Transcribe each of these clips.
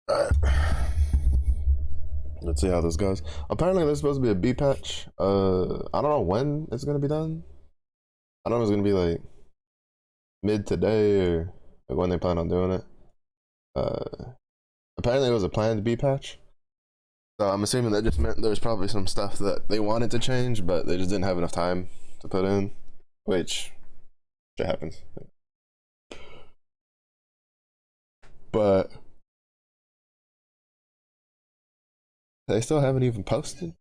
Alright. Let's see how this goes. Apparently, there's supposed to be a B patch. I don't know when it's gonna be done. I don't know if it's gonna be like mid today or like when they plan on doing it. Uh, Apparently, it was a planned B patch. So I'm assuming that just meant there's probably some stuff that they wanted to change, but they just didn't have enough time to put in, which shit happens. But they still haven't even posted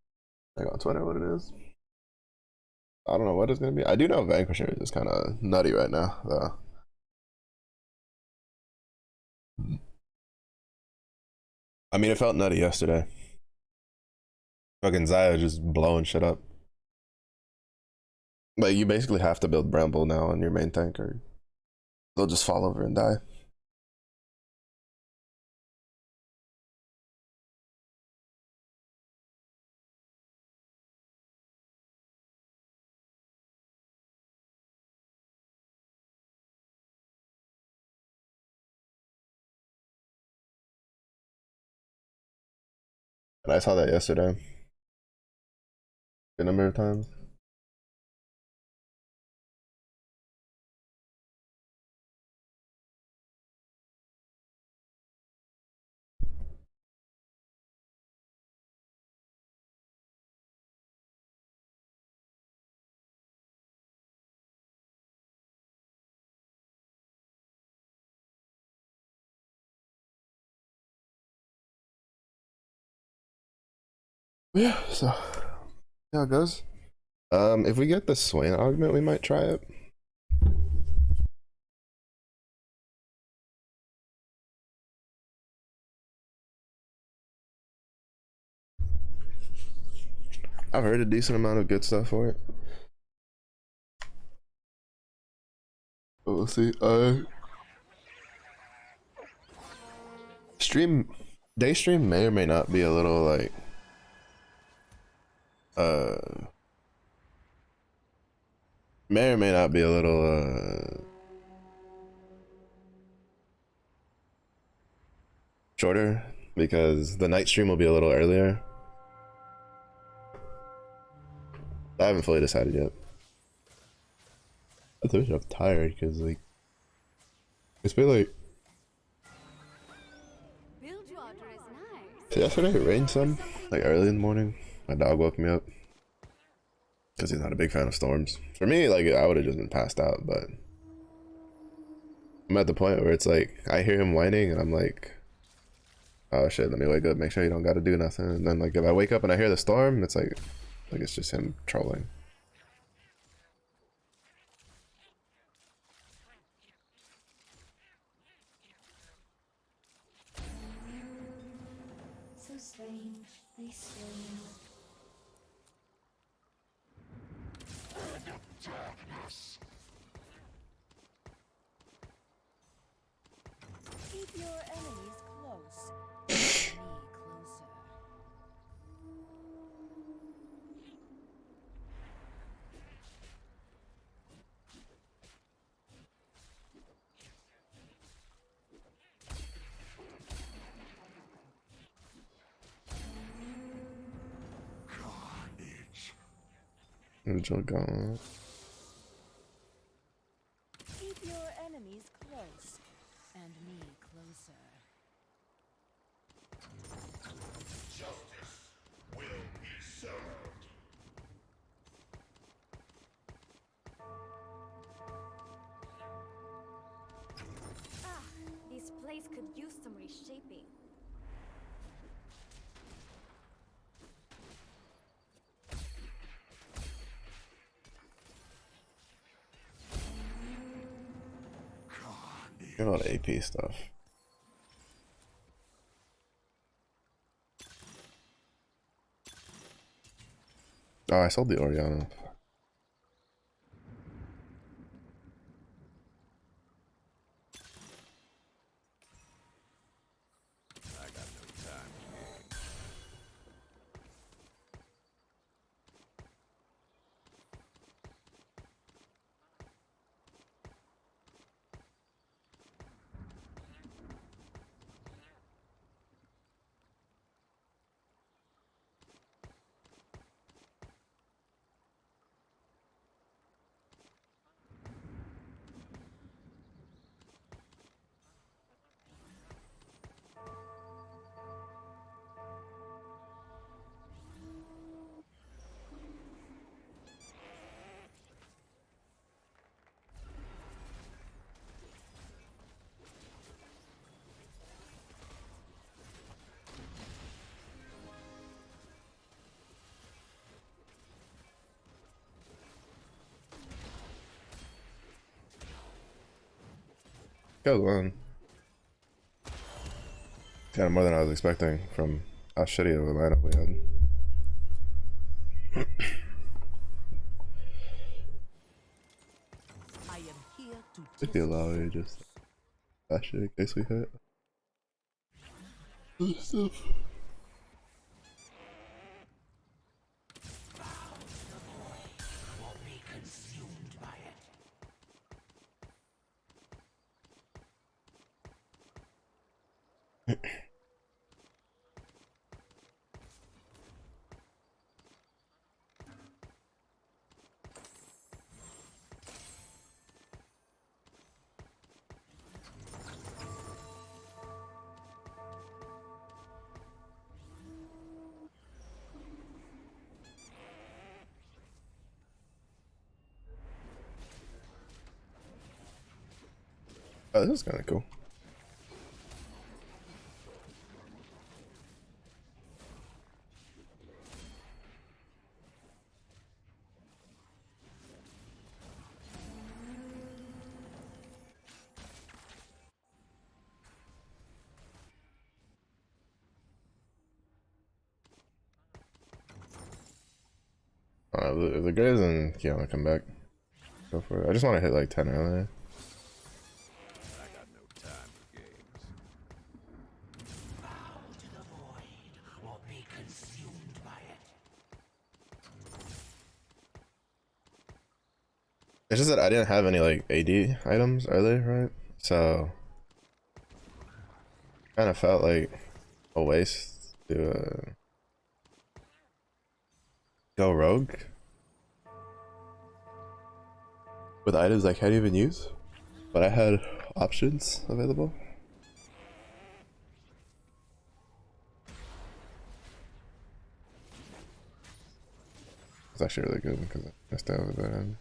like on Twitter what it is. I don't know what it's gonna be. I do know Vanquisher is kind of nutty right now, though. I mean, it felt nutty yesterday. Fucking Zaya just blowing shit up. Like you basically have to build Bramble now on your main tank, or they'll just fall over and die. And I saw that yesterday a number of times. Yeah, so see how it goes. If we get the Swain augment, we might try it. I've heard a decent amount of good stuff for it. But we'll see. Stream day stream may or may not be a little like uh may or may not be a little shorter because the night stream will be a little earlier. I haven't fully decided yet. I think I'm tired because like it's been like so yesterday it rained some like early in the morning. My dog woke me up because he's not a big fan of storms. For me, like I would have just been passed out, but I'm at the point where it's like I hear him whining and I'm like, oh shit, let me wake up, make sure you don't gotta do nothing. And then like if I wake up and I hear the storm, it's like it's just him trolling. So strangely strange. Darkness. Keep your enemies close. Me closer. Carnage. Angel gone. Keep your enemies close. And me closer. Justice will be served. Ah, this place could use some reshaping. Got a lot of AP stuff. Oh, I sold the Oriana. killed one. Kind of more than I was expecting from how shitty of a lineup we had. I am here to If you allow me, just that shit in case we hit. Other stuff. be consumed by it. Oh, this is kind of cool. If the Graves and Kiana come back, go for it. I just want to hit like 10 earlier. I got no time for games. Bow to the void or be consumed by it. It's just that I didn't have any like AD items earlier, right? So kind of felt like a waste to go rogue with items I can't even use, but I had options available. It's actually really good because I missed out with that end.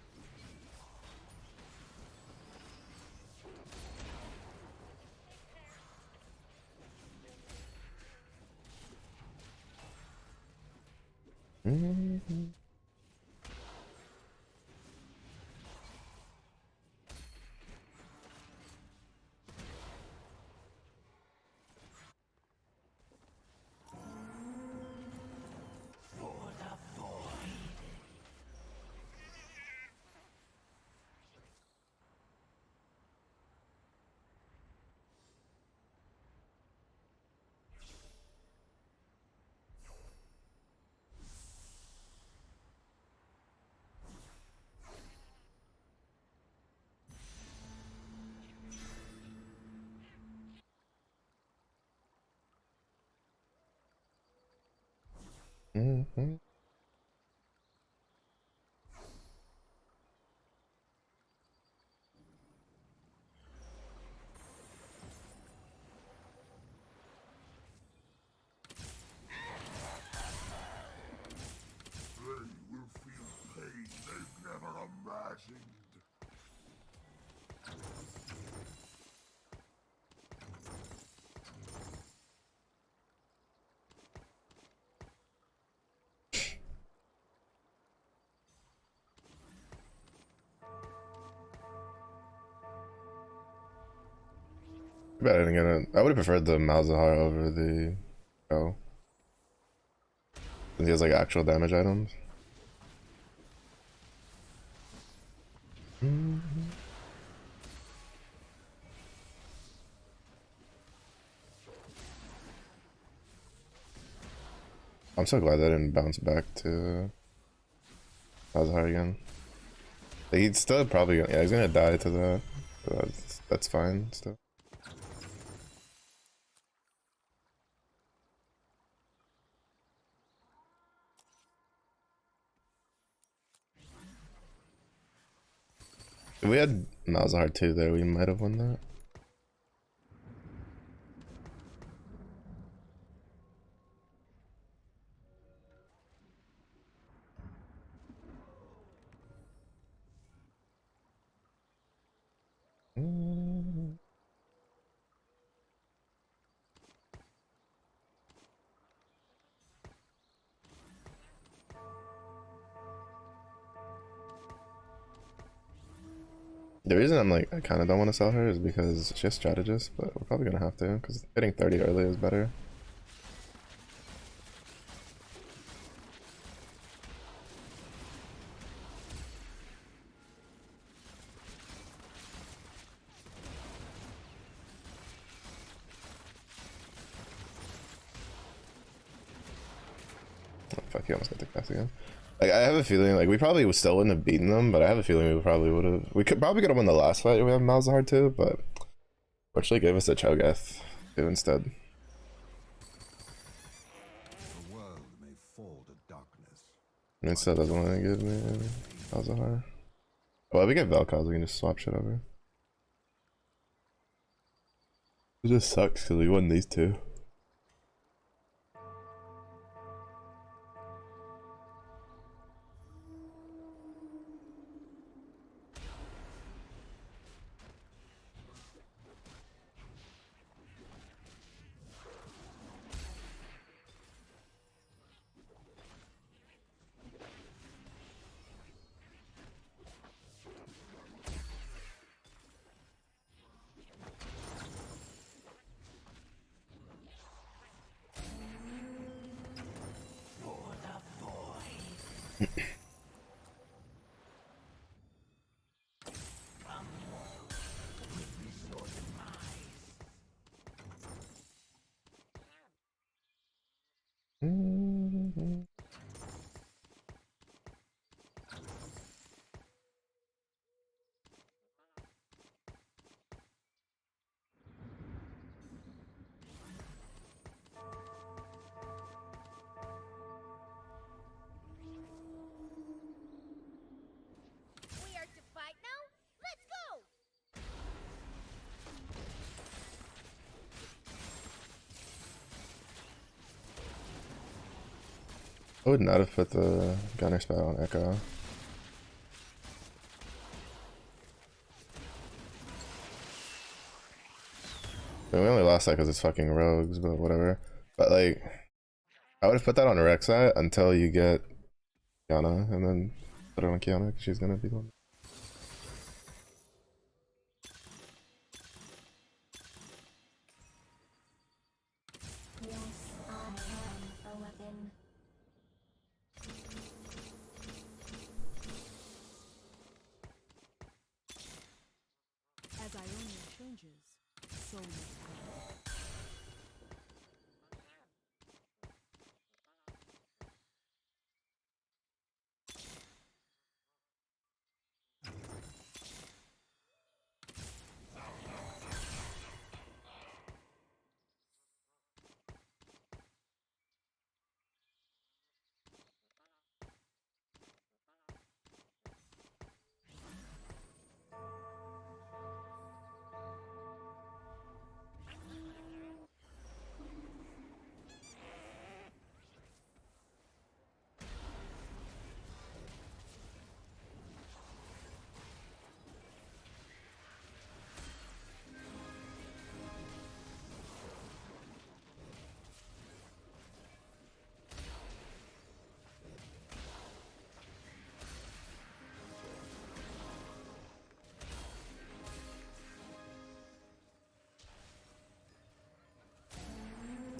Mm-hmm. They will feel pain they've never imagined. But I didn't get it. I would have preferred the Malzahar over the Go. Since he has like actual damage items. I'm so glad they didn't bounce back to Malzahar again. He'd still probably yeah, he's gonna die to that. But that's fine still. If we had Malzahar 2 there, we might have won that. The reason I'm like I kind of don't want to sell her is because she's strategist, but we're probably gonna have to because hitting 30 early is better. Oh, fuck, he almost got the cast again. Like I have a feeling like we probably still wouldn't have beaten them, but I have a feeling we probably would have. We could probably could have won the last fight. We have Malzahar too, but fortunately gave us a Cho'Gath instead. The world may fall to darkness. And it still doesn't want to give me Malzahar. Well, if we get Vel'Koz, we can just swap shit over. It just sucks because we won these two. We are to fight now? Let's go! I would not have put the Gunner spell on Echo. I mean, we only lost that because it's fucking rogues, but whatever. But like, I would have put that on Rek'Sai until you get Kiana, and then put it on Kiana because she's gonna be the one. As Ionia changes, so must I.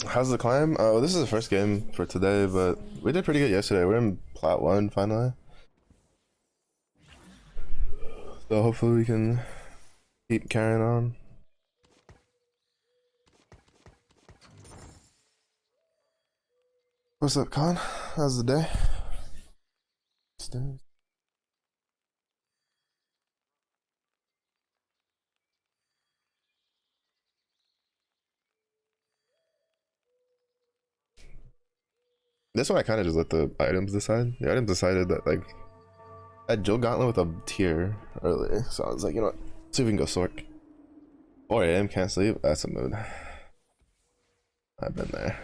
How's the climb? Oh, this is the first game for today, but we did pretty good yesterday. We're in Plat 1 finally. So hopefully we can keep carrying on. What's up, Con? How's the day? This one I kind of just let the items decide. The items decided that like I had Jill Gauntlet with a tier early, so I was like, you know what? See if we can go Sork. 4 AM, can't sleep. That's a mood. I've been there.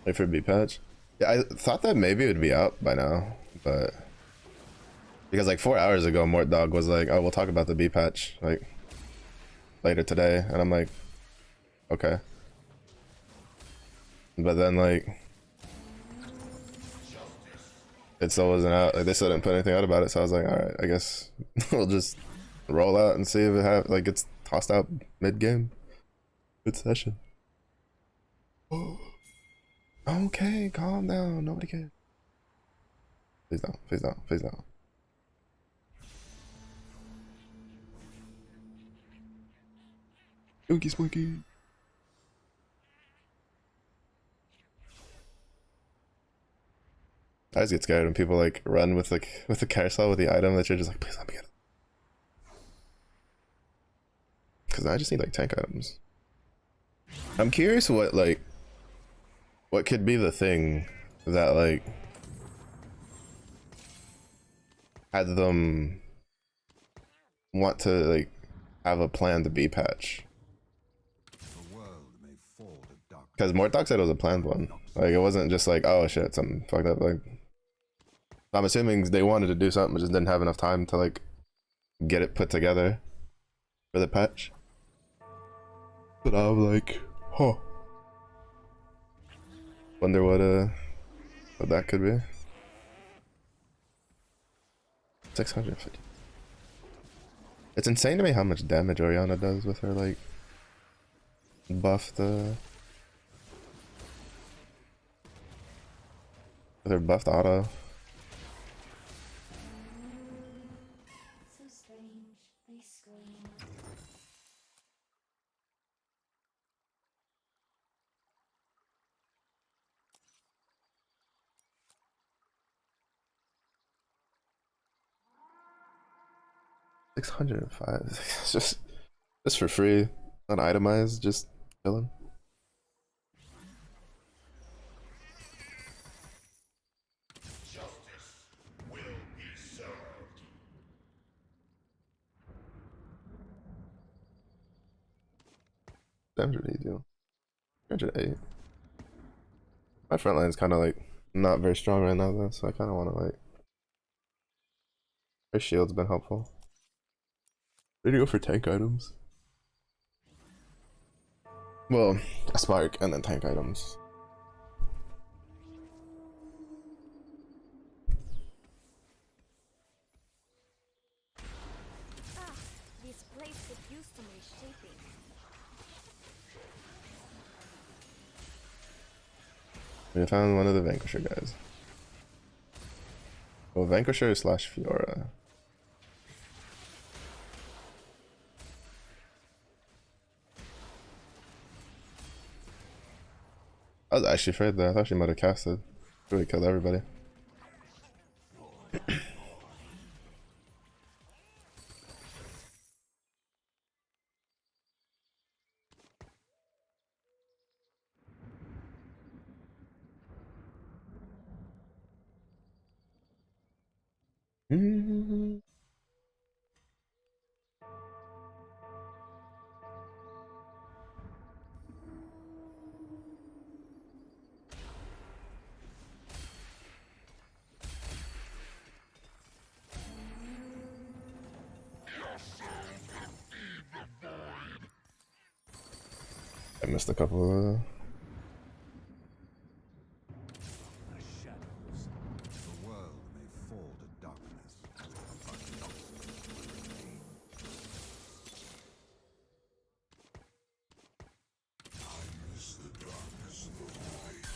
Wait for B patch. Yeah, I thought that maybe it would be out by now, but because like 4 hours ago, Mort Dog was like, "Oh, we'll talk about the B patch like later today," and I'm like, "Okay." But then like it still wasn't out. Like they still didn't put anything out about it, so I was like, all right, I guess we'll just roll out and see if it gets tossed out mid game. Good session. Okay, calm down. Nobody cares. Please don't. Please don't. Please don't. Spooky, spooky. I just get scared when people like run with the carousel with the item that you're just like, please let me get it. Cause I just need like tank items. I'm curious what could be the thing that like had them want to like have a planned B patch. The world may fall to darkness. Because Mortdog said it was a planned one. Like it wasn't just like, oh shit, something fucked up. Like I'm assuming they wanted to do something, but just didn't have enough time to like get it put together for the patch. But I was like, huh. Wonder what that could be. 650. It's insane to me how much damage Orianna does with her like buffed with her buffed auto. So strange. They scream. $605. It's just for free, not itemized, just chilling. Damage did he do? 308. My front line's kind of like not very strong right now though, so I kind of want to like. Her shield's been helpful. Ready to go for tank items? Well, a spark and then tank items. Ah, this place could use some reshaping. We found one of the Vanquisher guys. Well, Vanquisher slash Fiora. I was actually afraid that I thought she might have casted. Really killed everybody. I missed a couple of The shadows. The world may fall to darkness, but Noxus will remain. I miss the darkness of the light.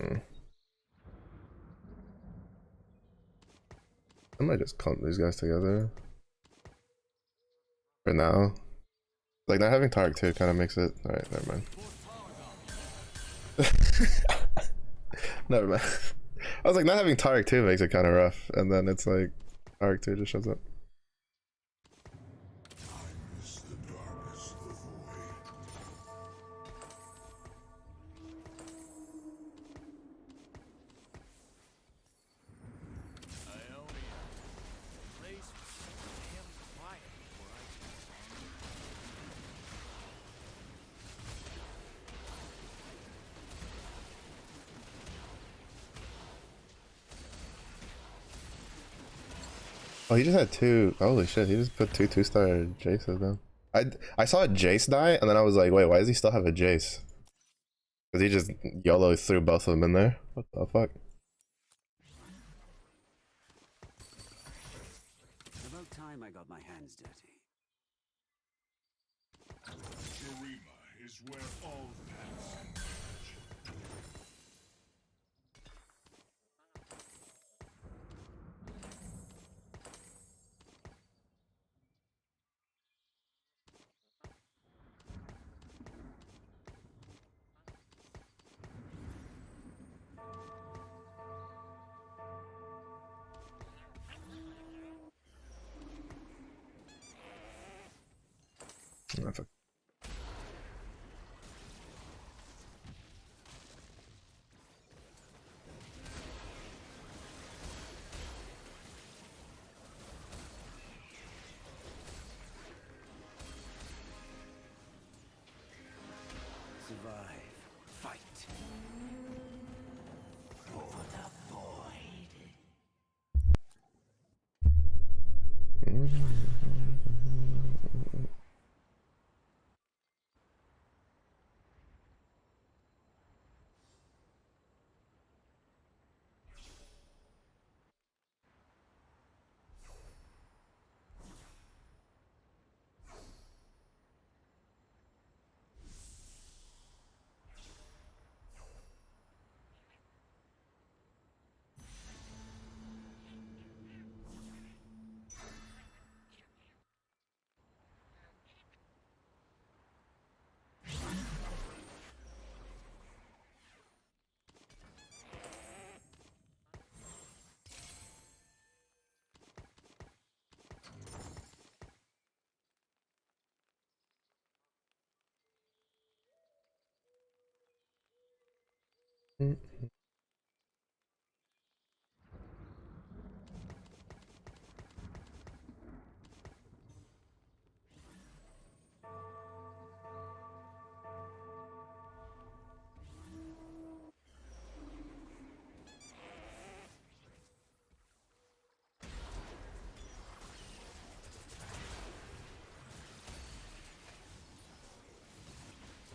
Mm. I might just clump these guys together for now. Like, not having Tarek too kind of makes it. Alright, never mind. Never mind. I was like, not having Tarek 2 makes it kind of rough, and then it's like Tarek 2 just shows up. Oh, he just had two. Holy shit, he just put two star Jaces down. I saw a Jace die, and then I was like, wait, why does he still have a Jace? Because he just YOLO threw both of them in there. What the fuck? About time I got my hands dirty. Shurima is where all paths converge. Oh, fuck. Survive. Fight. For the void.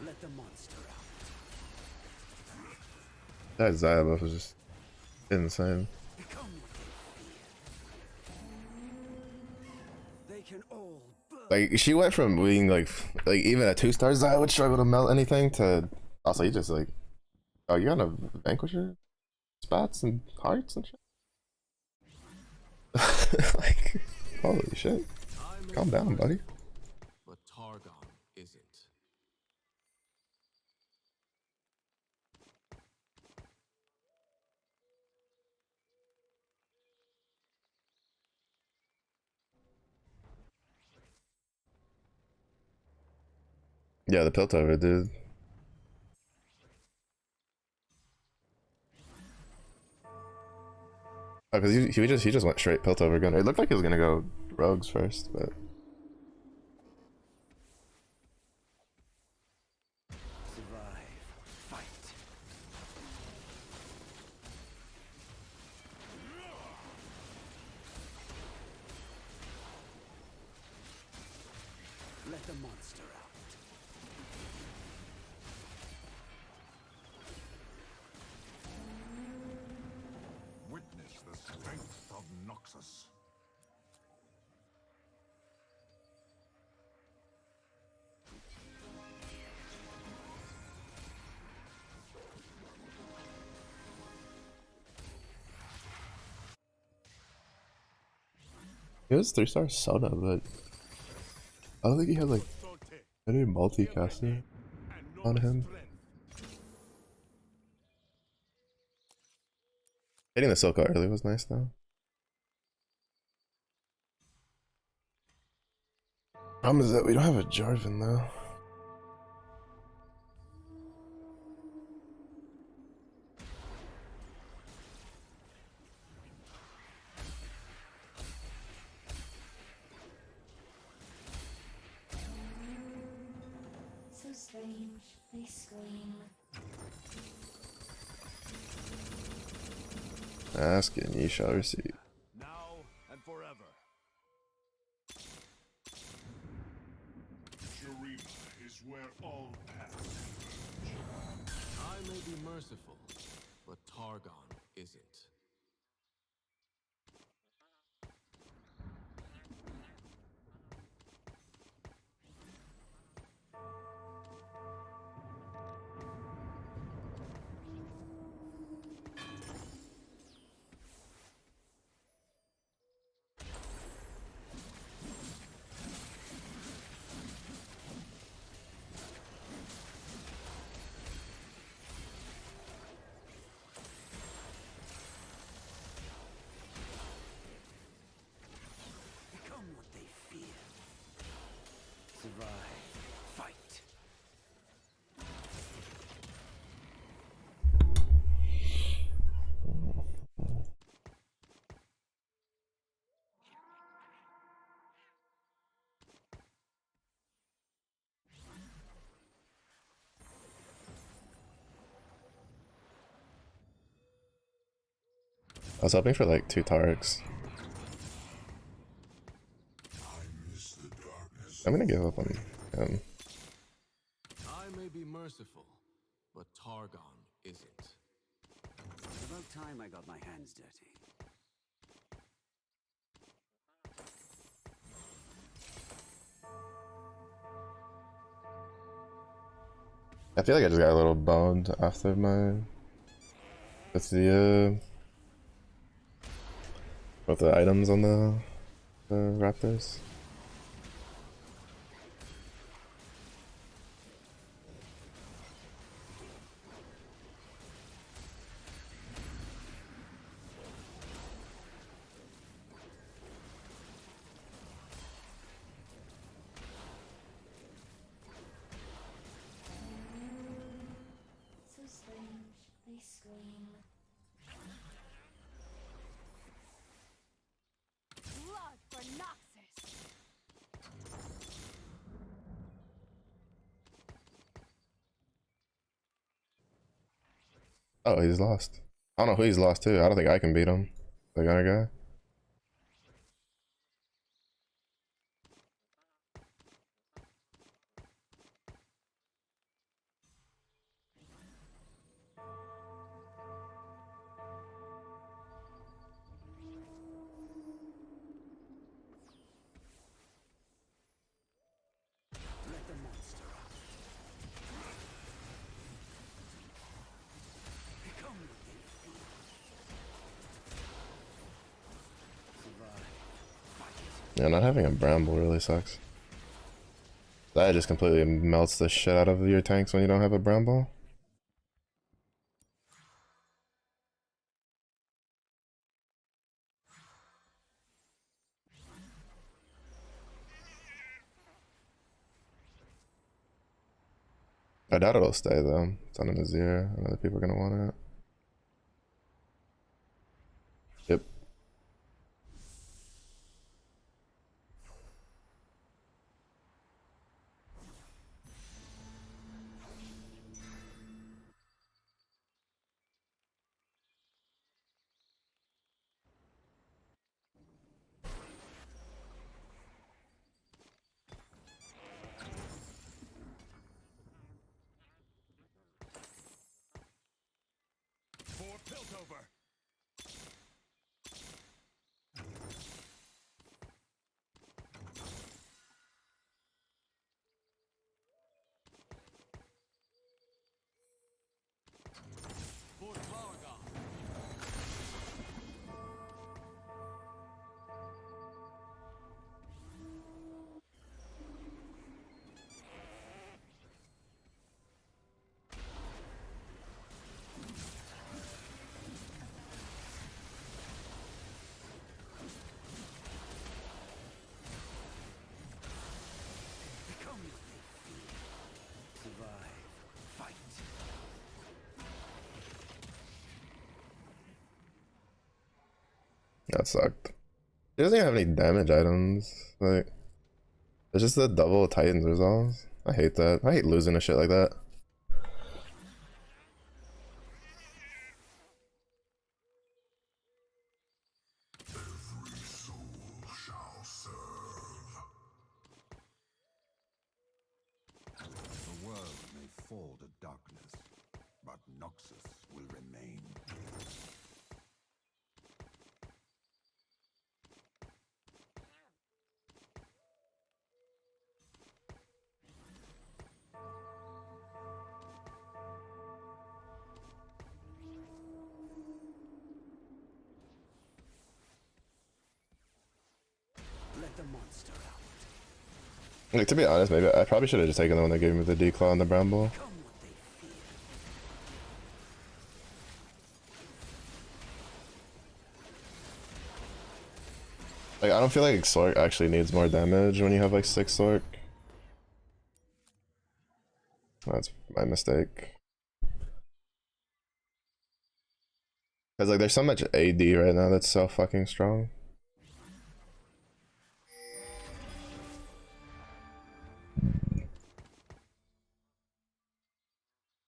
Let the monster out. That Xayah buff was just insane. Become what they fear. They can all burn. Like, she went from being like even a 2 star Xayah would struggle to melt anything to also he just like, oh, you gonna vanquisher spots and hearts and shit. Like, holy shit. Calm down, buddy. But Targon isn't. Yeah, the Piltover, dude. Oh, because he just went straight Piltover gun. It looked like he was gonna go Rogues first, but Survive. Fight. Let the monster out. Witness the strength of Noxus. He has 3-star Soda, but I don't think he had like any multicaster on him. Getting the Silco early was nice though. Problem is that we don't have a Jarvan though. So strange. They scream. Ask and ye shall receive. Now and forever. Shurima is where all paths. I may be merciful, but Targon isn't. Become what they fear. Survive. Fight. I was hoping for like 2 Tarks. I'm gonna give up on him. I may be merciful, but Targon isn't. It's about time I got my hands dirty. I feel like I just got a little boned after with the items on the Raptors. So strange. They scream. Blood for Noxus! Oh, he's lost. I don't know who he's lost to. I don't think I can beat him. The guy. Let the monster out. Become what they fear. Survive. Fight. Yeah, not having a Bramble really sucks. That just completely melts the shit out of your tanks when you don't have a Bramble. I doubt it'll stay though. It's on an Azir. I know that people are gonna want it. Yep. That sucked. He doesn't even have any damage items. Like, it's just the double Titans resolves. I hate that. I hate losing to shit like that. The world may fall to darkness, but Noxus will remain. Let the monster out. Like, to be honest, maybe I probably should have just taken the one that gave me the declaw and the bramble. Come what they fear. Like, I don't feel like Sork actually needs more damage when you have like 6 Sork. That's my mistake. Cause like there's so much AD right now that's so fucking strong.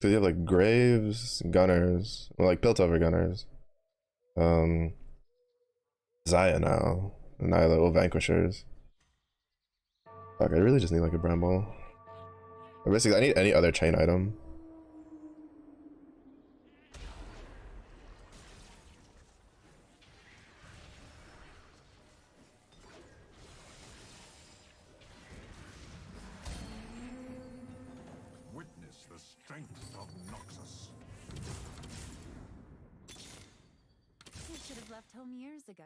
Cause you have like Graves, Gunners, well, like Piltover Gunners. Zaya now. Nyla, Vanquishers. Fuck, I really just need like a Bramble. Or basically, I need any other chain item. Witness the strength of Noxus. You should have left home years ago.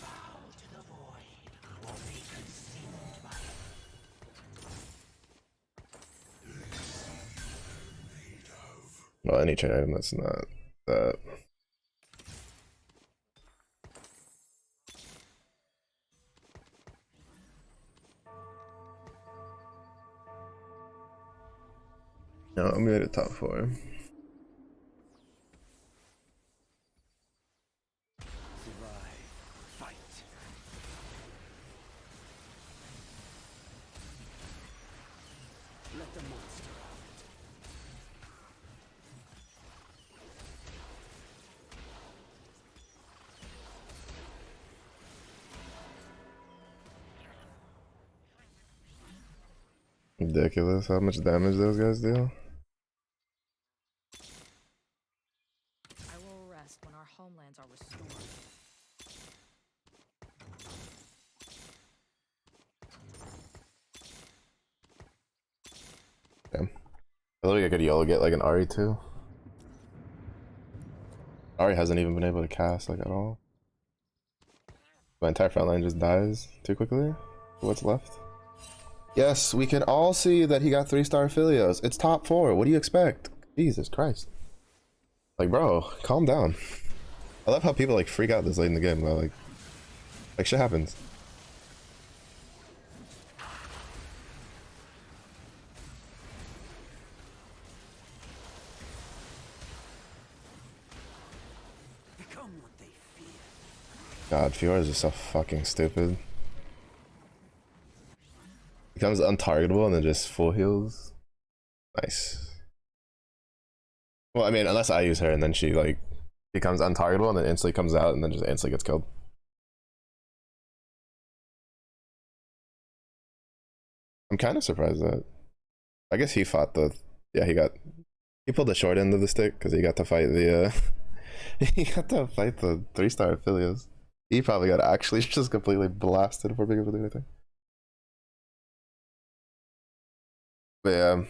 Bow to the void, or be consumed by it. Well, any chain item that's not that. No, I'm gonna top 4. Survive. Fight. Let the monster out. Ridiculous how much damage those guys do. I will rest when our homelands are restored. Damn. I literally could YOLO get like an Ari too. Ari hasn't even been able to cast like at all. My entire front line just dies too quickly. What's left? Yes, we can all see that he got 3-star Philios. It's top 4. What do you expect? Jesus Christ. Like, bro, calm down. I love how people like freak out this late in the game, but like shit happens. Become what they fear. God, Fiora is just so fucking stupid. Becomes untargetable and then just full heals. Nice. Well, I mean, unless I use her and then she like becomes untargetable and then instantly comes out and then just instantly gets killed. I'm kind of surprised that. I guess he fought the. Yeah, he pulled the short end of the stick because he got to fight the. He got to fight the 3-star Philios. He probably got actually just completely blasted before being able to do anything. But yeah,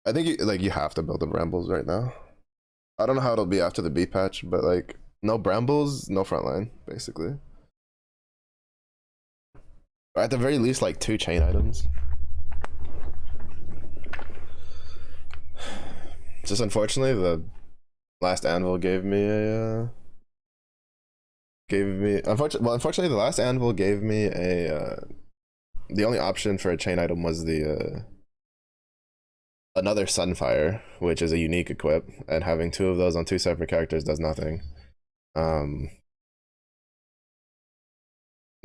I think you have to build the Brambles right now. I don't know how it'll be after the B patch, but like no Brambles, no frontline, basically. Or at the very least, like 2 chain items. Just unfortunately, the last anvil gave me a unfortunately the last anvil gave me a the only option for a chain item was the another Sunfire, which is a unique equip, and having 2 of those on 2 separate characters does nothing.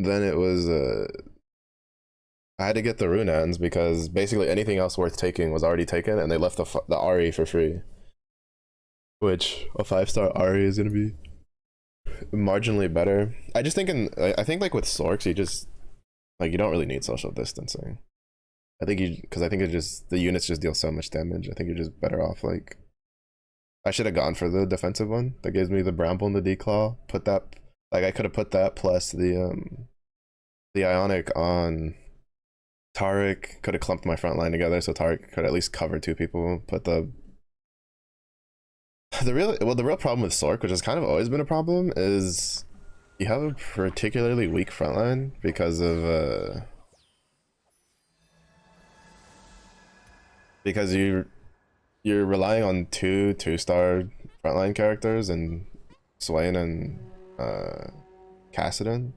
then it was I had to get the Runans because basically anything else worth taking was already taken, and they left the Ari for free. Which a 5-star Ari is gonna be marginally better. I just think I think like with Sorks, you just like you don't really need social distancing. I think because I think it just the units just deal so much damage. I think you're just better off like. I should have gone for the defensive one that gives me the Bramble and the Declaw. Put that like I could have put that plus the Ionic on Taric. Could have clumped my front line together so Taric could at least cover 2 people. Put the real problem with Sork, which has kind of always been a problem, is you have a particularly weak front line because of because you're relying on 2-star frontline characters and Swain and Kassadin,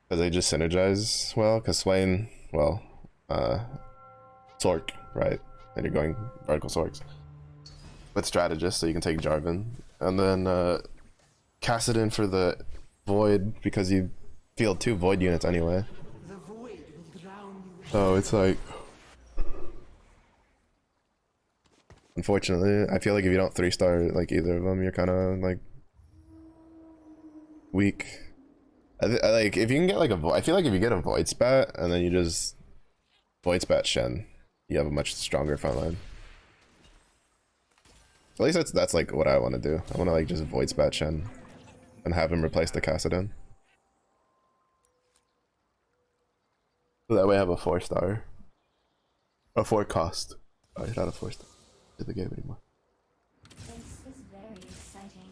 because they just synergize well. Because Swain, well, Sork, right? And you're going vertical Sorks with strategist, so you can take Jarvan, and then Kassadin for the Void because you field 2 Void units anyway. The void will drown you. So it's like, unfortunately, I feel like if you don't 3-star like either of them, you're kind of like weak. I like if you can get like I feel like if you get a Void Spat and then you just Void Spat Shen, you have a much stronger front line. At least that's like what I want to do. I want to like just Void Spat Shen and have him replace the Kassadin. So that way I have a 4-star. A 4 cost. Sorry, not a 4-star to the game anymore. This is very exciting.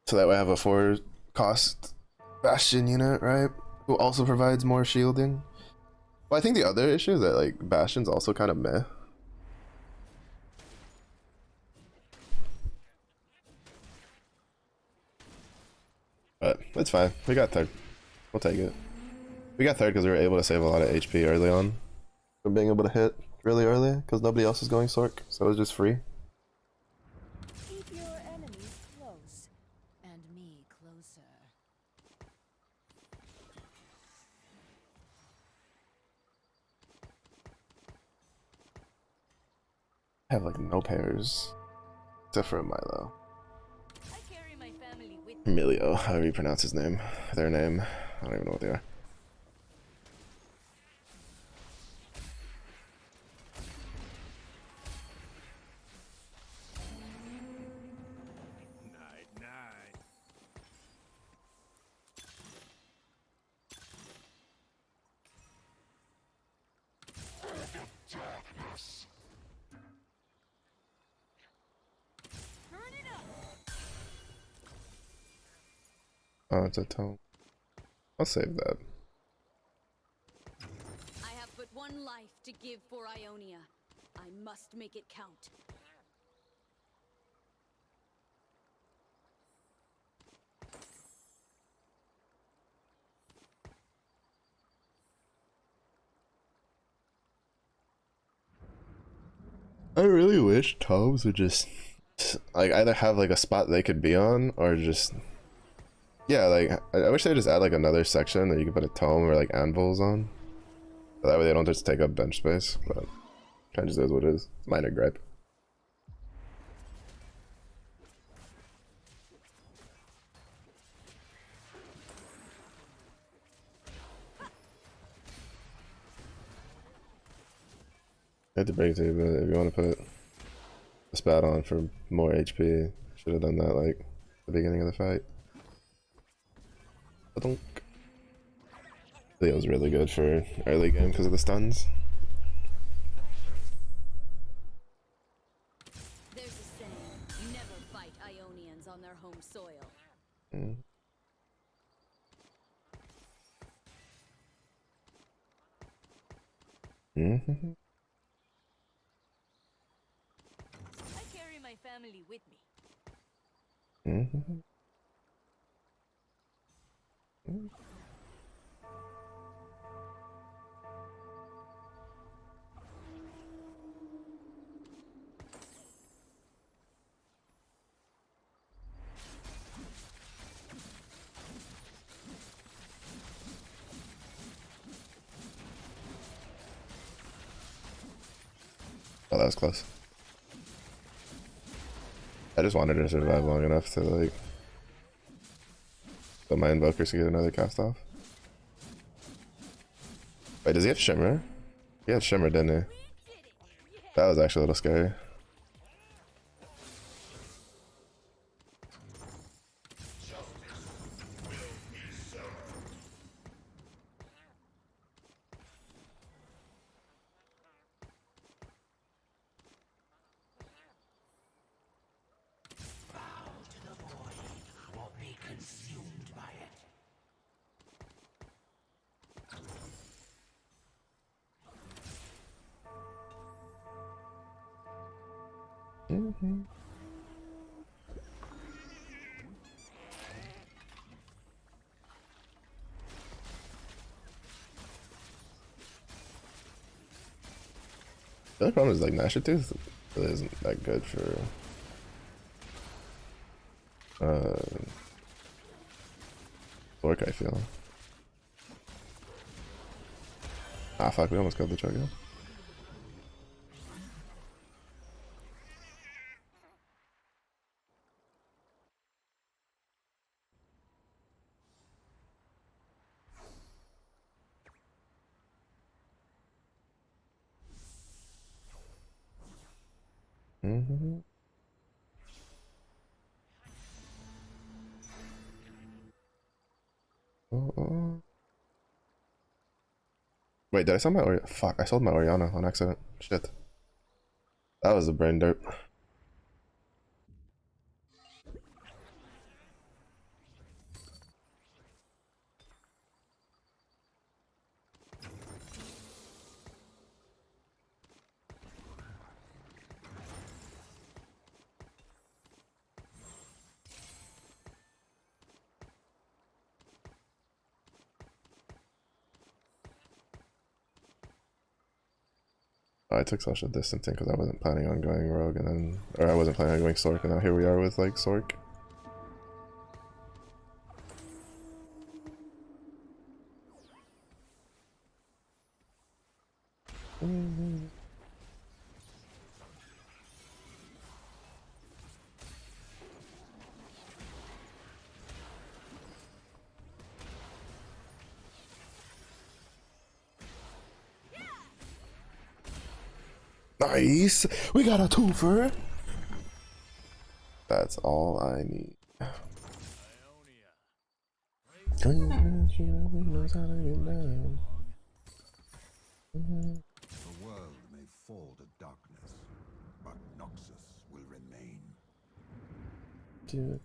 So that way I have a 4 cost Bastion unit, right? Who also provides more shielding. Well, I think the other issue is that like Bastion's also kind of meh. But it's fine. We got 3rd. We'll take it. We got 3rd because we were able to save a lot of HP early on. From being able to hit really early because nobody else is going Sork. So it was just free. Keep your enemies close, and me closer. I have like no pairs. Except for Milo. I carry my family with me. Emilio, however you pronounce his name. Their name. I don't even know what they are. Night, night. Oh, it's a tome. I'll save that. I have but one life to give for Ionia. I must make it count. I really wish tomes would just like either have like a spot they could be on or just yeah, like I wish they'd just add like another section that you could put a tome or like anvils on. So that way they don't just take up bench space, but kind of just is what it is. Minor gripe. I hate to break it to you, but if you want to put a spat on for more HP, should have done that like the beginning of the fight. Ba-dunk. Leo's really good for early game because of the stuns. There's a saying, never fight Ionians on their home soil. Mm. Mm-hmm. I carry my family with me. Mm-hmm. Oh, that was close. I just wanted to survive long enough to like so my invokers could get another cast off. Wait, does he have Shimmer? He had Shimmer, didn't he? That was actually a little scary. Or be consumed by it. The only problem is like Gnasher Tooth really isn't that good for Zork, I feel. Ah fuck, we almost killed the Cho'Gath. Oh. Wait, did I sell my Fuck, I sold my Oriana on accident. Shit. That was a brain derp. I took social distancing because I wasn't planning on going rogue, and then, or I wasn't planning on going Sork, and now here we are with like Sork. Nice! We got a twofer! That's all I need. The world may fall to darkness, but Noxus will remain. Dude.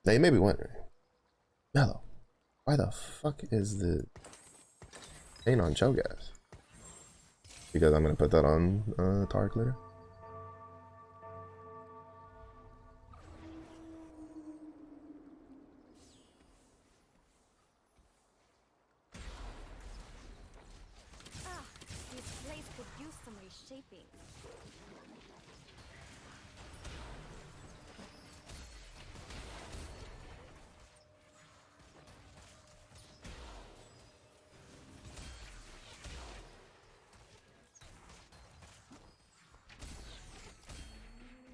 Now you may be wondering, Mellow, why the fuck is the paint on Cho'Gath? Because I'm gonna put that on Tark later. Ah, this place could use some reshaping.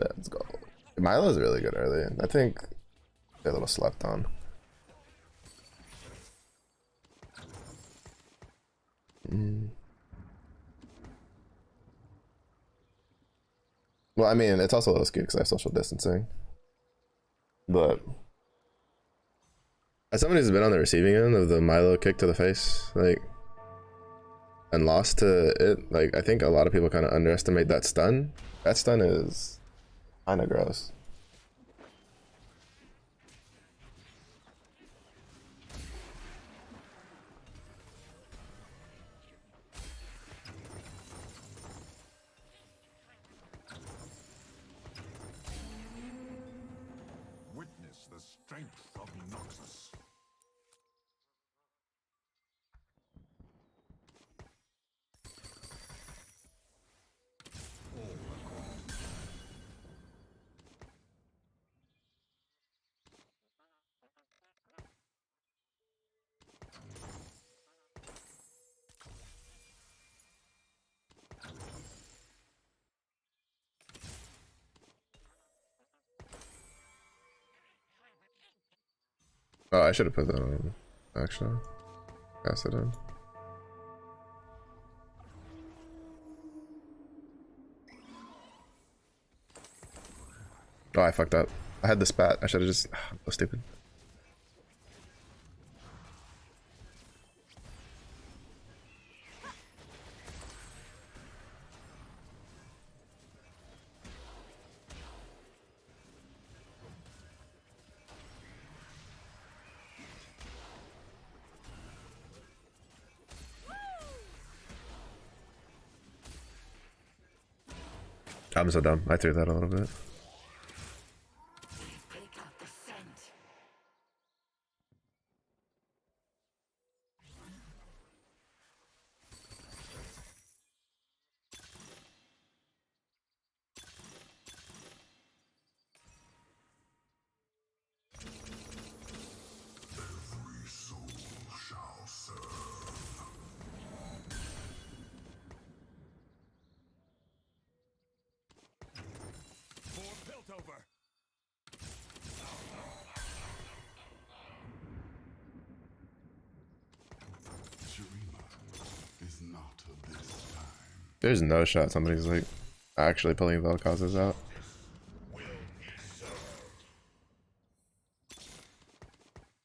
Let's go. Milo's really good early. I think they're a little slept on. Well, I mean, it's also a little skewed because I have social distancing. But as somebody who's been on the receiving end of the Milo kick to the face, like, and lost to it, like, I think a lot of people kind of underestimate that stun. That stun is kind of gross. Witness the strength of Noxus. Oh, I should have put that on. Actually, pass it in. Oh, I fucked up. I had the spat. I should have just. I'm so stupid. I'm so dumb. I threw that a little bit. Pick up the scent. Every soul shall serve. For Piltover. Shurima is not of this time. There's no shot somebody's like actually pulling Vel'Koz's out.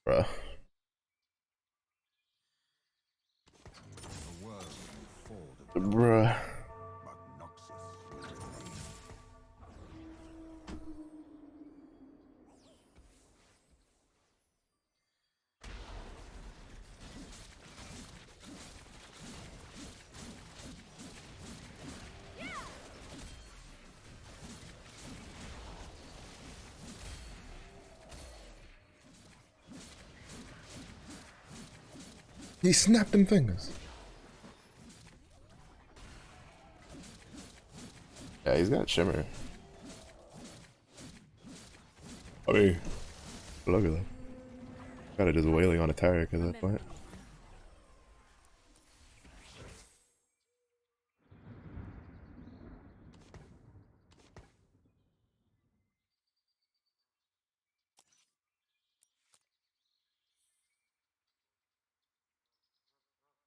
Bruh. The world may fall to Bruh. but Noxus will remain. He snapped them fingers. Yeah, he's got Shimmer. I mean, look at that. Gotta just wailing on a Taric at that point.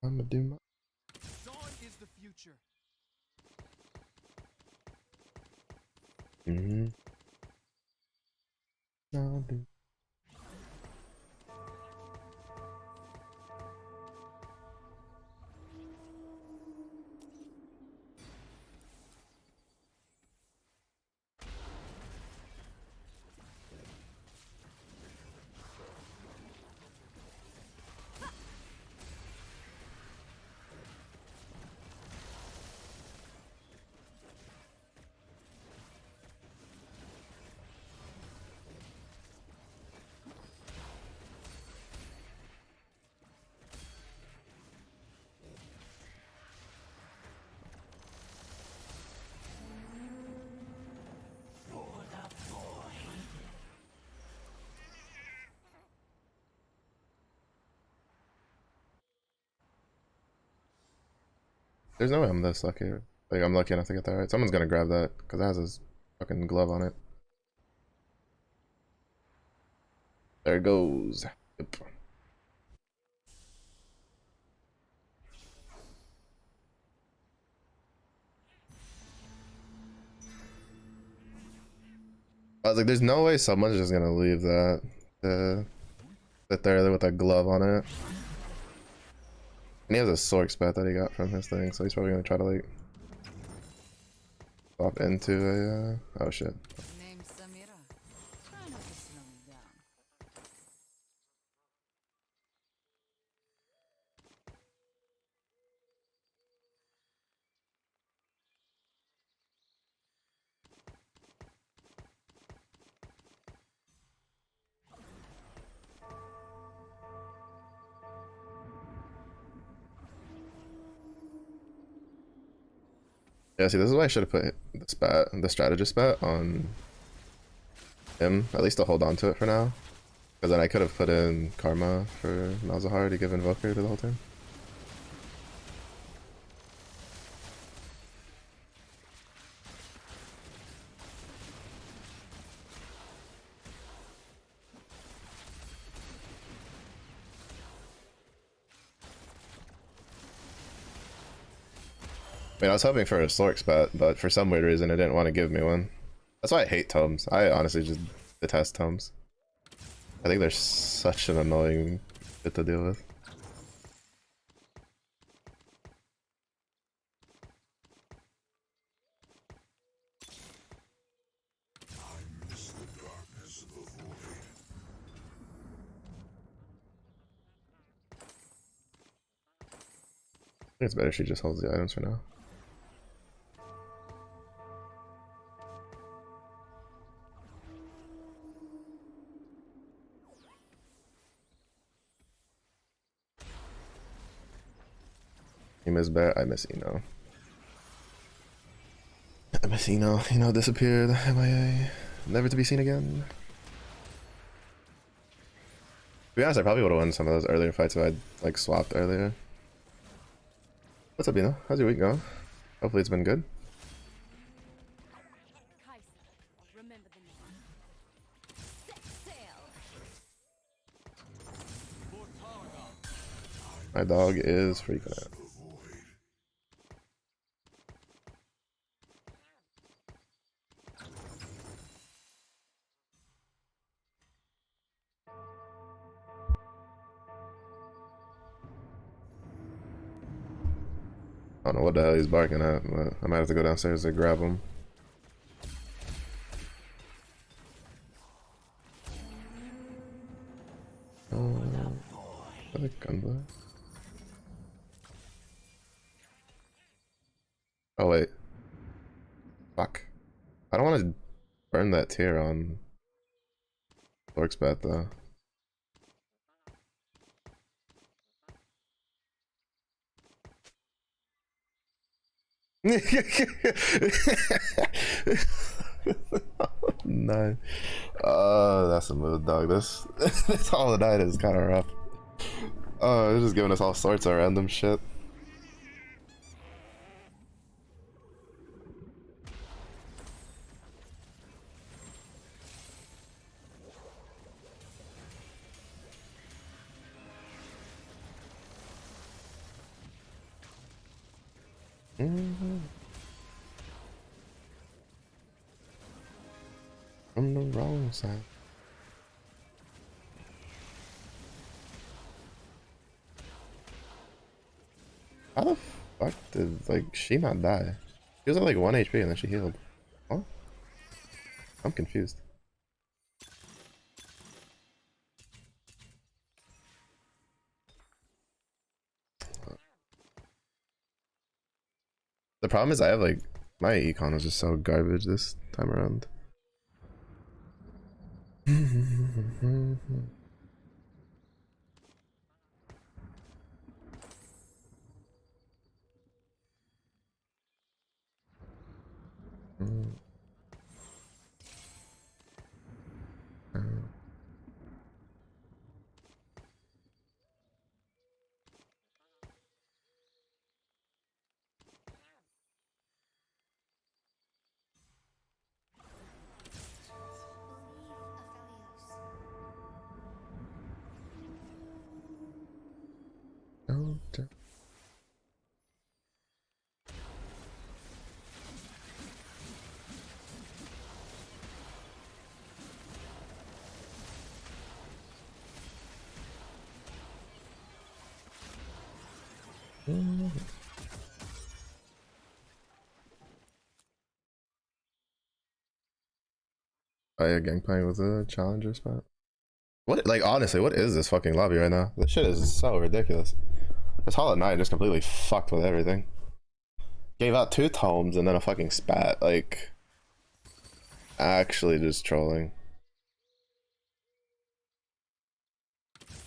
I'ma do my. Dawn is the future. I'll do. There's no way I'm this lucky. Like, I'm lucky enough to get that right. Someone's gonna grab that because it has his fucking glove on it. There it goes. Yep. I was like, there's no way someone's just gonna leave that. Sit there with that glove on it. And he has a Sork spat that he got from his thing, so he's probably gonna try to like swap into a oh shit. Name's Samira. Try not to slow me down. Yeah, see, this is why I should have put the strategist spat on him, at least to hold on to it for now. Because then I could have put in Karma for Malzahar to give Invoker to the whole turn. I mean, I was hoping for a Slork spot, but for some weird reason it didn't want to give me one. That's why I hate tomes. I honestly just detest tomes. I think they're such an annoying bit to deal with. I think it's better if she just holds the items for now. You miss Bear, I miss Eno. I miss Eno. Eno disappeared. MIA. Never to be seen again. To be honest, I probably would have won some of those earlier fights if I'd like swapped earlier. What's up, Eno? How's your week going? Hopefully it's been good. Kai'Sa, remember the name. Set sail. My dog is freaking out. I don't know what the hell he's barking at, but I might have to go downstairs to grab him. Another gunblast. Oh wait. Fuck. I don't want to burn that tier on Lork's bet though. No. That's a mood, dog. This Hollow Knight is kind of rough. Oh, it's just giving us all sorts of random shit. From the wrong side. How the fuck did like she not die? She was at like 1 HP and then she healed. Huh? I'm confused. The problem is I have like my econ is just so garbage this time around. Oh yeah, Gangplank with a challenger spot. What, like, honestly, what is this fucking lobby right now? This shit is so ridiculous. This Hollow Knight just completely fucked with everything. Gave out 2 tomes and then a fucking spat, like, actually just trolling.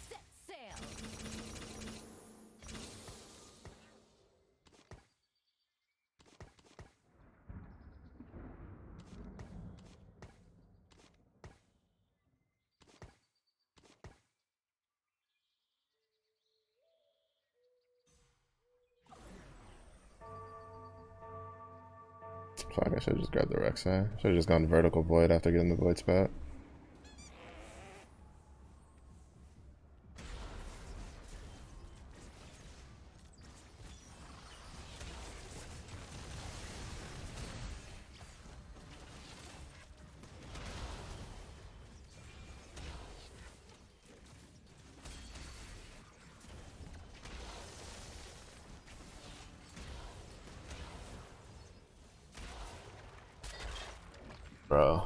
Set sail. Fuck, I should've just grabbed the Rek'Sai. Should've just gone vertical void after getting the void spat. Bro.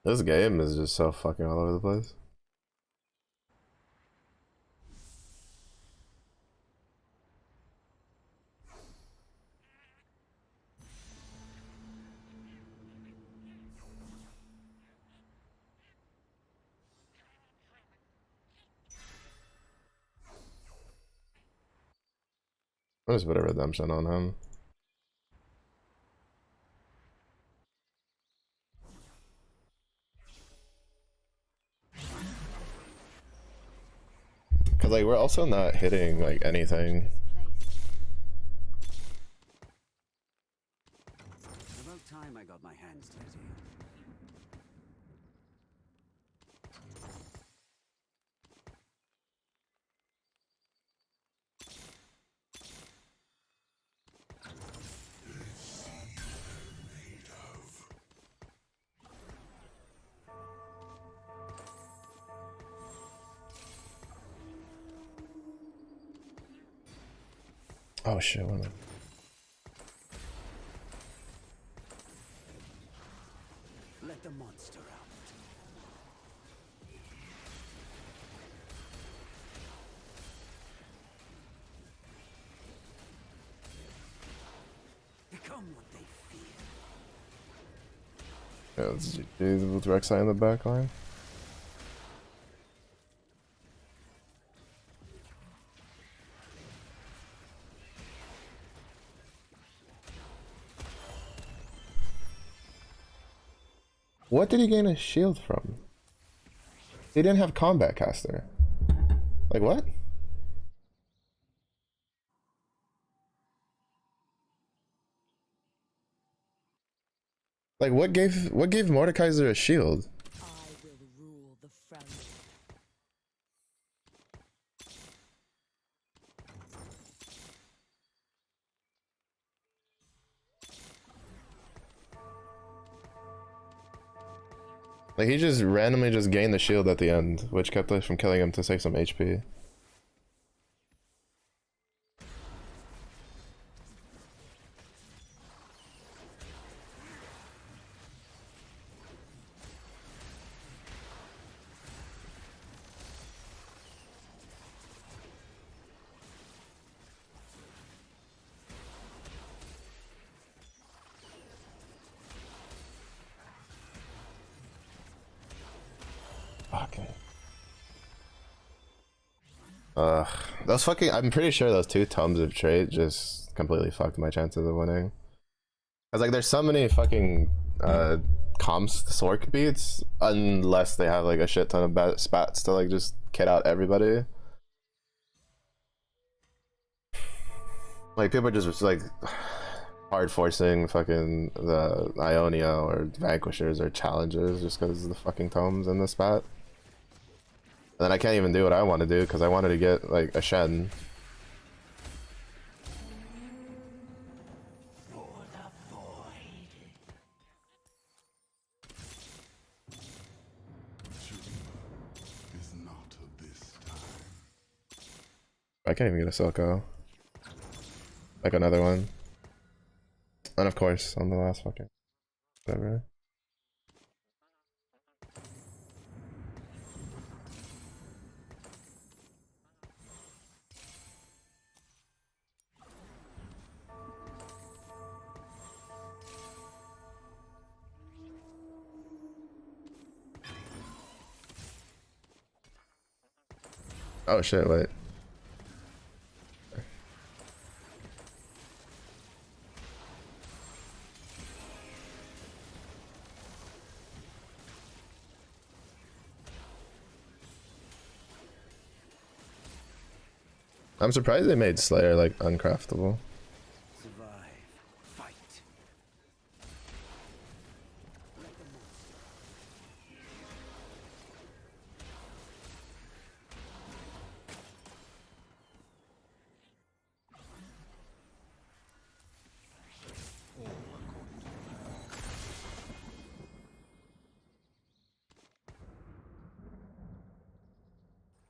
This game is just so fucking all over the place. I'll just put a redemption on him. Cause like we're also not hitting like anything. About time I got my hands dirty. Oh shit, what am I? Let the monster out. Become what they fear. Yeah, it's GG's with Rek'Sai in the back line. What did he gain a shield from? He didn't have combat caster. Like what? Like what gave Mordekaiser a shield? I will rule the Fremen. Like he just randomly just gained the shield at the end, which kept us from killing him to save some HP. Okay. Those fucking, I'm pretty sure those 2 tomes of trait just completely fucked my chances of winning. Cause like there's so many fucking comps Sork beats unless they have like a shit ton of spats to like just kit out everybody. Like people are just like hard forcing fucking the Ionia or Vanquishers or Challengers just because of the fucking tomes in the spat. And then I can't even do what I want to do because I wanted to get like a Shen. For the void. Is not of this time. I can't even get a Silco. Like another one. And of course, on the last fucking whatever. Oh shit, wait. I'm surprised they made Slayer like uncraftable. Survive. Fight. Let the monster.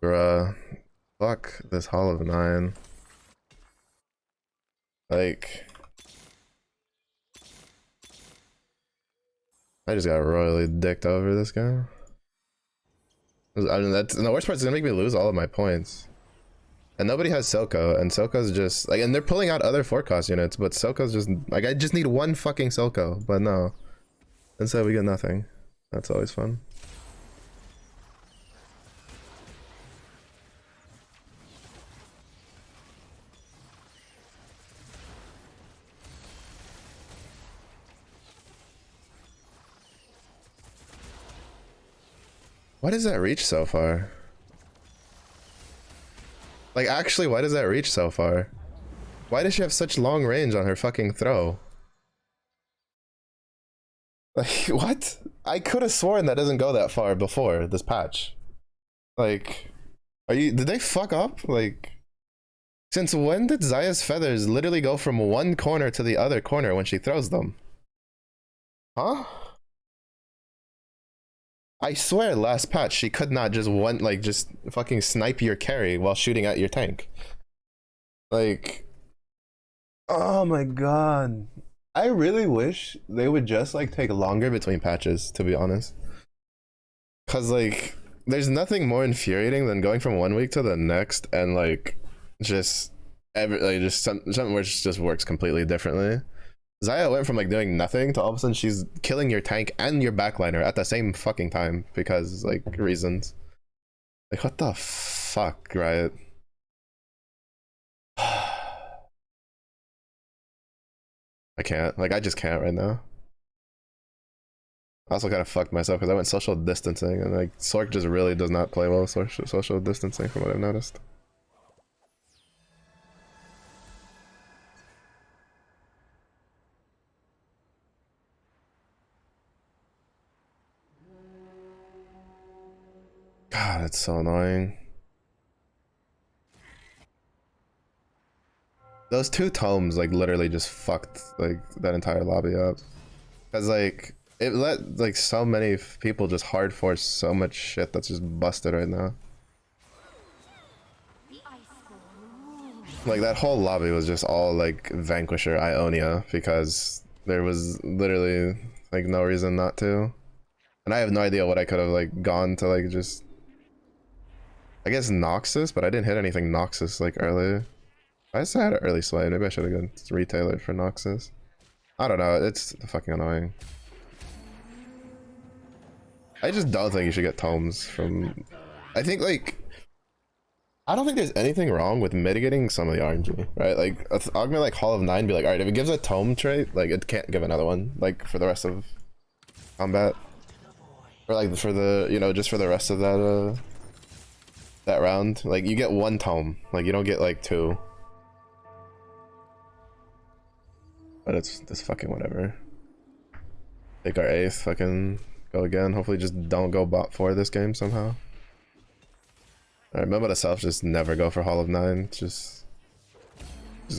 Bruh. Fuck this Hall of Nine. Like I just got royally dicked over this guy. I mean, that's, and the worst part is gonna make me lose all of my points. And nobody has Silco, and Silco's just like, and they're pulling out other forecast units, but Silco's just like, I just need one fucking Silco, but no. Instead we get nothing. That's always fun. Why does that reach so far? Like, actually, why does that reach so far? Why does she have such long range on her fucking throw? Like, what? I could have sworn that doesn't go that far before this patch. Like, did they fuck up? Like, since when did Xayah's feathers literally go from one corner to the other corner when she throws them? Huh? I swear last patch she could not just just fucking snipe your carry while shooting at your tank. Like, oh my god. I really wish they would just like take longer between patches, to be honest. Cause like there's nothing more infuriating than going from one week to the next and like just something where it just works completely differently. Xayah went from like doing nothing to all of a sudden she's killing your tank and your backliner at the same fucking time because like reasons. Like what the fuck, Riot? I can't. Like I just can't right now. I also kind of fucked myself because I went social distancing and like Sork just really does not play well with social distancing from what I've noticed. God, it's so annoying. Those two tomes like literally just fucked like that entire lobby up. Cause like it let like so many people just hard force so much shit that's just busted right now. Like that whole lobby was just all like Vanquisher Ionia because there was literally like no reason not to. And I have no idea what I could have like gone to like just, I guess Noxus, but I didn't hit anything Noxus like early. I just had an early sway. Maybe I should have gone retailered for Noxus. I don't know. It's fucking annoying. I just don't think you should get tomes from. I think like. I don't think there's anything wrong with mitigating some of the RNG, right? Like augment like Hall of Nine, be like, all right, if it gives a tome trait, like it can't give another one, like for the rest of combat, or like for the just for the rest of that that round. Like you get one tome, like you don't get like two. But it's fucking whatever. Take our 8th, fucking go again. Hopefully just don't go bot 4 this game somehow. Alright, Memo to self, just never go for Hall of 9. It's just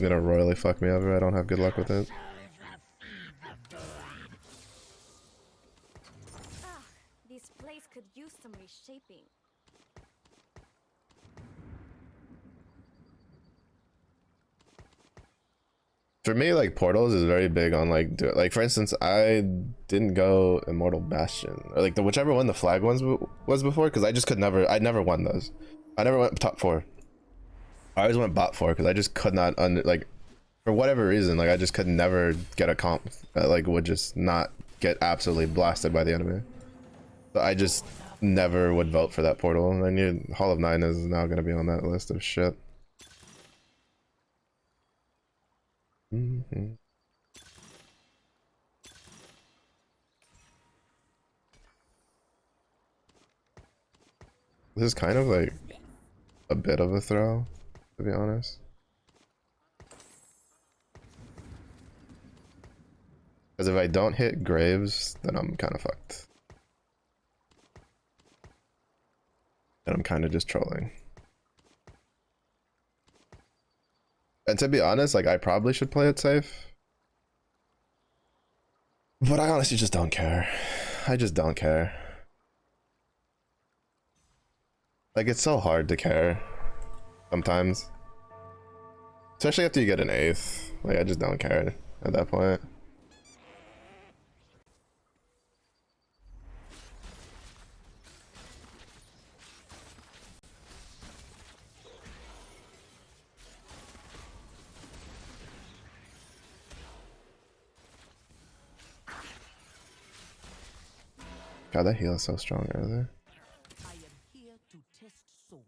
gonna royally fuck me over. I don't have good luck with it. This place could use some reshaping. For me, like Portals is very big on like like for instance, I didn't go Immortal Bastion or like whichever one the flag ones was before because I just could never. I never won those. I never went top 4. I always went bot 4 because I just could not like for whatever reason like I just could never get a comp that like would just not get absolutely blasted by the enemy. So I just never would vote for that portal. And I knew Hall of 9 is now gonna be on that list of shit. Mm-hmm. This is kind of like a bit of a throw, to be honest. Because if I don't hit Graves, then I'm kind of fucked. And I'm kind of just trolling. And to be honest, like I probably should play it safe. But I honestly just don't care. I just don't care. Like it's so hard to care sometimes. Especially after you get an 8th. Like I just don't care at that point. God, that heal is so strong earlier. I am here to test souls.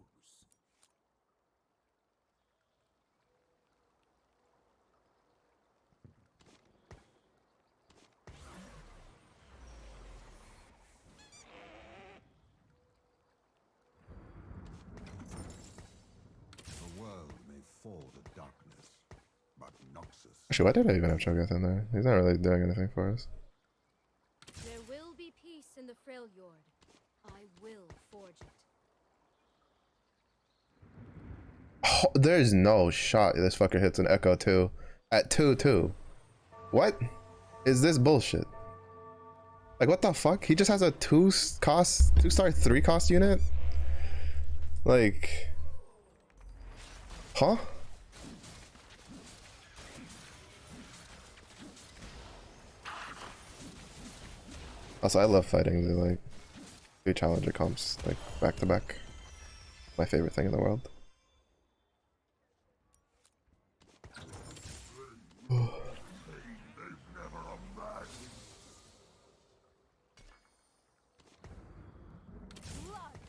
The world may fall to darkness, but Noxus Actually, why did I even have Cho'Gath in there? He's not really doing anything for us. There will be peace in the Freljord. I will forge it. Oh, there's no shot this fucker hits an Echo 2 at 2-2. What is this bullshit? Like, what the fuck? He just has a 2-star 3-cost unit? Like, huh? Also, I love fighting the like 2 challenger comps like back to back. My favorite thing in the world. Blood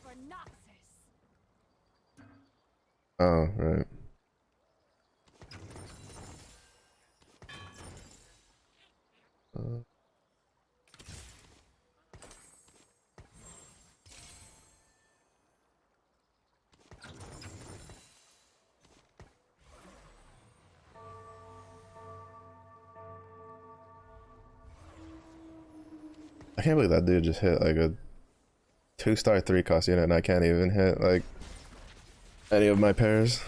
for Noxus! Oh, right. I can't believe that dude just hit like a 2-star 3-cost unit and I can't even hit like any of my pairs.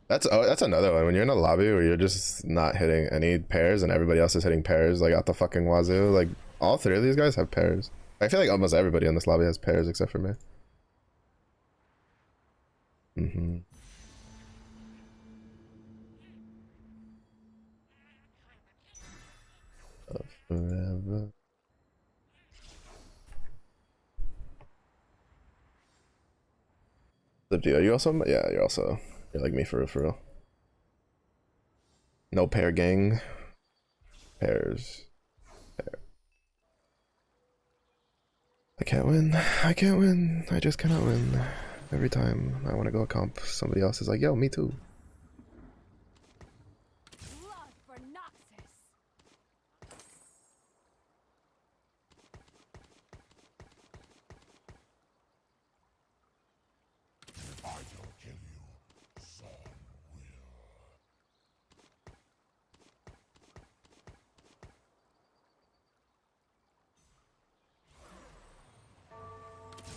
That's another one. When you're in a lobby where you're just not hitting any pairs and everybody else is hitting pairs like out the fucking wazoo. Like all 3 of these guys have pairs. I feel like almost everybody in this lobby has pairs except for me. Forever. Are you also? Yeah, you're like me for real. No pair gang. Pairs. Pair. I can't win. I can't win. I just cannot win. Every time I want to go comp, somebody else is like, yo, me too. Blood for Noxus! If I don't kill you, Zon will.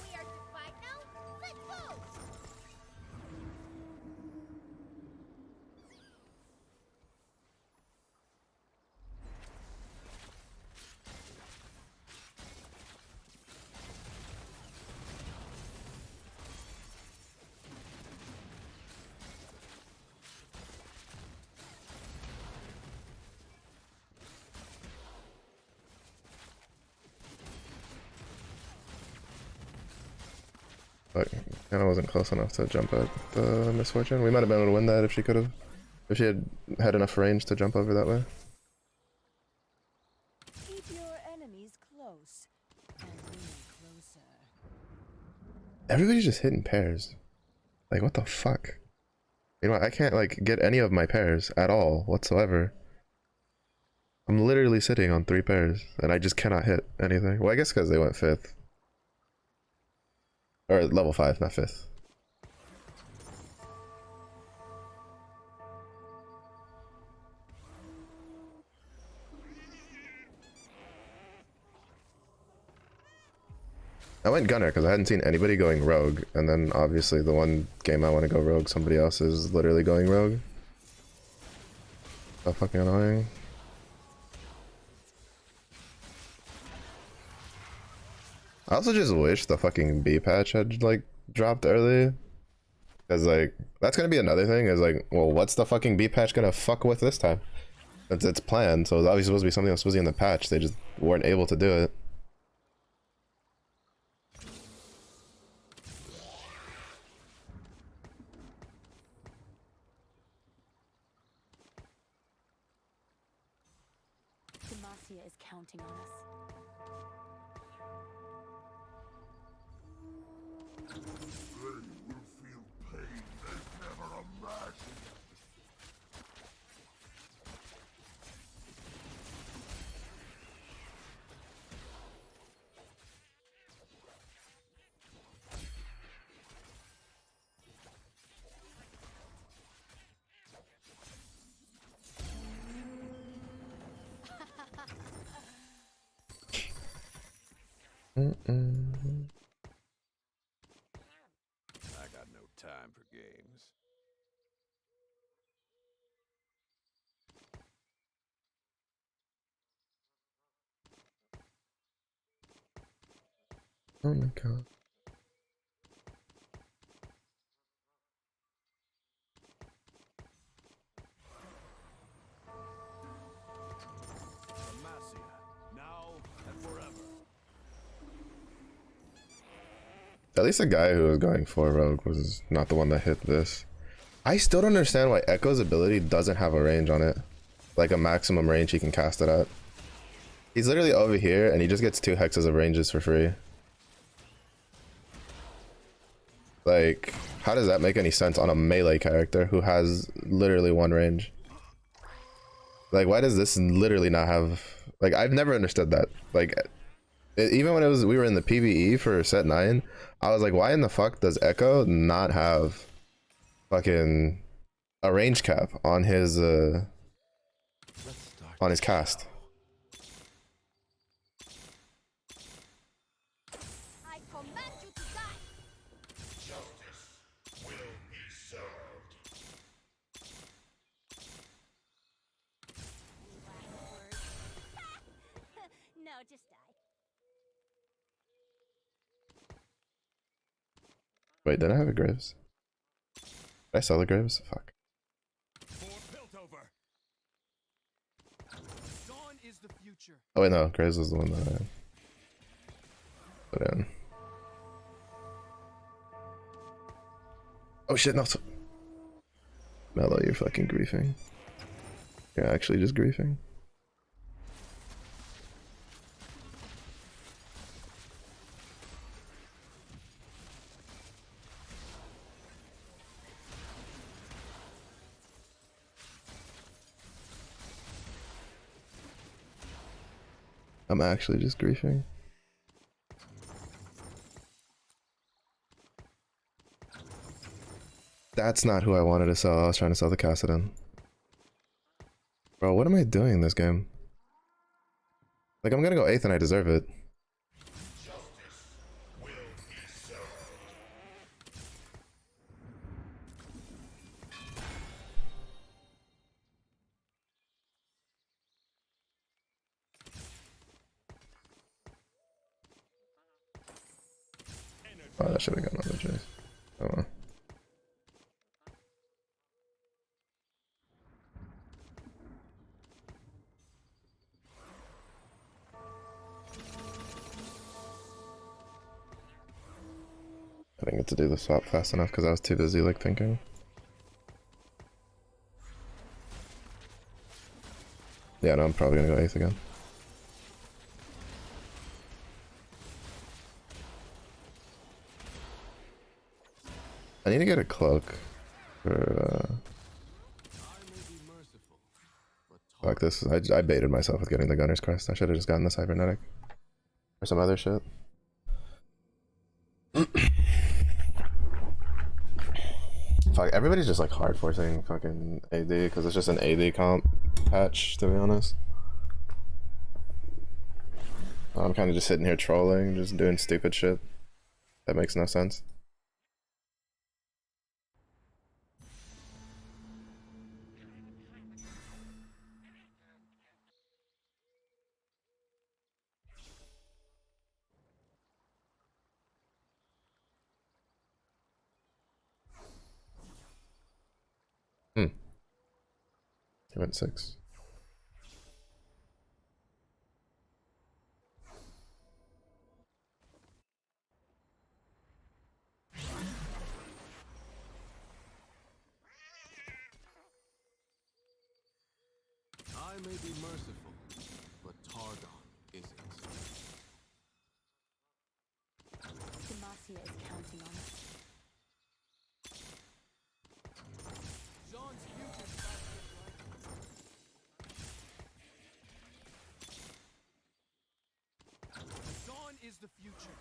We are to fight now? Let's go! But kind of wasn't close enough to jump at the misfortune. We might have been able to win that if she could have. If she had enough range to jump over that way. Keep your enemies close and me closer. Everybody's just hitting pairs. Like, what the fuck? You know what? I can't, like, get any of my pairs at all whatsoever. I'm literally sitting on 3 pairs, and I just cannot hit anything. Well, I guess because they went 5th. Or level 5, not 5th. I went Gunner because I hadn't seen anybody going Rogue, and then obviously the one game I want to go Rogue, somebody else is literally going Rogue. So fucking annoying. I also just wish the fucking B patch had like dropped early. Cause like, that's gonna be another thing is like, well, what's the fucking B patch gonna fuck with this time? It's planned, so it's obviously supposed to be something that's supposed to be in the patch, they just weren't able to do it. Demacia is counting on us. They will feel pain they've never imagined. I got no time for games. Oh my god. Demacia, now and forever. At least the guy who was going for Rogue was not the one that hit this. I still don't understand why Echo's ability doesn't have a range on it. Like a maximum range he can cast it at. He's literally over here and he just gets 2 hexes of ranges for free. Like, how does that make any sense on a melee character who has literally 1 range? Like, why does this literally not have... Like, I've never understood that. Like, even when we were in the PvE for set 9, I was like, why in the fuck does Echo not have fucking a range cap on his cast? I command you to die! No, just die. Wait, did I have a Graves? Did I sell the Graves? Fuck. For Piltover. Dawn is the future. Oh wait, no, Graves was the one that I put in. Oh shit, no. Mellow, you're fucking griefing. You're actually just griefing. I'm actually just griefing. That's not who I wanted to sell. I was trying to sell the Kassadin. Bro, what am I doing in this game? Like, I'm gonna go 8th and I deserve it. Oh, that should have gone on the chase. Oh well. I didn't get to do the swap fast enough because I was too busy like thinking. Yeah, no, I'm probably gonna go 8th again. I need to get a cloak for fuck this. I baited myself with getting the Gunner's Crest. I should have just gotten the Cybernetic. Or some other shit. Fuck, everybody's just like hard forcing fucking AD because it's just an AD comp patch, to be honest. I'm kind of just sitting here trolling, just doing stupid shit. That makes no sense. He went 6. I may be merciful, but Pardon, is it? Demacia is counting on us. Jean's future's about to get brighter. Jean is the future.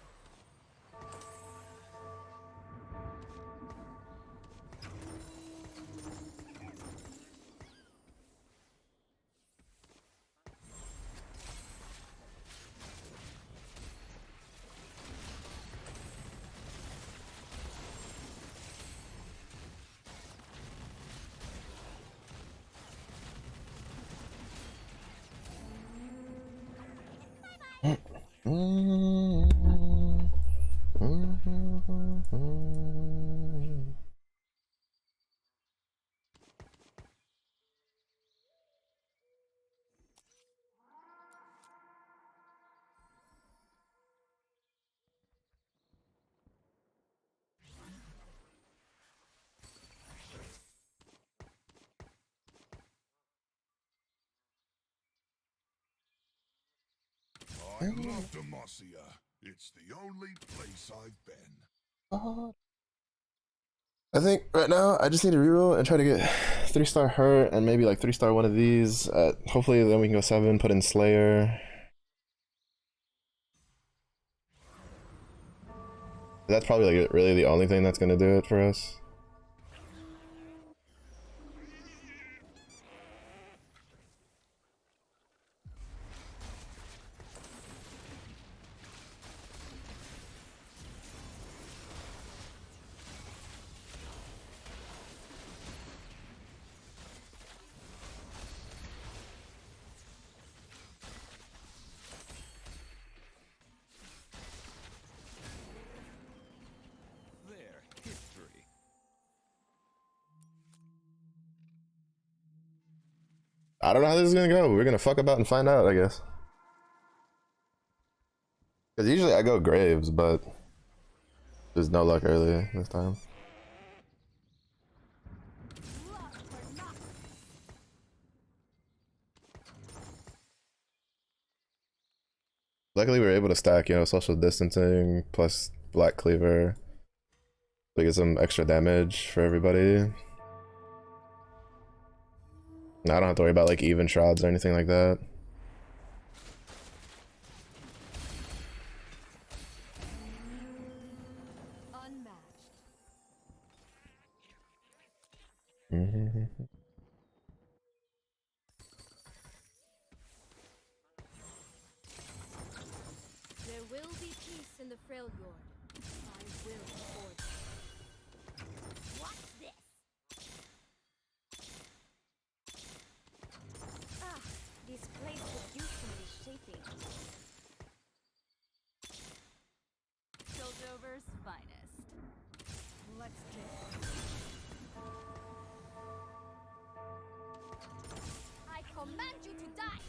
I love Demacia. It's the only place I've been. I think right now I just need to reroll and try to get 3-star hurt and maybe like 3-star one of these. Hopefully then we can go 7, put in Slayer. That's probably like really the only thing that's gonna do it for us. There, history. I don't know how this is gonna go. We're gonna fuck about and find out, I guess. Because usually I go Graves, but there's no luck early this time. Luckily we were able to stack, you know, social distancing plus Black Cleaver. To get some extra damage for everybody. Now I don't have to worry about like even shrouds or anything like that. Unmatched. There will be peace in the Freljord. I will forge it. What's this? Ah, this place could use some reshaping. Piltover's finest. Let's do it. I command you to die!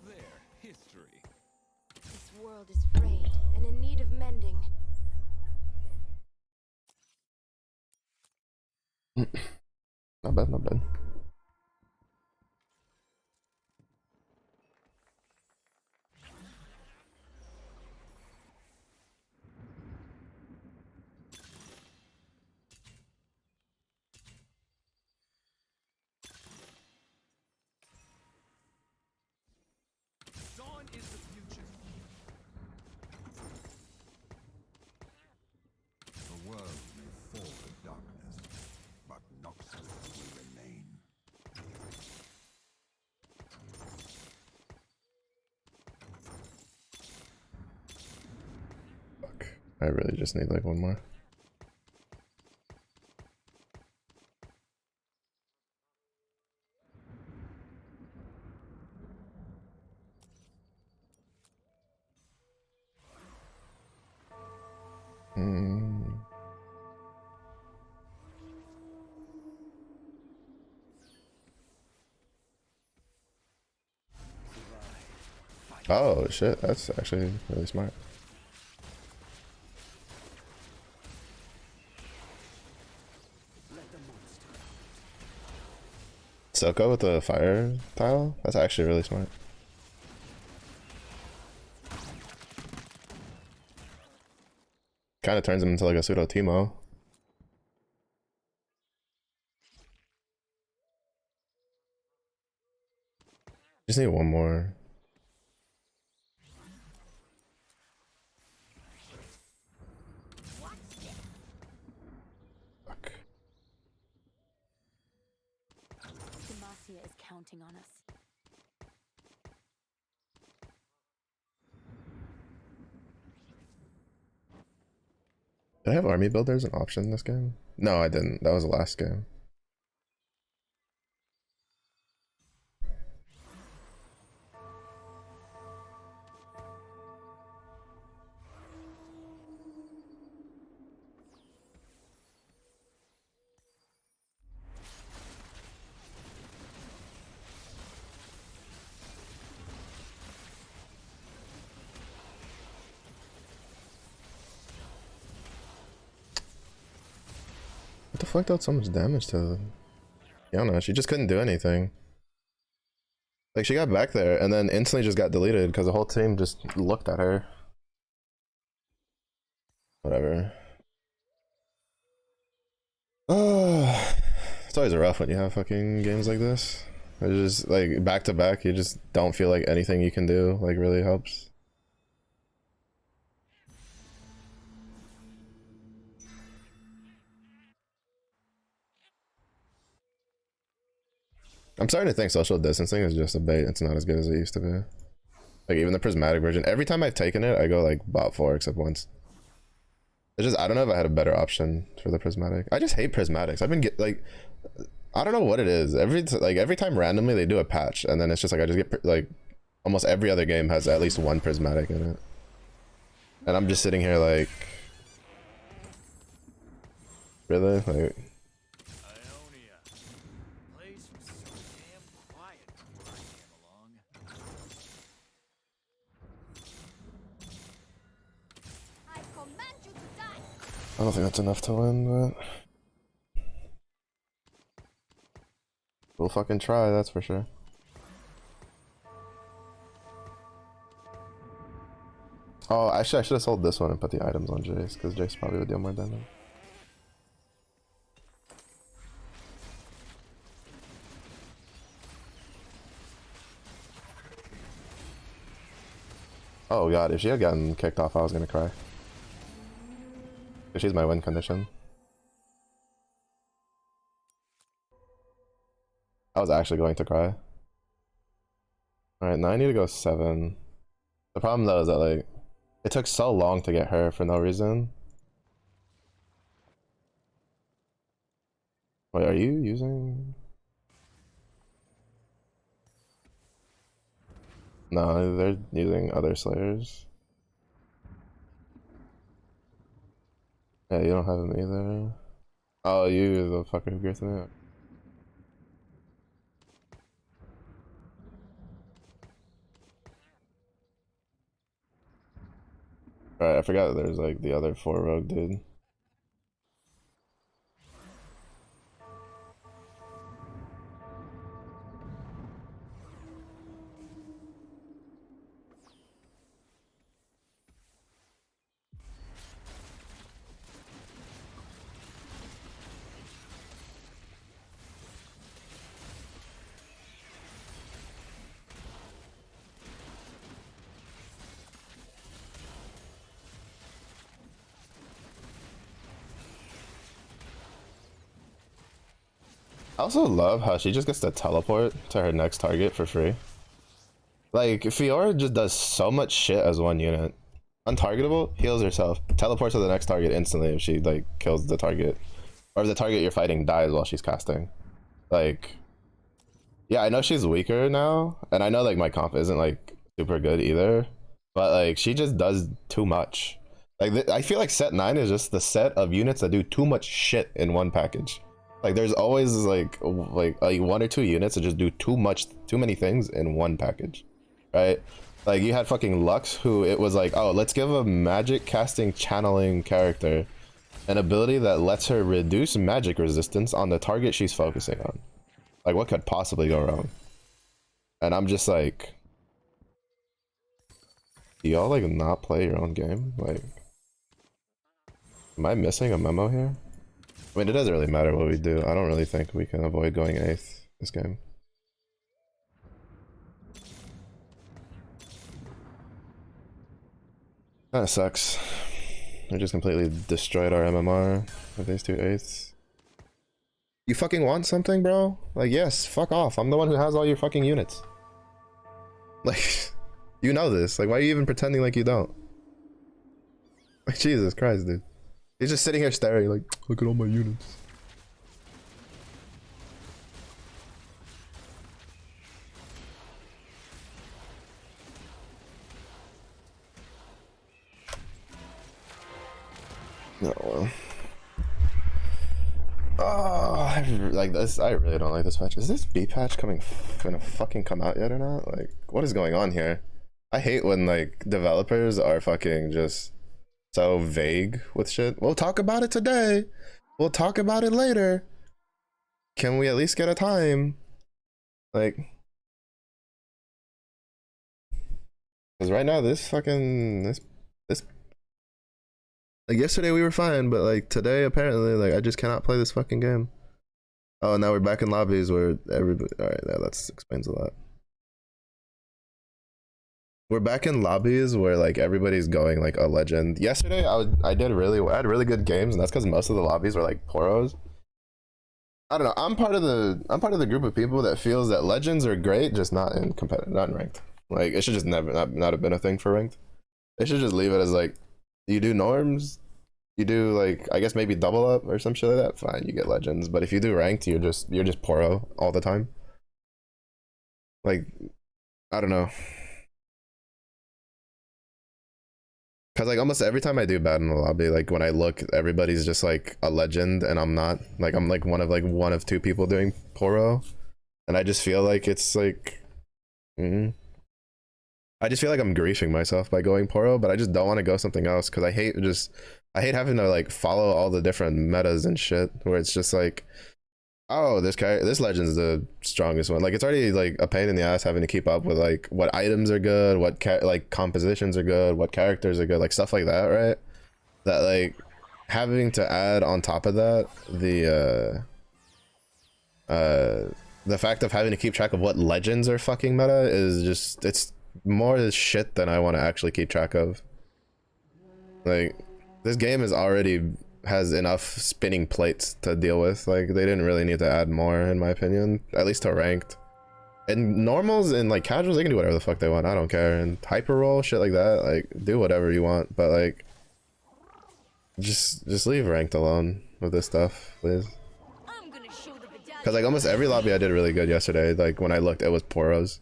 There, history. This world is frayed and in need of mending. Not bad, not bad. Jean is the future. The world may fall to darkness, but Noxus will remain. Fuck. I really just need like one more. Oh shit, that's actually really smart. Silco with the fire tile? That's actually really smart. Kind of turns him into like a pseudo Teemo. Just need one more. Fuck. Demacia is counting on us. Did I have army builder as an option in this game? No, I didn't. That was the last game. What the fuck dealt so much damage to Yana? She just couldn't do anything. Like, she got back there and then instantly just got deleted because the whole team just looked at her. Whatever. It's always rough when you have fucking games like this. It's just like back to back, you just don't feel like anything you can do like really helps. I'm starting to think social distancing is just a bait. It's not as good as it used to be. Like even the prismatic version, every time I've taken it, I go like bot 4 except once. It's just, I don't know if I had a better option for the prismatic. I just hate prismatics. I've been like, I don't know what it is. Every time randomly they do a patch and then it's just like I just get like almost every other game has at least one prismatic in it. And I'm just sitting here like, really? Like, Ionia. Place was so damn quiet before I came along. I command you to die. I don't think that's enough to win, but we'll fucking try, that's for sure. Oh, actually, I should have sold this one and put the items on Jace, because Jace probably would deal more damage. Oh god, if she had gotten kicked off, I was gonna cry. She's my win condition. I was actually going to cry. Alright, now I need to go 7. The problem though is that like, it took so long to get her for no reason. Wait, are you using? No, they're using other slayers. Yeah, you don't have them either. Oh, you the fucker who gets me. Alright, I forgot that there's like the other 4 rogue dude. I also love how she just gets to teleport to her next target for free. Like, Fiora just does so much shit as one unit. Untargetable, heals herself, teleports to the next target instantly if she, like, kills the target. Or if the target you're fighting dies while she's casting. Like, yeah, I know she's weaker now, and I know, like, my comp isn't, like, super good either. But, like, she just does too much. Like, I feel like set 9 is just the set of units that do too much shit in one package. Like there's always like 1 or 2 units that just do too many things in one package, right? Like you had fucking Lux, who it was like, oh, let's give a magic casting channeling character an ability that lets her reduce magic resistance on the target she's focusing on. Like, what could possibly go wrong? And I'm just like, do y'all like not play your own game? Like, am I missing a memo here? I mean, it doesn't really matter what we do. I don't really think we can avoid going 8th this game. That sucks. We just completely destroyed our MMR with these 2 8ths. You fucking want something, bro? Like, yes, fuck off. I'm the one who has all your fucking units. Like, you know this. Like, why are you even pretending like you don't? Like, Jesus Christ, dude. He's just sitting here staring like, look at all my units. No, well. Oh, like this. I really don't like this patch. Is this B patch gonna fucking come out yet or not? Like, what is going on here? I hate when like developers are fucking just so vague with shit. We'll talk about it today. We'll talk about it later. Can we at least get a time? Like, because right now this like yesterday we were fine, but like today apparently like I just cannot play this fucking game. Oh, and now we're back in lobbies where everybody. All right, that explains a lot. We're back in lobbies where like everybody's going like a legend. Yesterday I had really good games, and that's because most of the lobbies were like poros. I don't know. I'm part of the group of people that feels that legends are great, just not in competitive, not in ranked. Like it should just never not have been a thing for ranked. They should just leave it as like, you do norms, you do like I guess maybe double up or some shit like that. Fine, you get legends. But if you do ranked, you're just poro all the time. Like, I don't know. Cause like almost every time I do bad in the lobby, like when I look, everybody's just like a legend, and I'm not. Like I'm like one of 2 people doing poro, and I just feel like it's like, I just feel like I'm griefing myself by going poro, but I just don't want to go something else because I hate having to like follow all the different metas and shit. Where it's just like, oh, this legend's the strongest one. Like it's already like a pain in the ass having to keep up with like what items are good, what like compositions are good, what characters are good, like stuff like that, right? That like having to add on top of that the fact of having to keep track of what legends are fucking meta is just, it's more shit than I want to actually keep track of. Like this game is already has enough spinning plates to deal with. Like they didn't really need to add more, in my opinion, at least to ranked. And normals and like casuals, they can do whatever the fuck they want. I don't care. And hyper roll shit like that, like do whatever you want, but like just leave ranked alone with this stuff, please. Because like almost every lobby I did really good yesterday. Like when I looked, it was poros,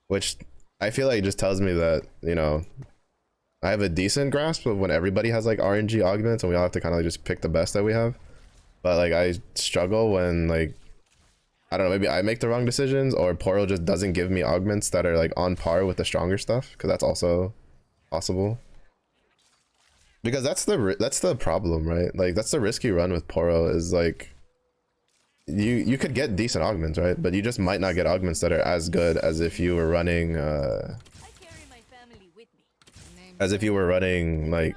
which I feel like it just tells me that, you know, I have a decent grasp of when everybody has like RNG augments and we all have to kind of like just pick the best that we have. But like I struggle when like, I don't know, maybe I make the wrong decisions or Poro just doesn't give me augments that are like on par with the stronger stuff, because that's also possible. Because that's the problem, right? Like that's the risky run with Poro, is like you could get decent augments, right? But you just might not get augments that are as good as if you were running like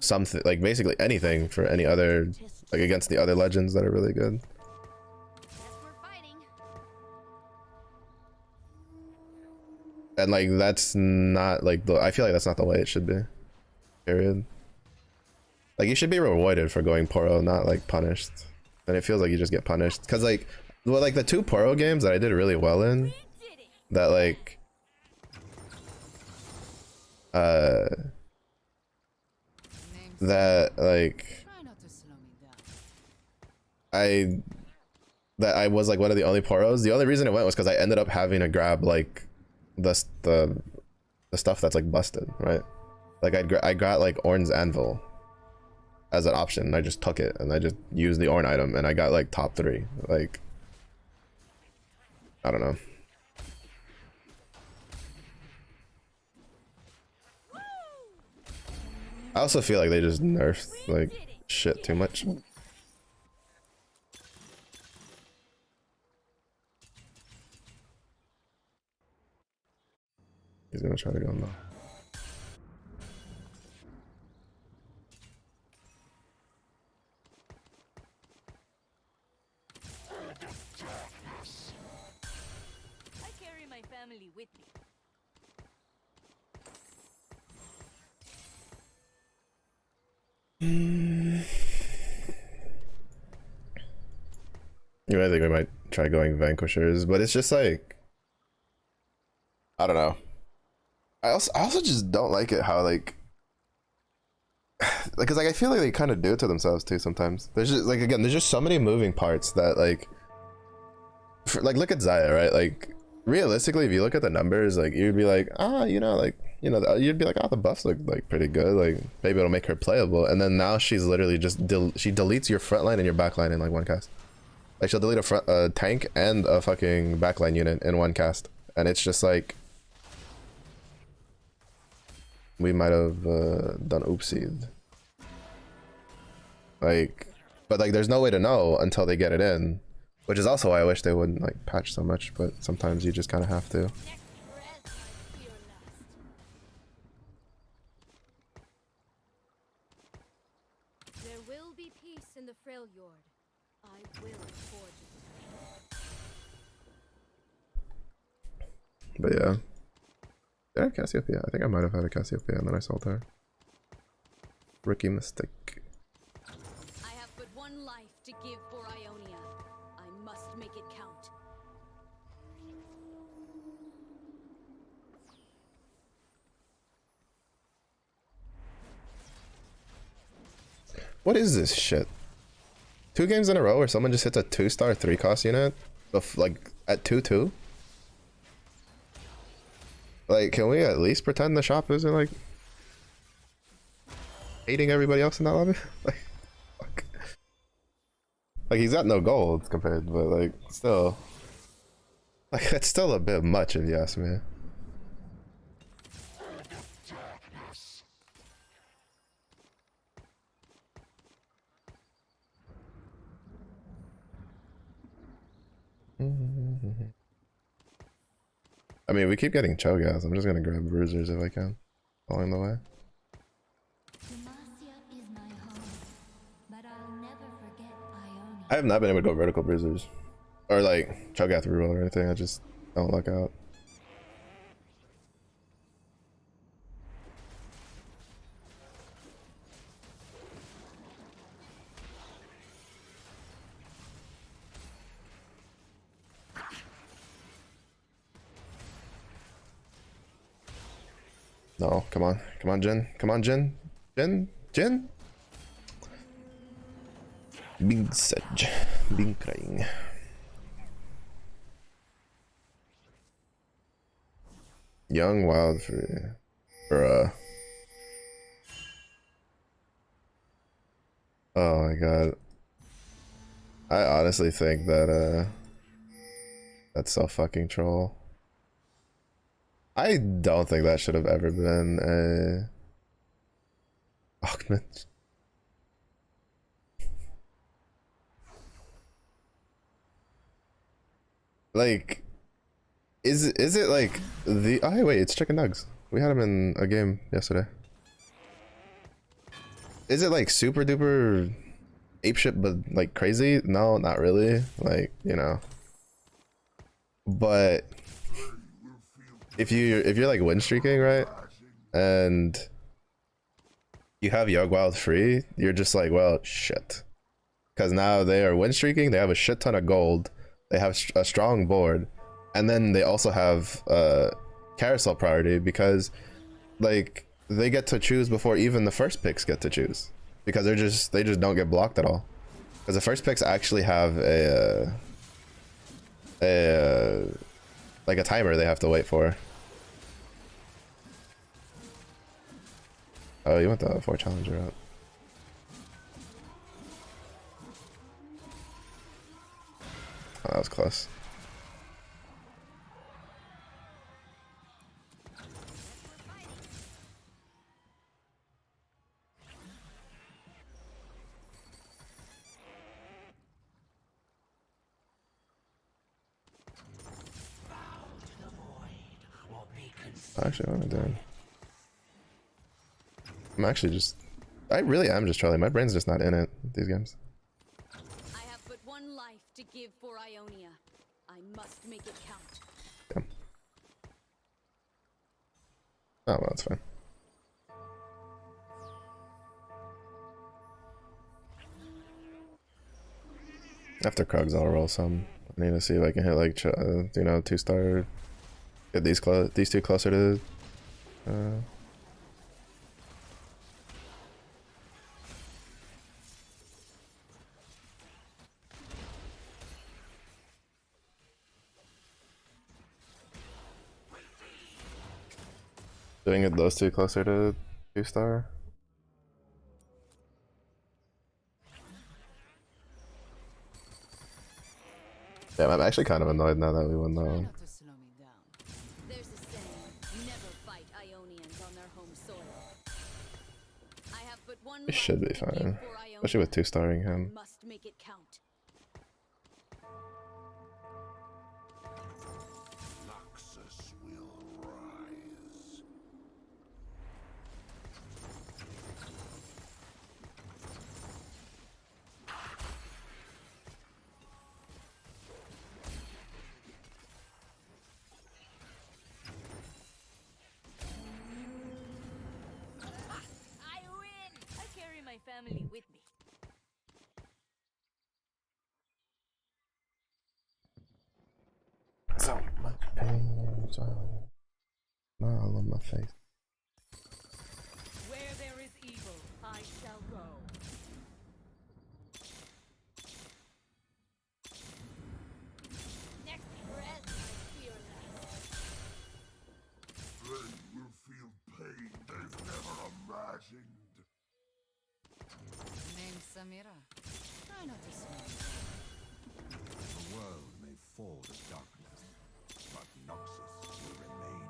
something, like basically anything for any other, like against the other legends that are really good. And like that's not like I feel like that's not the way it should be, period. Like you should be rewarded for going Poro, not like punished. And it feels like you just get punished because like, well, like the 2 Poro games that I did really well in, that like that like I was like one of the only Poros. The only reason it went was because I ended up having to grab like the stuff that's like busted, right? Like I got like Ornn's Anvil as an option, and I just took it and I just used the Ornn item and I got like top 3. Like I don't know. I also feel like they just nerfed like shit too much. He's gonna try to go now. I carry my family with me. You know, I think we might try going Vanquishers, but it's just like, I don't know. I also just don't like it how like because like I feel like they kind of do it to themselves too sometimes. There's just like, again, there's just so many moving parts that like like look at Xayah, right? Like realistically, if you look at the numbers, like you'd be like, ah, you know, like, you know, you'd be like, oh, the buffs look like pretty good, like maybe it'll make her playable. And then now she's literally just she deletes your front line and your back line in like one cast. Like she'll delete a tank and a fucking backline unit in one cast, and it's just like we might have done oopsied. Like, but like there's no way to know until they get it in, which is also why I wish they wouldn't like patch so much, but sometimes you just kind of have to. Next breath, my fear lust. There will be peace in the Freljord. I will forge it. But yeah. Did I have Cassiopeia? I think I might have had a Cassiopeia and then I sold her. Rookie mistake. I have but one life to give for Ionia. I must make it count. What is this shit? 2 games in a row where someone just hits a 2-star 3-cost unit? Like at 2-2? Like, can we at least pretend the shop isn't like hating everybody else in that lobby? Like, fuck. Like he's got no gold compared, but like still, like it's still a bit much if you ask me. I mean, we keep getting Cho'Gath. I'm just gonna grab Bruisers if I can along the way. Demacia is my home, but I'll never forget Ionia. I have not been able to go vertical Bruisers or like Cho'Gath reroll or anything. I just don't luck out. No, come on. Come on, Jhin. Come on, Jhin. Jhin? Big Sedge. Big crying. Young Wild Free. Bruh. Oh my god. I honestly think that, that's so fucking troll. I don't think that should have ever been a Augment. Like, is it like the? Oh hey, wait, it's Chicken Nugs. We had him in a game yesterday. Is it like super duper apeshit but like crazy? No, not really. Like, you know. But if you're like win streaking, right, and you have Young Wild free, you're just like, well, shit, because now they are win streaking. They have a shit ton of gold. They have a strong board, and then they also have carousel priority because like they get to choose before even the first picks get to choose, because they just don't get blocked at all, because the first picks actually have a like a timer they have to wait for. Oh, you want the 4 challenger out. Oh, that was close. Actually, what am I doing? I'm actually just... I really am just trolling. My brain's just not in it, these games. I have but one life to give for Ionia. I must make it count. Damn. Oh, well, that's fine. After Krugs, I'll roll some. I need to see if I can hit, like, you know, 2-star. Get these two closer to... Doing it those two closer to 2-star. Damn, I'm actually kind of annoyed now that we won that one. Not to slow me down. There's a saying, never fight Ionians on their home soil. I have but one We life should be to give fine. for Ionia. Especially with 2-starring I him. must make it count. Noxus will rise. I win! I carry my family with me. So much pain, smile on my face. Where there is evil, I shall go. Next breath, my fearless. They will feel pain they've never imagined. Name's Samira. Try not to slow me. The world may fall to darkness, but Noxus will remain.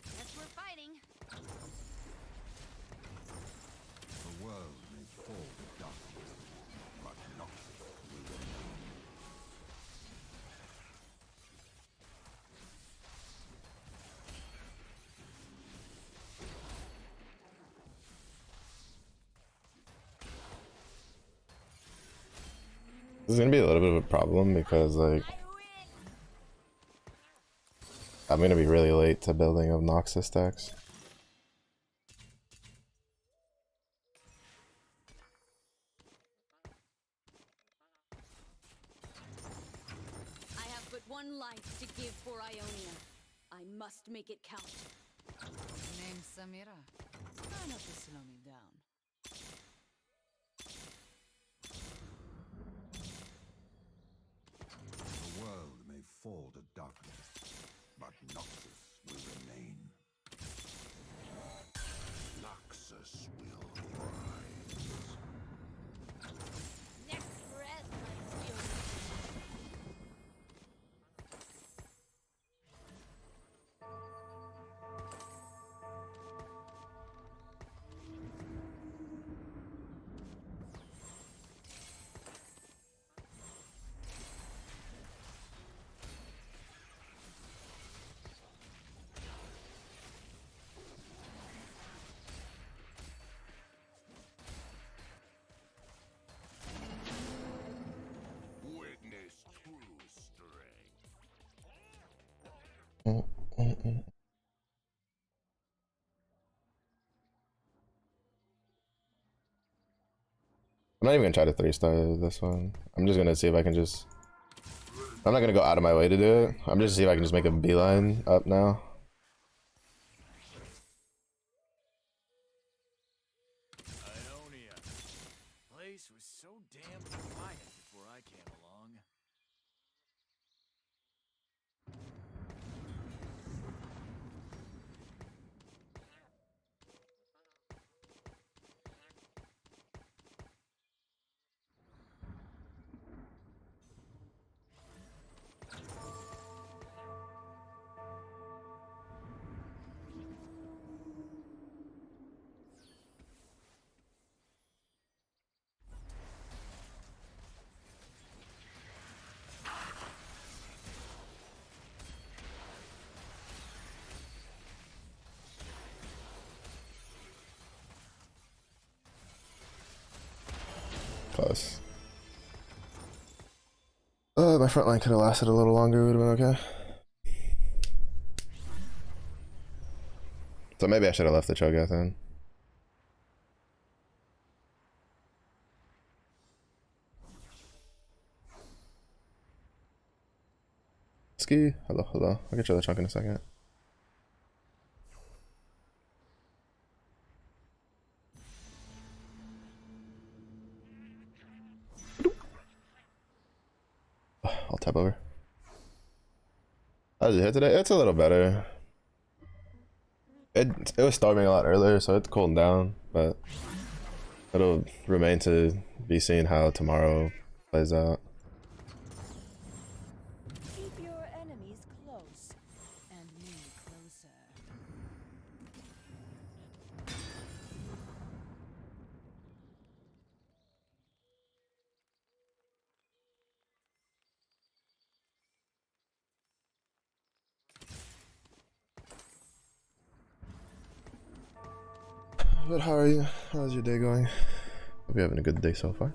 Guess we're fighting. The world may fall to darkness, but Noxus will remain. This is gonna be a little bit of a problem because, like, I win! I'm gonna be really late to building of Noxus stacks. I have but one life to give for Ionia. I must make it count. Name's Samira. Try not to slow me down. The world may fall to darkness, but Noxus will remain. Noxus will rise. Next breath, my fearless. Witness true strength. I'm not even gonna try to 3-star this one. I'm just gonna see if I can just... I'm not gonna go out of my way to do it. I'm just see if I can just make a beeline up now. Ionia. Place was so damn quiet before I came along. close. My front line could have lasted a little longer, would have been okay. So maybe I should have left the Cho'Gath in. Ski, hello, hello. I'll get you the chunk in a second. I'll tap over. How did you hit today? It's a little better. It was storming a lot earlier, so it's cooling down, but it'll remain to be seen how tomorrow plays out. Keep your enemies close, and me closer. But how are you? How's your day going? Hope you're having a good day so far.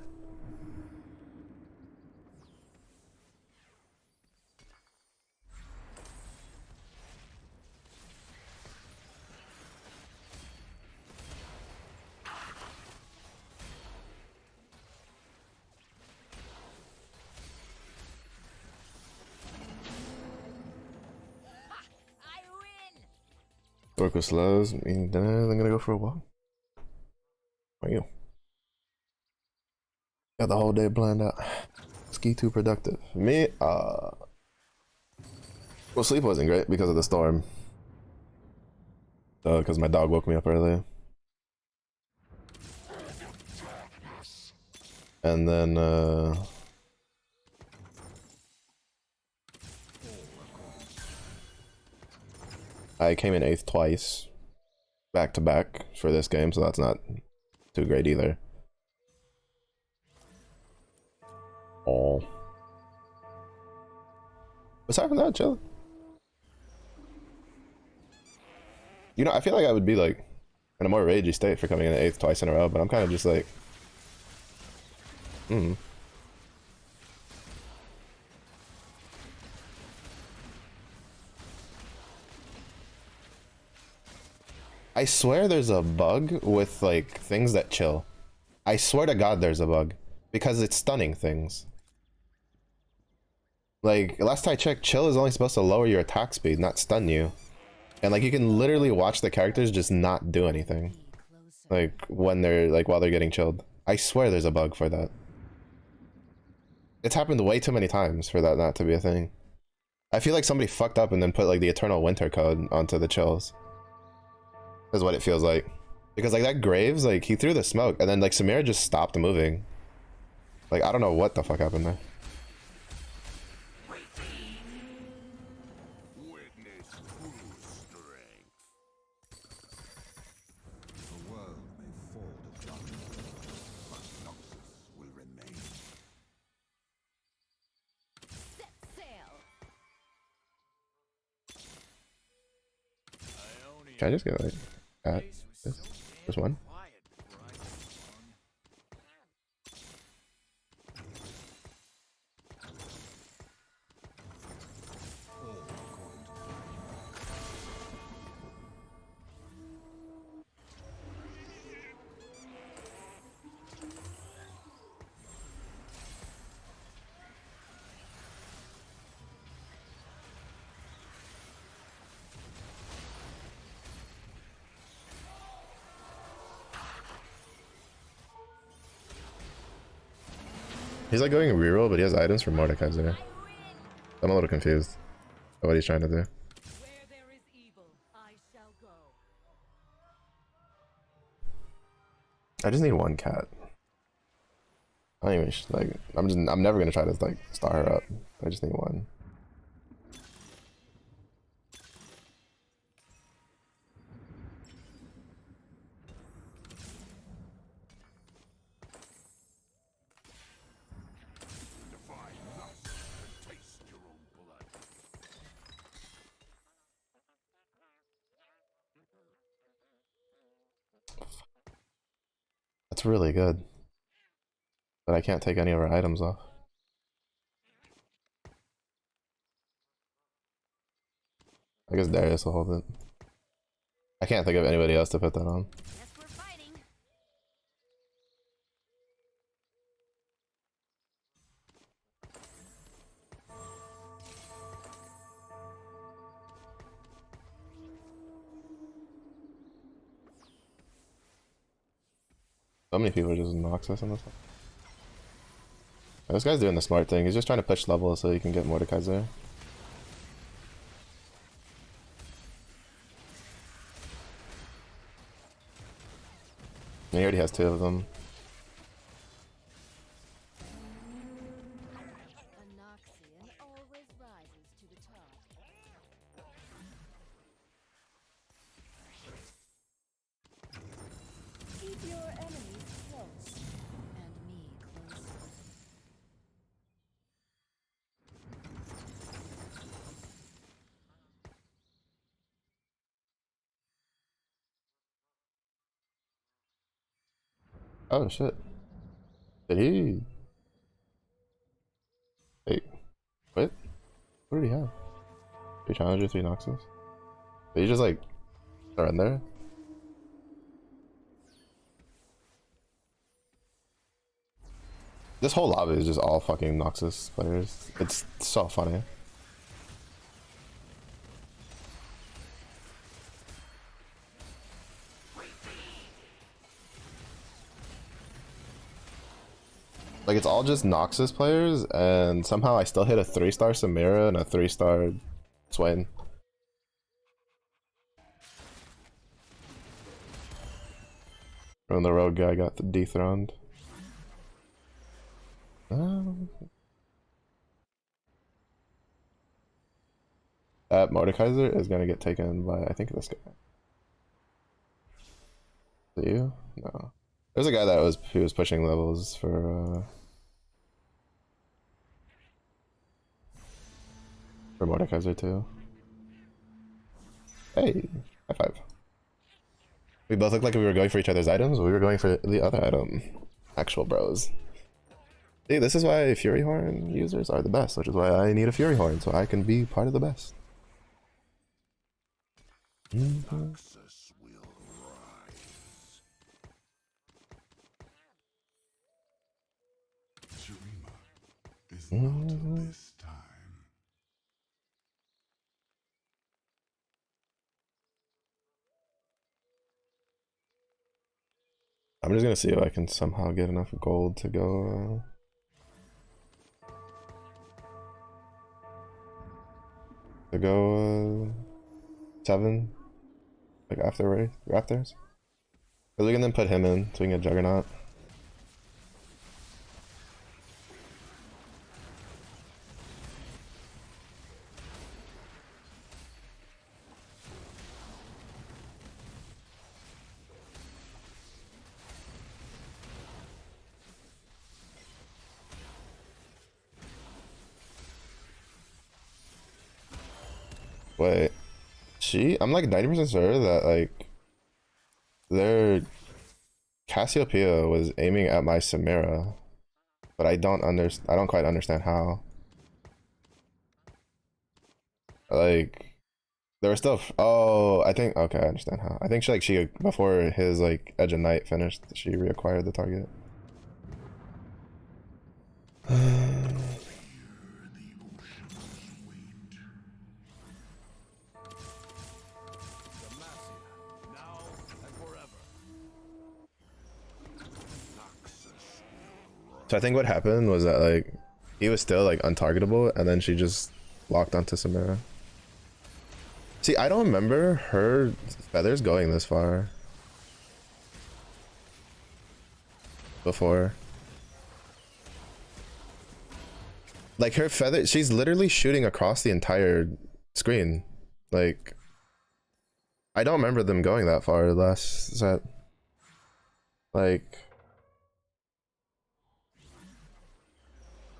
Orco slows me down. I'm gonna go for a walk. How are you? Got the whole day planned out. Ski too productive. Me, well, sleep wasn't great because of the storm. Because my dog woke me up early. And then, I came in 8th twice, back to back for this game, so that's not too great either. Oh. Aside from that, chill. You know, I feel like I would be like in a more ragey state for coming in 8th twice in a row, but I'm kind of just like, I swear there's a bug with like things that chill. I swear to God there's a bug because it's stunning things. Like last I checked, chill is only supposed to lower your attack speed, not stun you. And like you can literally watch the characters just not do anything. Like when they're like while they're getting chilled. I swear there's a bug for that. It's happened way too many times for that not to be a thing. I feel like somebody fucked up and then put like the Eternal Winter code onto the chills. Is what it feels like. Because like that Graves, like he threw the smoke and then like Samira just stopped moving. Like I don't know what the fuck happened there. Witness true strength. The world may fall to darkness, but Noxus will remain. Set sail. Ionia. Can I just get like at Place was this? so damn This one? quiet before I came along. All according to plan. He's like going reroll, but he has items for Mordekaiser. I'm a little confused of what he's trying to do. Where there is evil, I shall go. I just need one cat. I don't even like. I'm never gonna try to like star her up. I just need one. Defy Noxus and taste your own blood. That's really good. But I can't take any of her items off. I guess Darius will hold it. I can't think of anybody else to put that on. Guess we're fighting. So many people are just Noxus on this one. This guy's doing the smart thing. He's just trying to push level so he can get Mordekaiser. And he already has 2 of them. A Noxian always rises to the top. Keep your enemies close, and me closer. Oh shit. Did he? Wait. What? What did he have? 3 Challenger, 3 Noxus? Did he just like surrender? This whole lobby is just all fucking Noxus players. It's so funny. Like, it's all just Noxus players, and somehow I still hit a 3-star Samira and a 3-star Swain. And the rogue guy got dethroned. That Mordekaiser is gonna get taken by, I think, this guy. Is it you? No. There's a guy that was pushing levels for Mordekaiser too. Hey, high five. We both looked like we were going for each other's items, but we were going for the other item. Actual bros. See, this is why Fury Horn users are the best, which is why I need a Fury Horn, so I can be part of the best. Noxus will rise. Shurima is not this time. I'm just gonna see if I can somehow get enough gold to go. 7, like after Raptors. Because we can then put him in so we can get Juggernaut. Wait, I'm like 90% sure that like their Cassiopeia was aiming at my Samira, but I don't quite understand how. Like there was still oh, I think okay, I understand how. I think she before his like Edge of Night finished, she reacquired the target. So I think what happened was that like he was still like untargetable, and then she just locked onto Samira. See, I don't remember her feathers going this far before. Like her feather, she's literally shooting across the entire screen. Like I don't remember them going that far last set. Like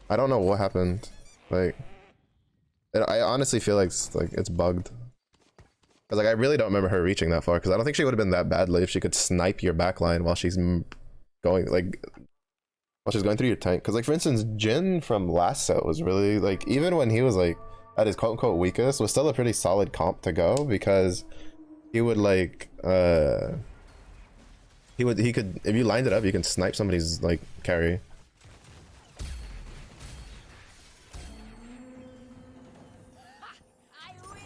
I don't know what happened. Like I honestly feel like it's bugged. Cause like I really don't remember her reaching that far. Cause I don't think she would have been that badly if she could snipe your backline while she's going. Like while she's going through your tank. Because like for instance, Jin from last set was really like, even when he was like at his quote unquote weakest, was still a pretty solid comp to go, because he would like he could, if you lined it up, you can snipe somebody's like carry. I win!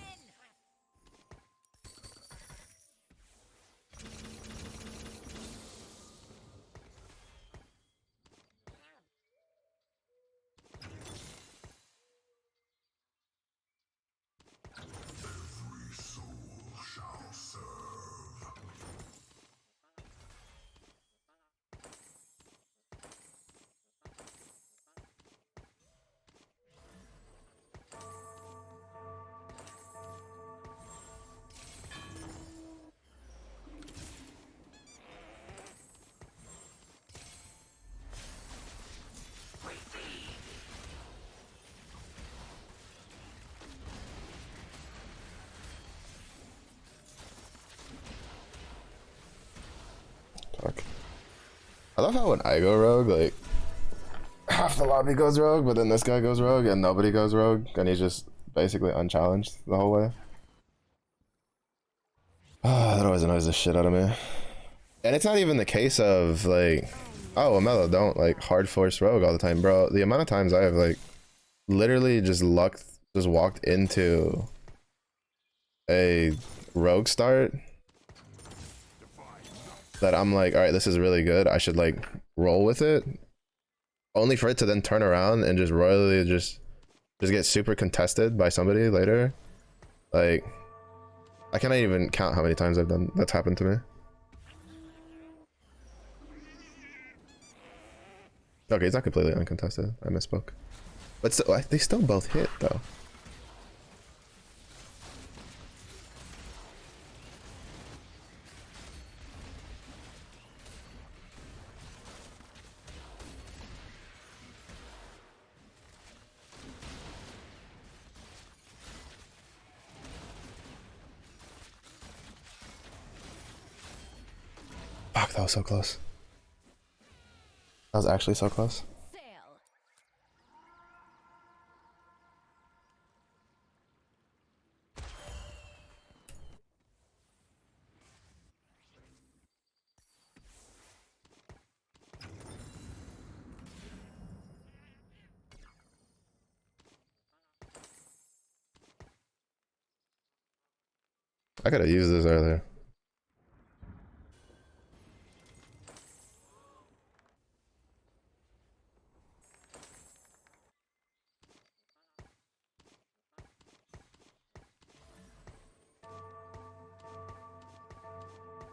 Every soul shall serve. Fuck. I love how when I go rogue, like half the lobby goes rogue, but then this guy goes rogue and nobody goes rogue, and he's just basically unchallenged the whole way. Ah, that always annoys the shit out of me. And it's not even the case of like, oh, Mello, don't like hard force rogue all the time, bro. The amount of times I have like literally just walked into a rogue start that I'm like, all right, this is really good, I should like roll with it, only for it to then turn around and just royally just get super contested by somebody later. Like, I cannot even count how many times that's happened to me. Okay, it's not completely uncontested, I misspoke, but still, they still both hit though. Fuck, that was so close. That was actually so close. Sail! I could have used this earlier.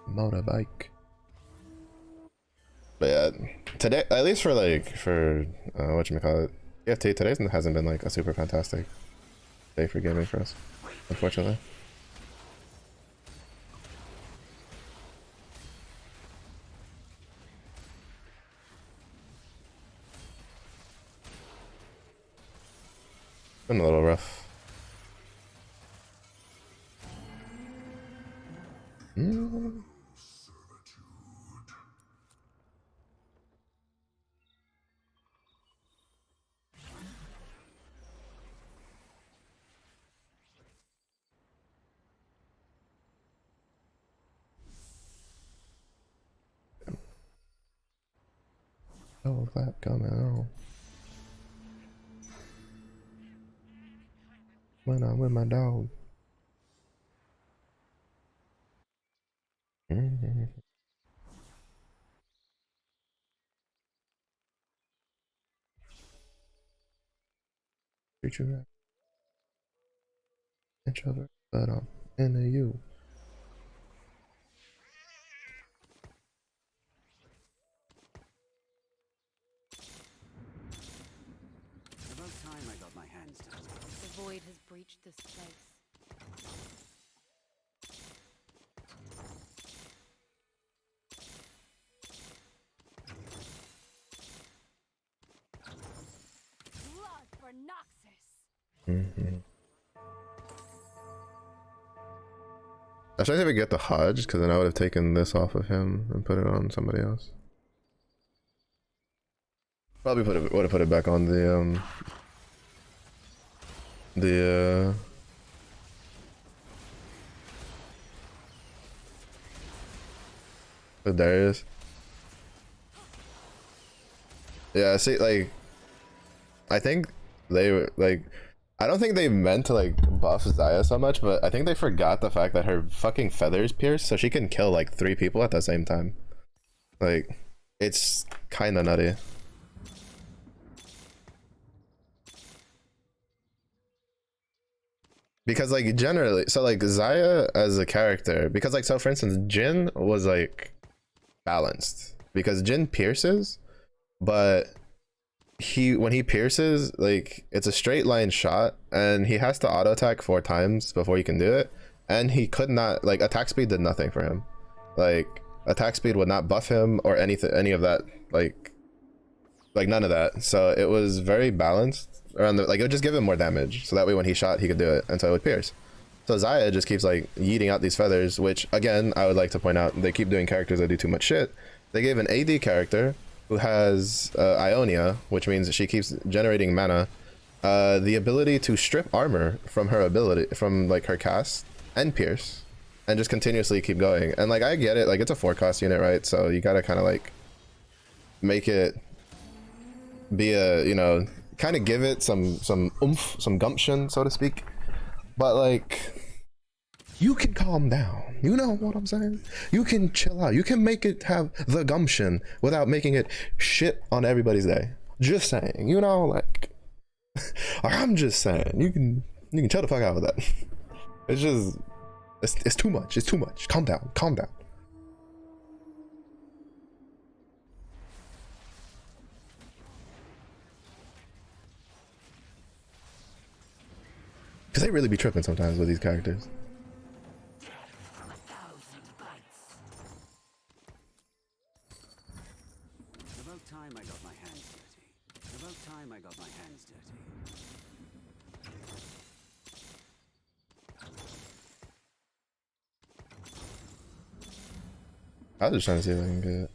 Motorbike. But yeah, today, at least for like, for whatchamacallit, EFT, today hasn't been like a super fantastic day for gaming for us, unfortunately. Been a little rough. Oh, that coming on. When I'm with my dog. Treat you right. Introvert, but I'm into you. About time I got my hands dirty. The void has breached this place. Blood for Noxus! I should even get the Hodge, because then I would have taken this off of him and put it on somebody else. Probably would have put it back on the with Darius. Yeah, see, like, I think they were like, I don't think they meant to like buff Xayah so much, but I think they forgot the fact that her fucking feathers pierce, so she can kill like 3 people at the same time. Like, it's kind of nutty. Because like generally, so like Xayah as a character, because like, so for instance, Jhin was like balanced because Jhin pierces, but when he pierces, like, it's a straight line shot and he has to auto attack 4 times before he can do it, and he could not, like, attack speed did nothing for him. Like, attack speed would not buff him or anything, any of that, like none of that. So it was very balanced around the, like, it would just give him more damage, so that way when he shot he could do it, and so it would pierce. So Xayah just keeps like yeeting out these feathers, which again I would like to point out, they keep doing characters that do too much shit. They gave an AD character who has Ionia, which means that she keeps generating mana, the ability to strip armor from her ability, from like her cast, and pierce, and just continuously keep going. And like, I get it, like, it's a 4-cost unit, right? So you gotta kind of like make it be a, you know, kind of give it some oomph, some gumption, so to speak. But like, you can calm down, you know what I'm saying? You can chill out, you can make it have the gumption without making it shit on everybody's day. Just saying, you know, like, I'm just saying, you can chill the fuck out with that. It's just, it's too much, it's too much. Calm down, calm down. Because they really be tripping sometimes with these characters. About time I got my hands dirty. About time I got my hands dirty. I was just trying to see if I can get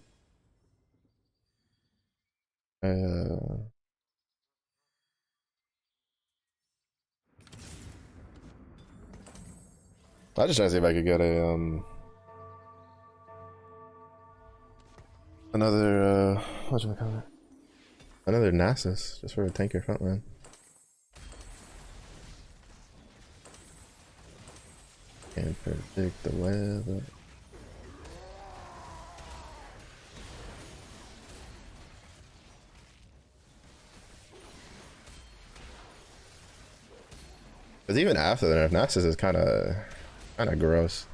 I was just trying to see if I could get a another whatchamacallit, another Nasus, just for a tanker frontline. Can't predict the weather. Because even after the nerf, Nasus is kind of gross.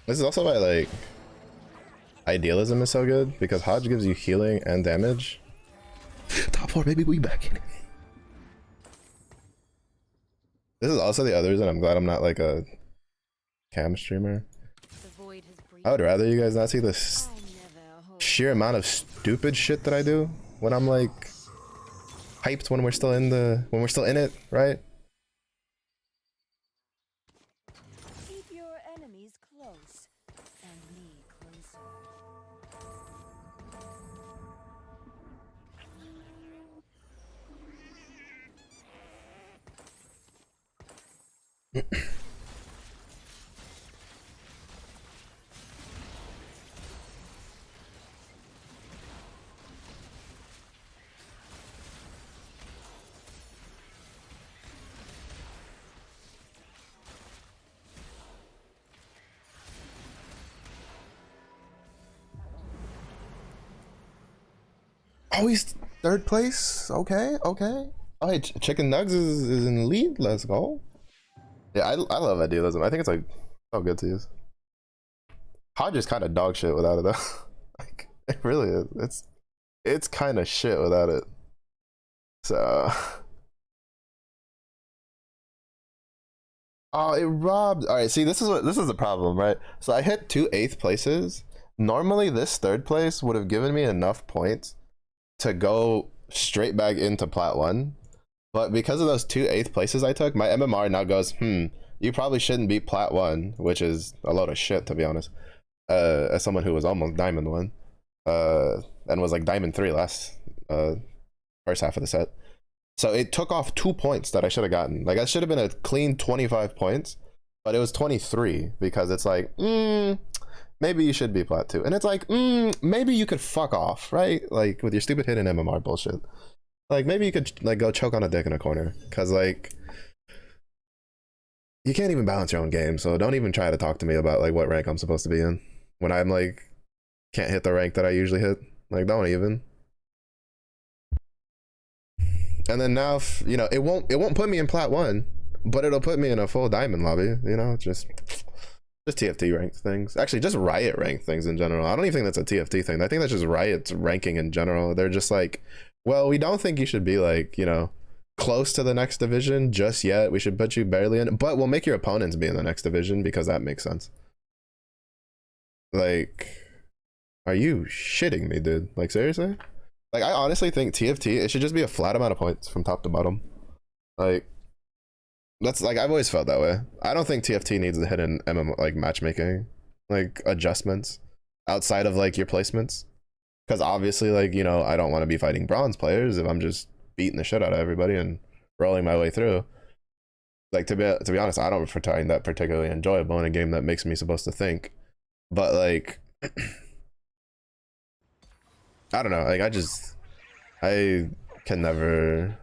This is also why like Idealism is so good, because Hodge gives you healing and damage. Top 4, baby, we back in it. This is also the other reason I'm glad I'm not like a cam streamer. The void has breathed. I would rather you guys not see the I never hope. sheer amount of stupid shit that I do when I'm like hyped, when we're still in it, right? Keep your enemies close and me closer. Oh, he's 3rd place. Okay, okay. Oh, hey, Chicken Nugs is in the lead. Let's go. Yeah, I love Idealism. I think it's like so good to use. Hodge is kind of dog shit without it though. Like, it really is. It's kind of shit without it. So. Oh, it robbed. All right, see, this is the problem, right? So I hit 2 8th places. Normally, this 3rd place would have given me enough points to go straight back into Plat 1, but because of those 2 8th places I took, my MMR now goes, you probably shouldn't be Plat 1, which is a load of shit, to be honest. as someone who was almost Diamond 1, and was like Diamond 3 last first half of the set. So it took off 2 points that I should have gotten. Like, I should have been a clean 25 points, but it was 23 because it's like, maybe you should be plat 2. And it's like, maybe you could fuck off, right? Like, with your stupid hidden MMR bullshit. Like, maybe you could, like, go choke on a dick in a corner. Because, like, you can't even balance your own game. So don't even try to talk to me about, like, what rank I'm supposed to be in. When I'm, like, can't hit the rank that I usually hit. Like, don't even. And then now, you know, it won't put me in plat 1, but it'll put me in a full diamond lobby. You know, just TFT ranked things. Actually, just Riot ranked things in general. I don't even think that's a TFT thing. I think that's just Riot's ranking in general. They're just like, well, we don't think you should be like, you know, close to the next division just yet. We should put you barely in, but we'll make your opponents be in the next division because that makes sense. Like, are you shitting me, dude? Like, seriously? Like, I honestly think TFT, it should just be a flat amount of points from top to bottom. Like, that's, like, I've always felt that way. I don't think TFT needs the hidden MMO, like, matchmaking, like, adjustments outside of, like, your placements. Because obviously, like, you know, I don't want to be fighting bronze players if I'm just beating the shit out of everybody and rolling my way through. Like, to be honest, I don't find that particularly enjoyable in a game that makes me supposed to think. But, like, I don't know, like, I can never,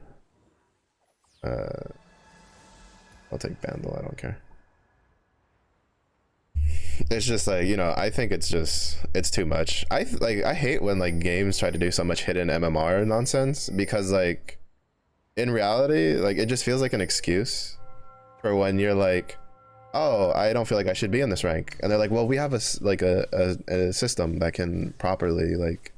I'll take Bandle, I don't care. It's just like, you know, I think it's too much. I hate when, like, games try to do so much hidden MMR nonsense, because, like, in reality, like, it just feels like an excuse for when you're like, oh, I don't feel like I should be in this rank. And they're like, well, we have a system that can properly, like,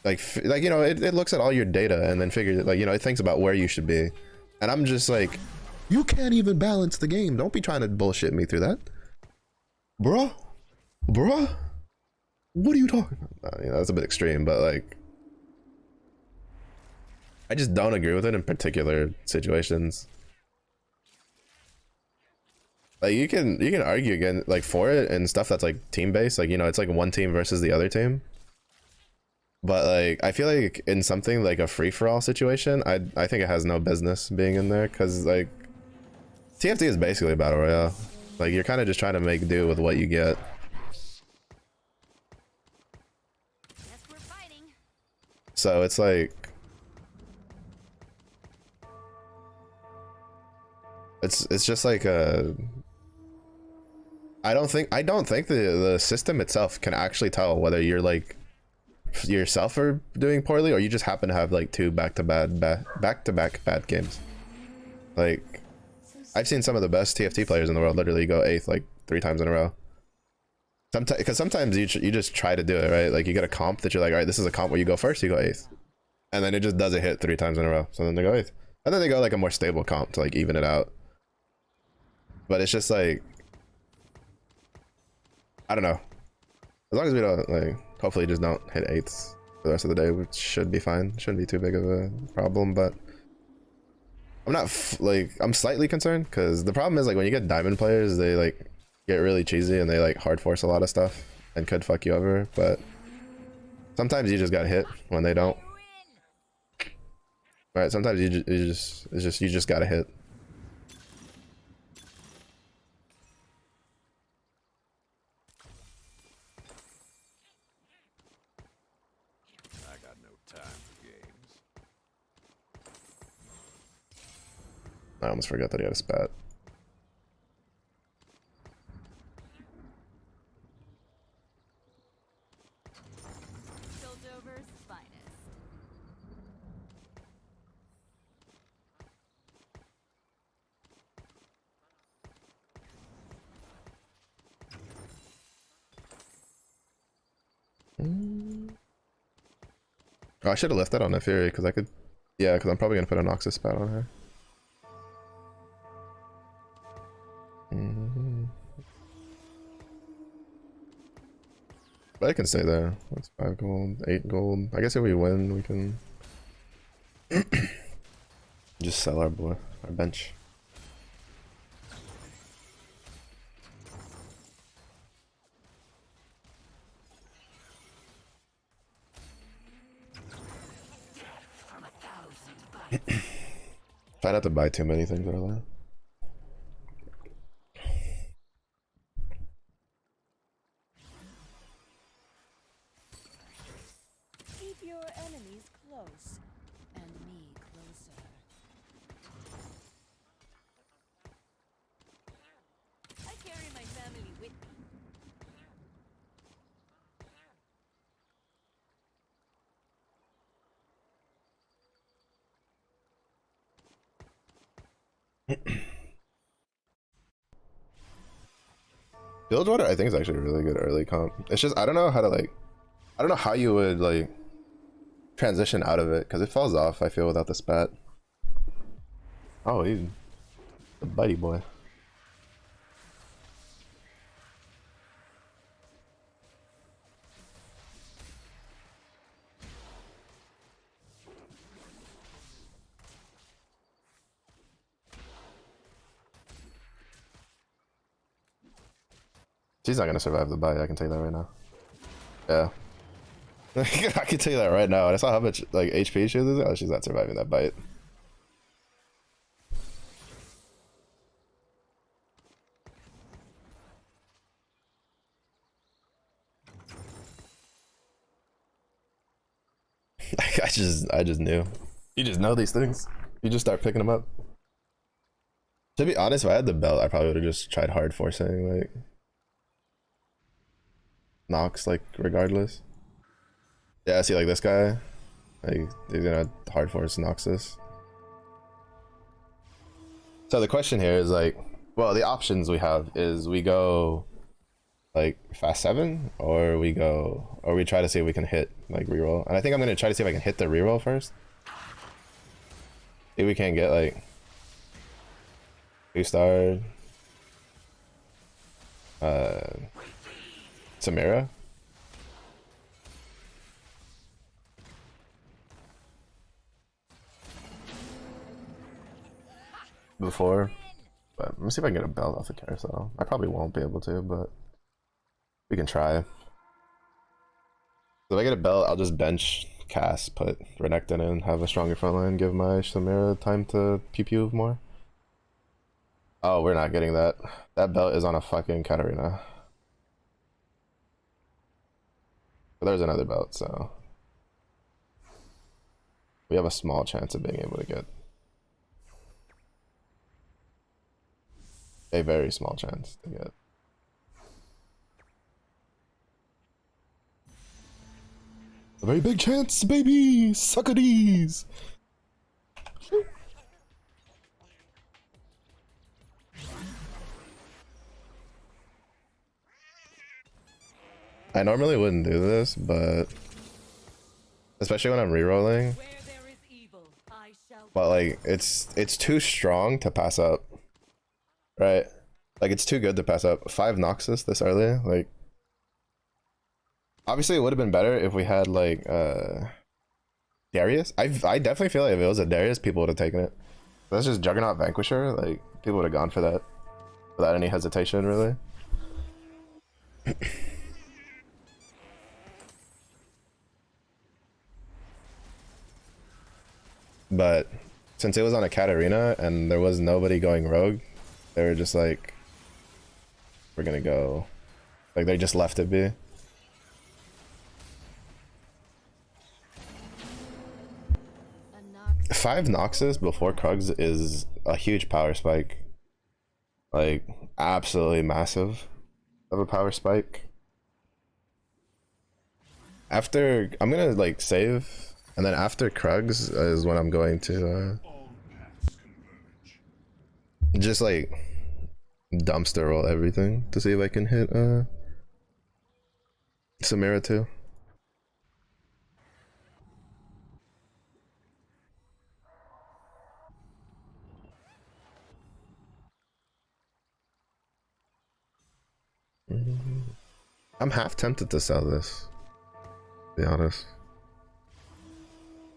you know, it looks at all your data and then figures, like, you know, it thinks about where you should be. And I'm just like, you can't even balance the game. Don't be trying to bullshit me through that. Bruh, what are you talking about? You know, that's a bit extreme, but, like, I just don't agree with it in particular situations. Like, you can argue again, like, for it and stuff that's, like, team based, like, you know, it's like one team versus the other team. But, like, I feel like in something like a free-for-all situation, I think it has no business being in there, because, like, TFT is basically a battle royale. Like, you're kind of just trying to make do with what you get. Guess we're fighting. So it's like, it's just like I don't think the system itself can actually tell whether you're, like, yourself are doing poorly or you just happen to have, like, 2 back-to-back bad games. Like, I've seen some of the best TFT players in the world literally go 8th like 3 times in a row. Sometimes, because sometimes you just try to do it, right? Like, you get a comp that you're like, all right, this is a comp where you go first, you go 8th, and then it just doesn't hit 3 times in a row, so then they go 8th, and then they go, like, a more stable comp to, like, even it out. But it's just like, I don't know. As long as we don't, like, hopefully just don't hit 8ths for the rest of the day, which should be fine. Shouldn't be too big of a problem, but I'm not, like, I'm slightly concerned, because the problem is, like, when you get diamond players, they, like, get really cheesy and they, like, hard force a lot of stuff and could fuck you over, but sometimes you just gotta hit when they don't. Right, sometimes you just gotta hit. I got no time for games. I almost forgot that he had a spat. Piltover's finest. Oh, I should have left that on the Fury, because I could, yeah, because I'm probably gonna put a Noxus spat on her. But I can stay there. That's 5 gold, 8 gold. I guess if we win, we can just sell our bench. Try not to buy too many things early. Keep your enemies close, and me closer. I carry my family with me. Bilgewater, I think, is actually a really good early comp. It's just I don't know how to like, I don't know how you would like transition out of it because it falls off. I feel without the spat. Oh, he's a bitey boy. She's not gonna survive the bite. I can tell you that right now. Yeah. I can tell you that right now. And I saw how much like HP she is. Oh, she's not surviving that bite. I just knew. You just know these things. You just start picking them up. To be honest, if I had the belt, I probably would have just tried hard forcing like Nox, like regardless. Yeah, see, like this guy, like he's gonna hard force Noxus. So the question here is like, well, the options we have is we go like fast 7, or we try to see if we can hit like reroll. And I think I'm gonna try to see if I can hit the reroll first. See if we can get like 2-star Samira. Before, but let me see if I can get a belt off the carousel. I probably won't be able to, but we can try. So if I get a belt, I'll just bench cast, put Renekton in, have a stronger front line, give my Samira time to pew pew more. Oh, we're not getting that. That belt is on a fucking Katarina. But there's another belt, so we have a small chance of being able to get a very small chance to get. A very big chance, baby! Suck a these! I normally wouldn't do this, but especially when I'm rerolling. Where there is evil, I shall. But like it's too strong to pass up. Right? Like it's too good to pass up. 5 Noxus this early, like obviously it would have been better if we had like Darius. I definitely feel like if it was a Darius, people would have taken it. That's just Juggernaut Vanquisher, like people would have gone for that without any hesitation really. But since it was on a Katarina and there was nobody going rogue, they were just like, we're gonna go. Like they just left it be. A Nox 5 Noxus before Krugs is a huge power spike. Like absolutely massive of a power spike. After I'm gonna like save. And then after Krugs is when I'm going to just like dumpster roll everything to see if I can hit Samira too. I'm half tempted to sell this, to be honest.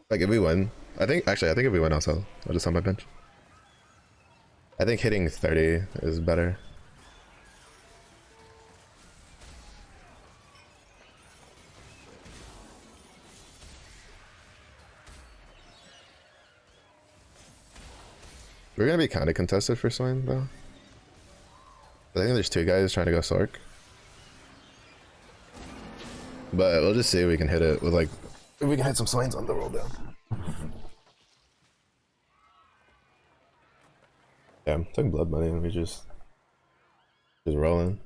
Like if we win, I think if we win I'll sell. I'll just sell my bench. I think hitting 30 is better. We're gonna be kind of contested for Swain though. I think there's two guys trying to go Sork. But we'll just see if we can hit it with like, if we can hit some Swains on the roll down. Yeah, I'm taking blood money and we just rolling.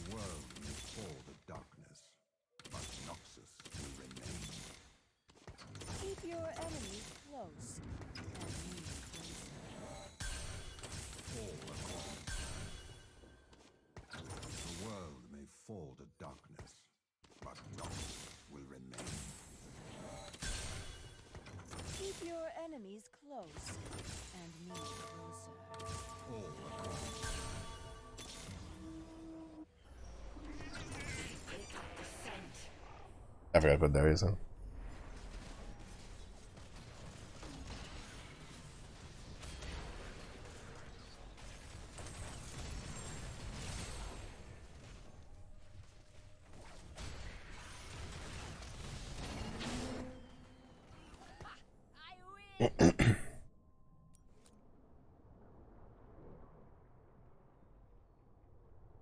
The world may fall to darkness, but Noxus will remain. Keep your enemies close and me closer. The world may fall to darkness, but Noxus will remain. Keep your enemies close and me closer. All according. I forgot to put Darius in.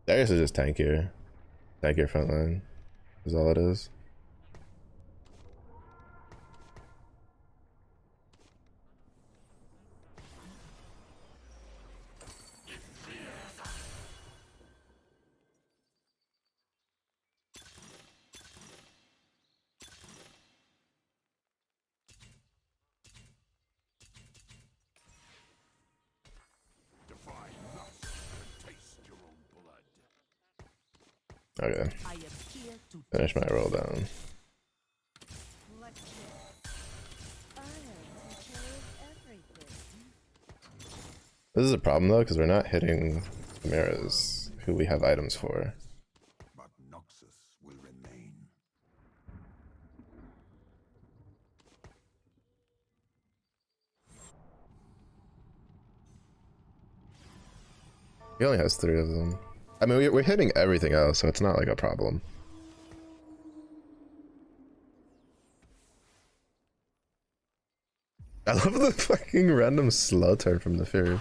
Darius is just tankier. Tankier frontline is all it is. Defy lust and taste your own blood. Okay, I appear to finish my roll down. Let's go. I'll take care of everything. This is a problem though, because we're not hitting Chimeras, who we have items for. But Noxus will remain. He only has 3 of them. I mean, we're hitting everything else, so it's not like a problem. I love the fucking random slow turn from the Fury.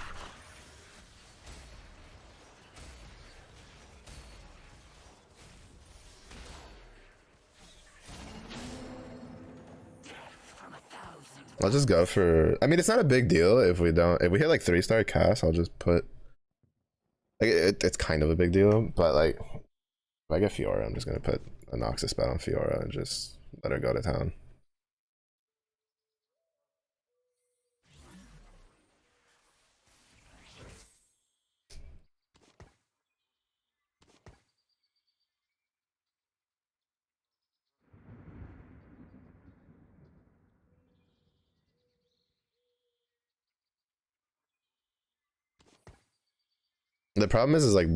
I'll just go for, I mean, it's not a big deal if we don't, if we hit like 3-star cast, I'll just put, like, it's kind of a big deal, but like, if I get Fiora, I'm just gonna put a Noxus spell on Fiora and just let her go to town. The problem is like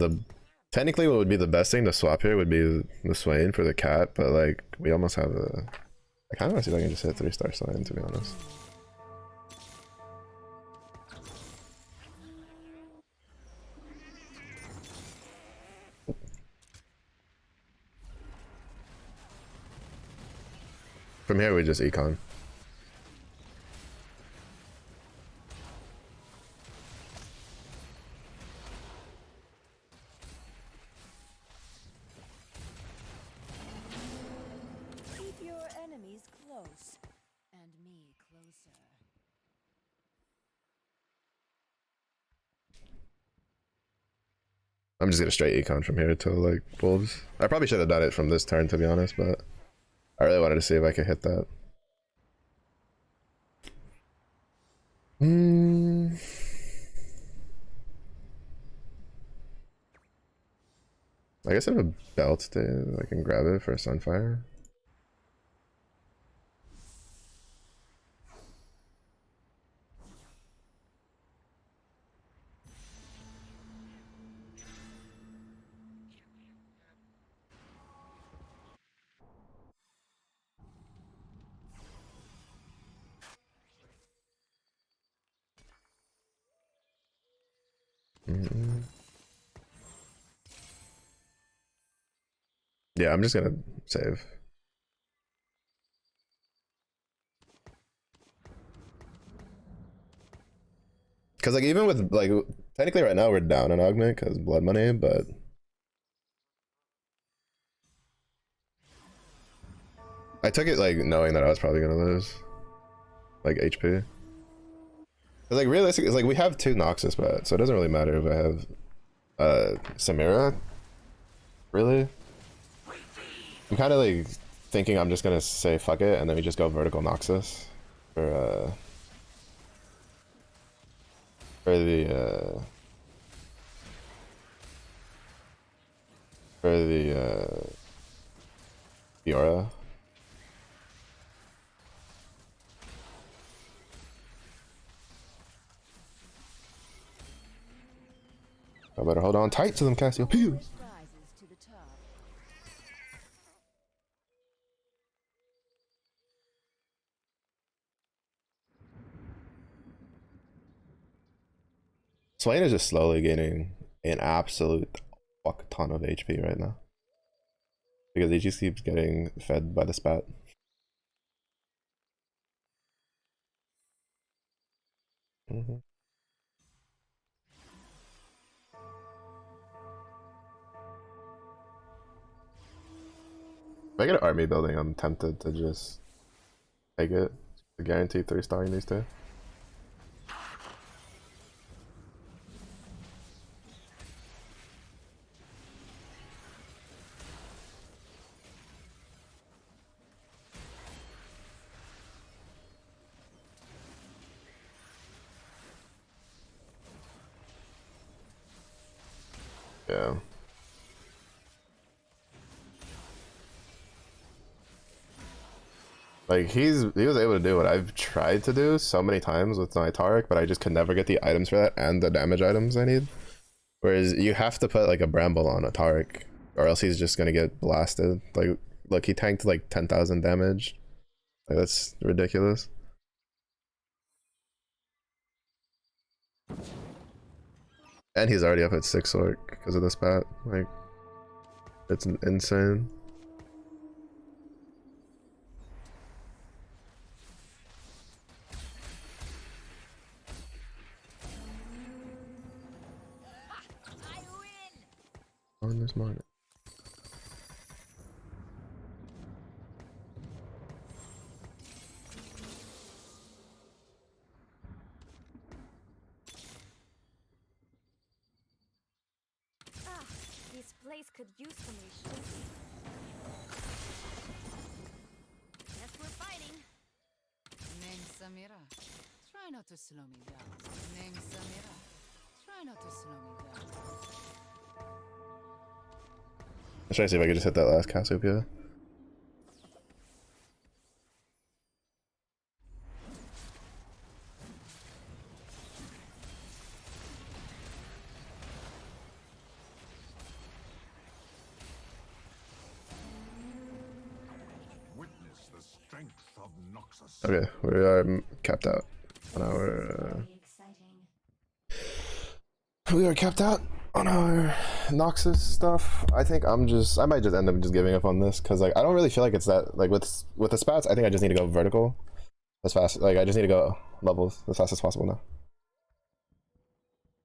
technically what would be the best thing to swap here would be the Swain for the cat, but like we almost have a, I kind of want to see if I can just hit 3-star Swain, to be honest. From here we just econ. Keep your enemies close and me closer. I'm just gonna straight econ from here till like wolves. I probably should have done it from this turn to be honest, but I really wanted to see if I could hit that. I guess I have a belt to I can grab it for Sunfire. Yeah, I'm just gonna save. Cause like even with like technically right now we're down on augment because blood money, but I took it like knowing that I was probably gonna lose like HP. Cause like realistically, it's like we have 2 Noxus bats, so it doesn't really matter if I have Samira. Really? I'm kind of like thinking I'm just gonna say fuck it and then we just go vertical Noxus for the Fiora. I better hold on tight to them, Cassio. Pew! Rises to the top. Swain is just slowly gaining an absolute fuck ton of HP right now. Because he just keeps getting fed by the spat. If I get an army building, I'm tempted to just take it. The guaranteed 3-starring these 2. Yeah. Like he was able to do what I've tried to do so many times with my Taric, but I just could never get the items for that and the damage items I need. Whereas you have to put like a Bramble on a Taric, or else he's just gonna get blasted. Like, look, he tanked like 10,000 damage. Like, that's ridiculous. And he's already up at 6 orc because of this bat. Like, it's insane. On this morning. Ah, this place could use some reshaping. Guess we're fighting. Name Samira. Try not to slow me down. Name Samira. Try not to slow me down. I'm trying to see if I could just hit that last Cassiopeia. Witness the strength of Noxus. Okay, we are capped out on our. We are capped out on our Noxus stuff. I think I might just end up just giving up on this because like I don't really feel like it's that like with the spats. I think I just need to go vertical as fast. Like I just need to go levels as fast as possible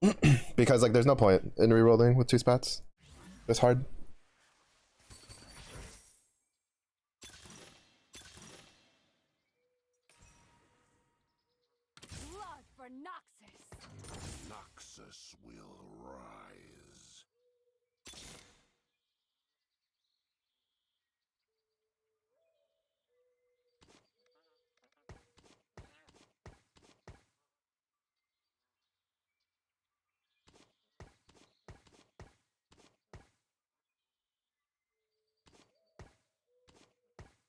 now. Because like there's no point in rerolling with 2 spats. It's hard. Blood for Noxus. Noxus will rise.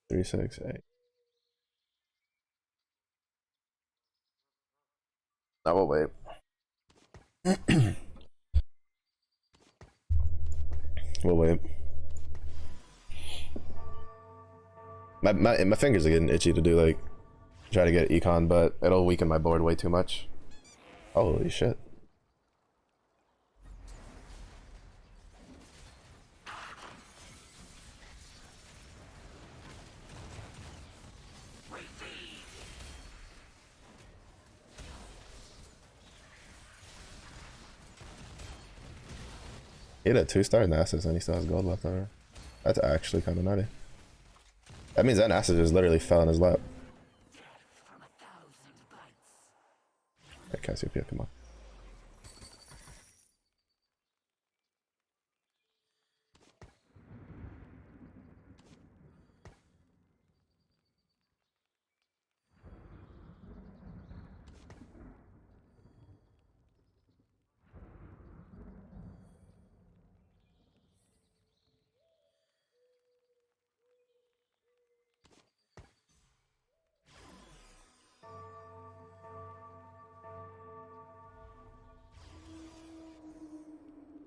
368. I will wait. We'll wait. My fingers are getting itchy to do like try to get econ, but it'll weaken my board way too much. Holy shit. He had a 2-star Nasus and he still has gold left over. That's actually kind of nutty. That means that Nasus just literally fell in his lap. Hey, Cassiopeia, come on.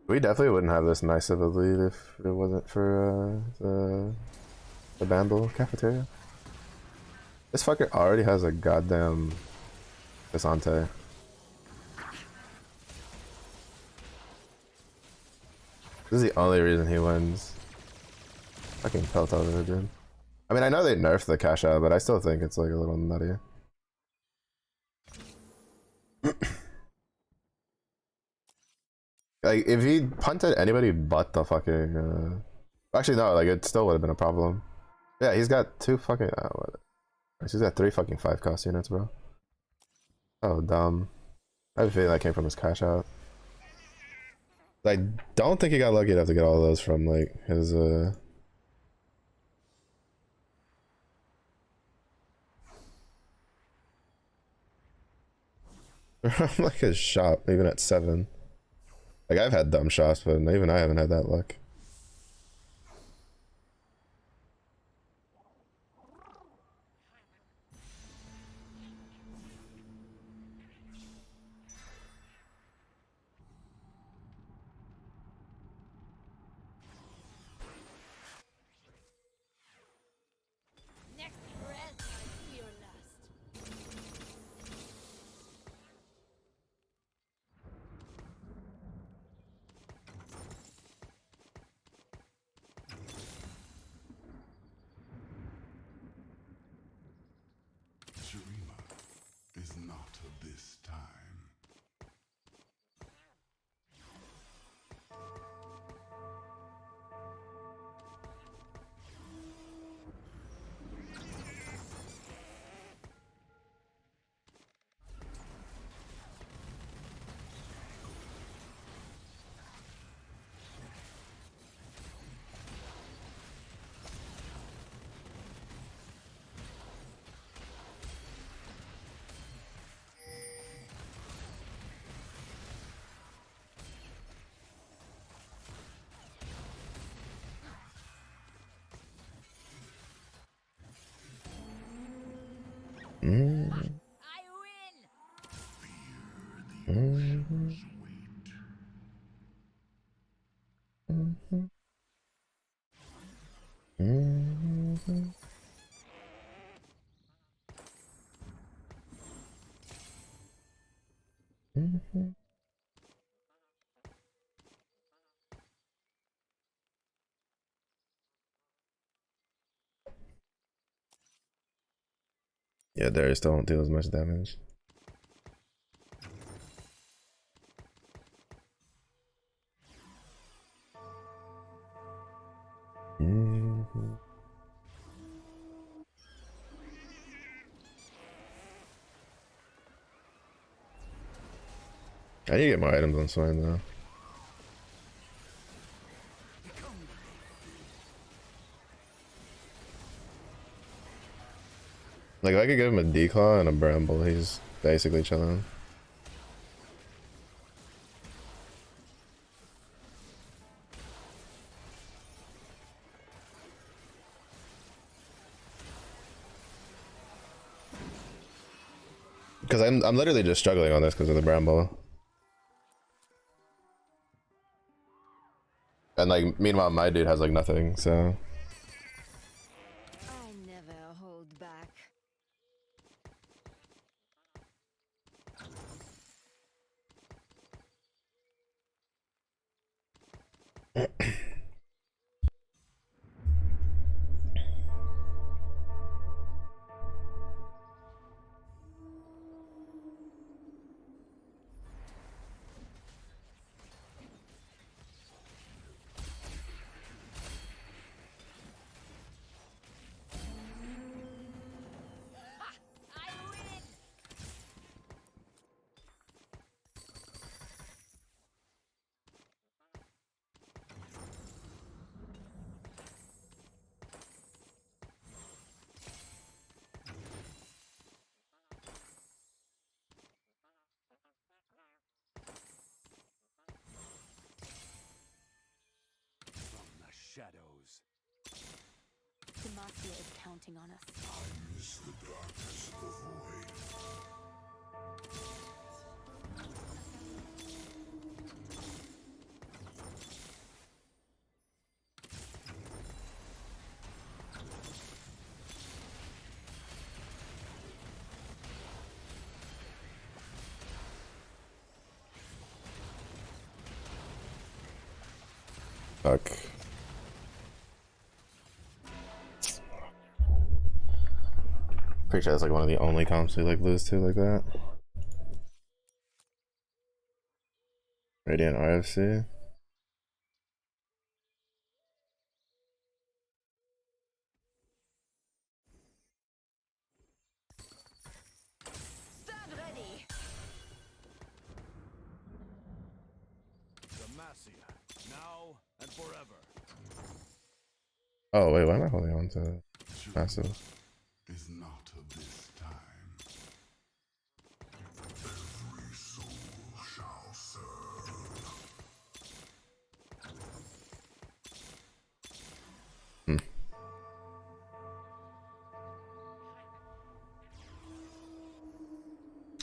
We definitely wouldn't have this nice of a lead if it wasn't for the Bandle cafeteria. This fucker already has a goddamn Cassante. This is the only reason he wins. Fucking Peltover, dude. I mean, I know they nerfed the cash out, but I still think it's like a little nutty. Like, if he punted anybody but the fucking, actually, no, like, it still would have been a problem. Yeah, he's got 2 fucking, what? He's got 3 fucking 5-cost units, bro. Oh, dumb. I have a feeling that came from his cash out. I don't think he got lucky enough to get all those from, like, his, from, like, his shop, even at 7. Like, I've had dumb shots, but even I haven't had that luck. Next breath, I fear lust. Shurima is not of this time. I win! Yeah, Darius don't deal as much damage. I need to get my items on Swine though. Like, if I could give him a Declaw and a Bramble, he's basically chilling. Because I'm literally just struggling on this because of the bramble. And like meanwhile my dude has like nothing, so I never hold back. From the shadows. Demacia is counting on us. fuck. Pretty sure that's like one of the only comps we like lose to like that. Radiant RFC. Stand ready. Demacia, now and forever. Oh wait, why am I holding on to massive? Is not of this time. Every soul shall serve.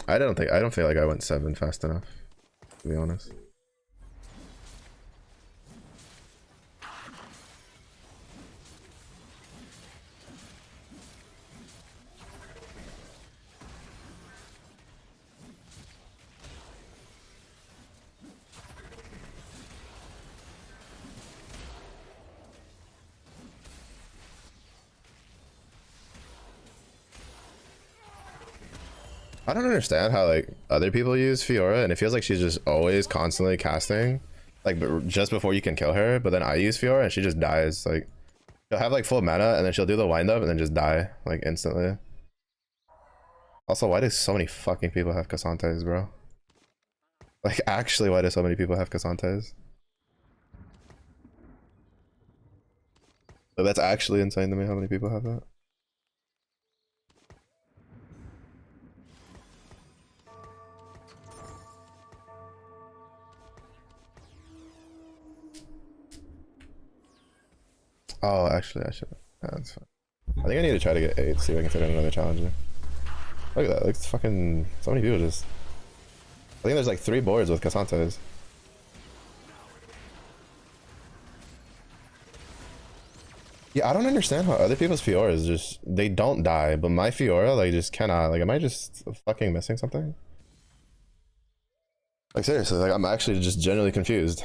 I don't feel like I went 7 fast enough, to be honest. I don't understand how like other people use Fiora and it feels like she's just always constantly casting like just before you can kill her, but then I use Fiora and she just dies. Like she'll have like full mana and then she'll do the wind up and then just die like instantly. Also, why do so many fucking people have Cassantes, bro? Like actually, why do so many people have Cassantes? Like, that's actually insane to me how many people have that. Oh, actually, I should. Yeah, that's fine. I think I need to try to get 8, see if I can fit in another challenger. Look at that, like fucking so many people just. I think there's like 3 boards with Cassantes. Yeah, I don't understand how other people's Fioras just they don't die, but my Fiora like just cannot. Like, am I just fucking missing something? Like seriously, like I'm actually just generally confused.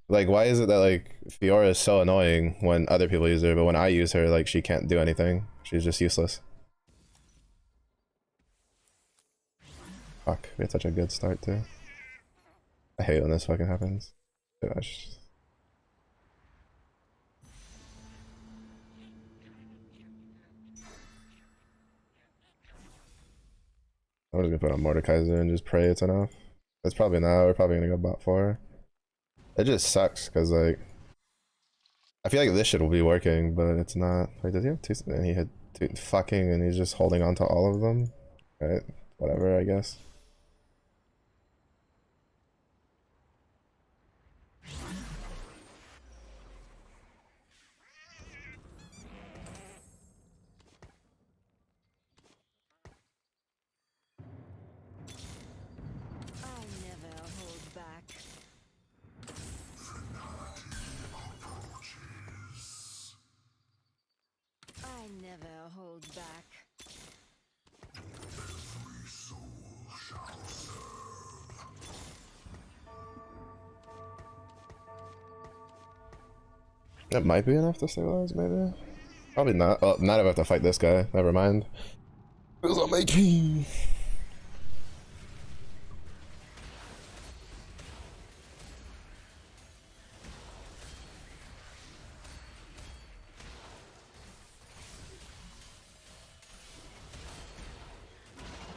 Like, why is it that like Fiora is so annoying when other people use her, but when I use her, like she can't do anything. She's just useless. Fuck, we had such a good start too. I hate when this fucking happens. Gosh. I'm just gonna put on Mordekaiser and just pray it's enough. It's probably not. We're probably gonna go bot 4. It just sucks because like I feel like this shit will be working, but it's not. Wait, does he have 2? And he had 2 fucking, and he's just holding on to all of them. Right? Whatever, I guess. never hold back. That might be enough to stabilize, maybe. Probably not. Oh, not if I have to fight this guy. Never mind. It was on my team.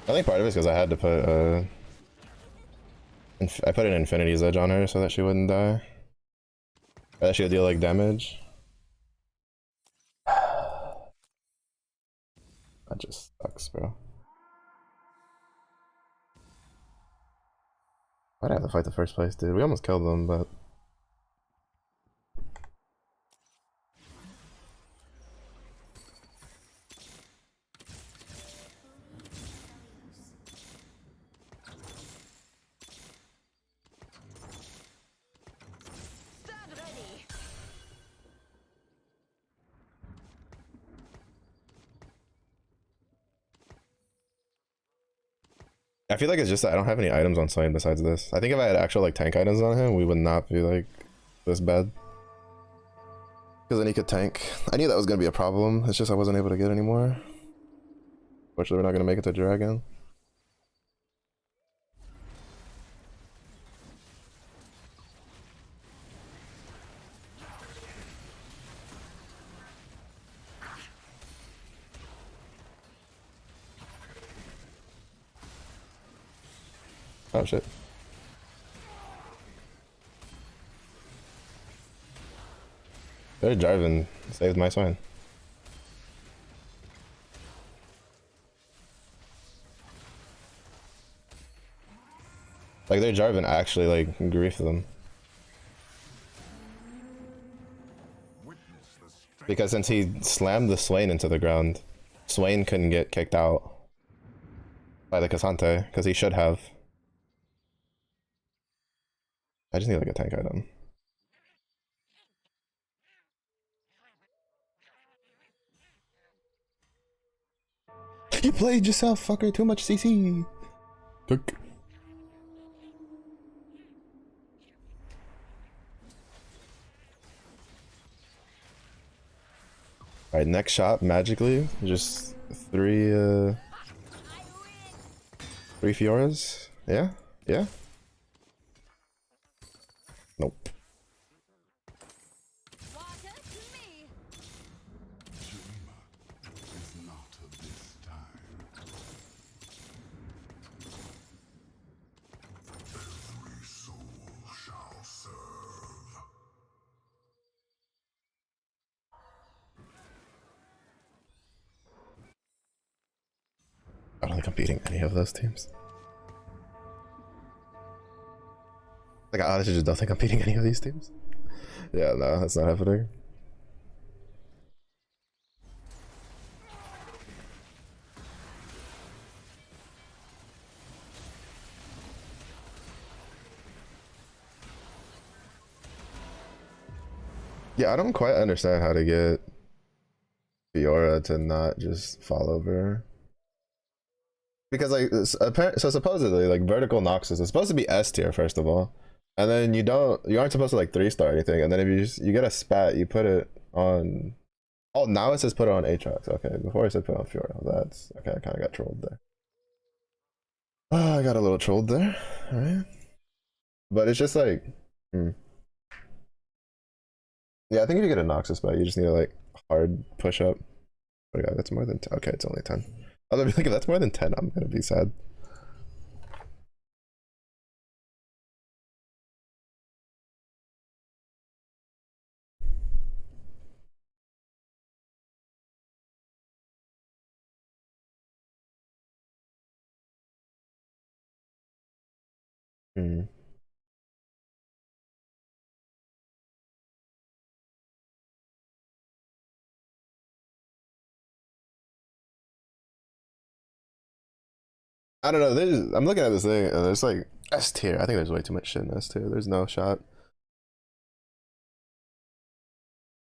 I think part of it is because I had to put I put an Infinity's Edge on her so that she wouldn't die. Or that she would deal like damage. That just sucks, bro. Why'd I have to fight the first place, dude? We almost killed them, but... Stand ready. I feel like it's just that I don't have any items on Swain besides this. I think if I had actual like tank items on him, we would not be like this bad. Because then he could tank. I knew that was going to be a problem. It's just I wasn't able to get any more. Fortunately, we're not going to make it to Dragon. Oh shit. Their Jarvan saved my Swain. Like their Jarvan actually like griefed them. Because since he slammed the Swain into the ground, Swain couldn't get kicked out by the Cassante, because he should have. I just need like a tank item. You played yourself, fucker. Too much CC. Took. Alright, next shot magically. Just three Fioras. Yeah? Yeah? Nope. Water to me. Is not of this time. Every soul shall serve. I don't think I'm beating any of those teams. Like, I honestly just don't think I'm beating any of these teams. Yeah, no, that's not happening. Yeah, I don't quite understand how to get Fiora to not just fall over. Because like, so supposedly like vertical Noxus is supposed to be S tier first of all. And then you aren't supposed to like 3-star anything. And then if you get a spat, you put it on. Oh, now it says put it on Aatrox. Okay, before it said put it on Fiora. That's okay. I kind of got trolled there. Oh, I got a little trolled there. All right, but it's just like, yeah. I think if you get a Noxus spat, you just need to like hard push up. Oh yeah, that's more than 10. Okay, it's only 10. I was gonna be like, if that's more than 10, I'm gonna be sad. Hmm. I don't know. I'm looking at this thing, and there's like S tier. I think there's way too much shit in S tier. There's no shot.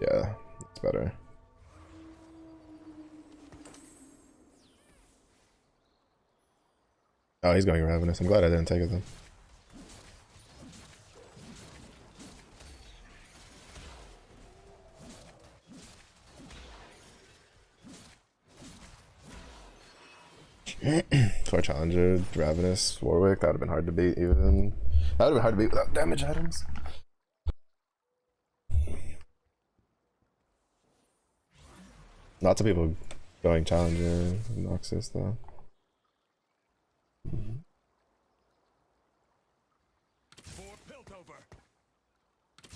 Yeah, it's better. Oh, he's going Ravenous. I'm glad I didn't take it then. For a challenger, Ravenous, Warwick, that would have been hard to beat even. That would have been hard to beat without damage items. Lots of people going challenger, Noxus though.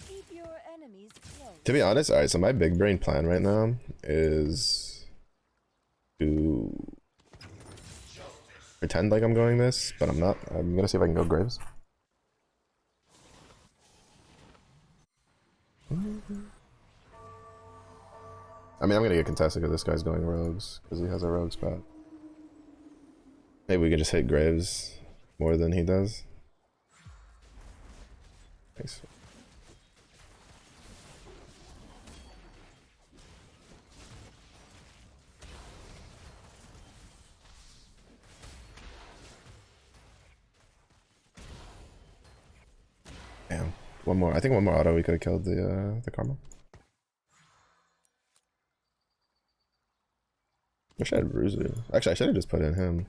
Keep your enemies close. To be honest, alright, so my big brain plan right now is to pretend like I'm going this, but I'm not. I'm gonna see if I can go Graves. I mean, I'm gonna get contested because this guy's going rogues because he has a rogue spot. Maybe we could just hit Graves more than he does. Thanks. Damn. One more. I think one more auto we could have killed the Karma. Wish I had Bruiser. Actually, I should have just put in him.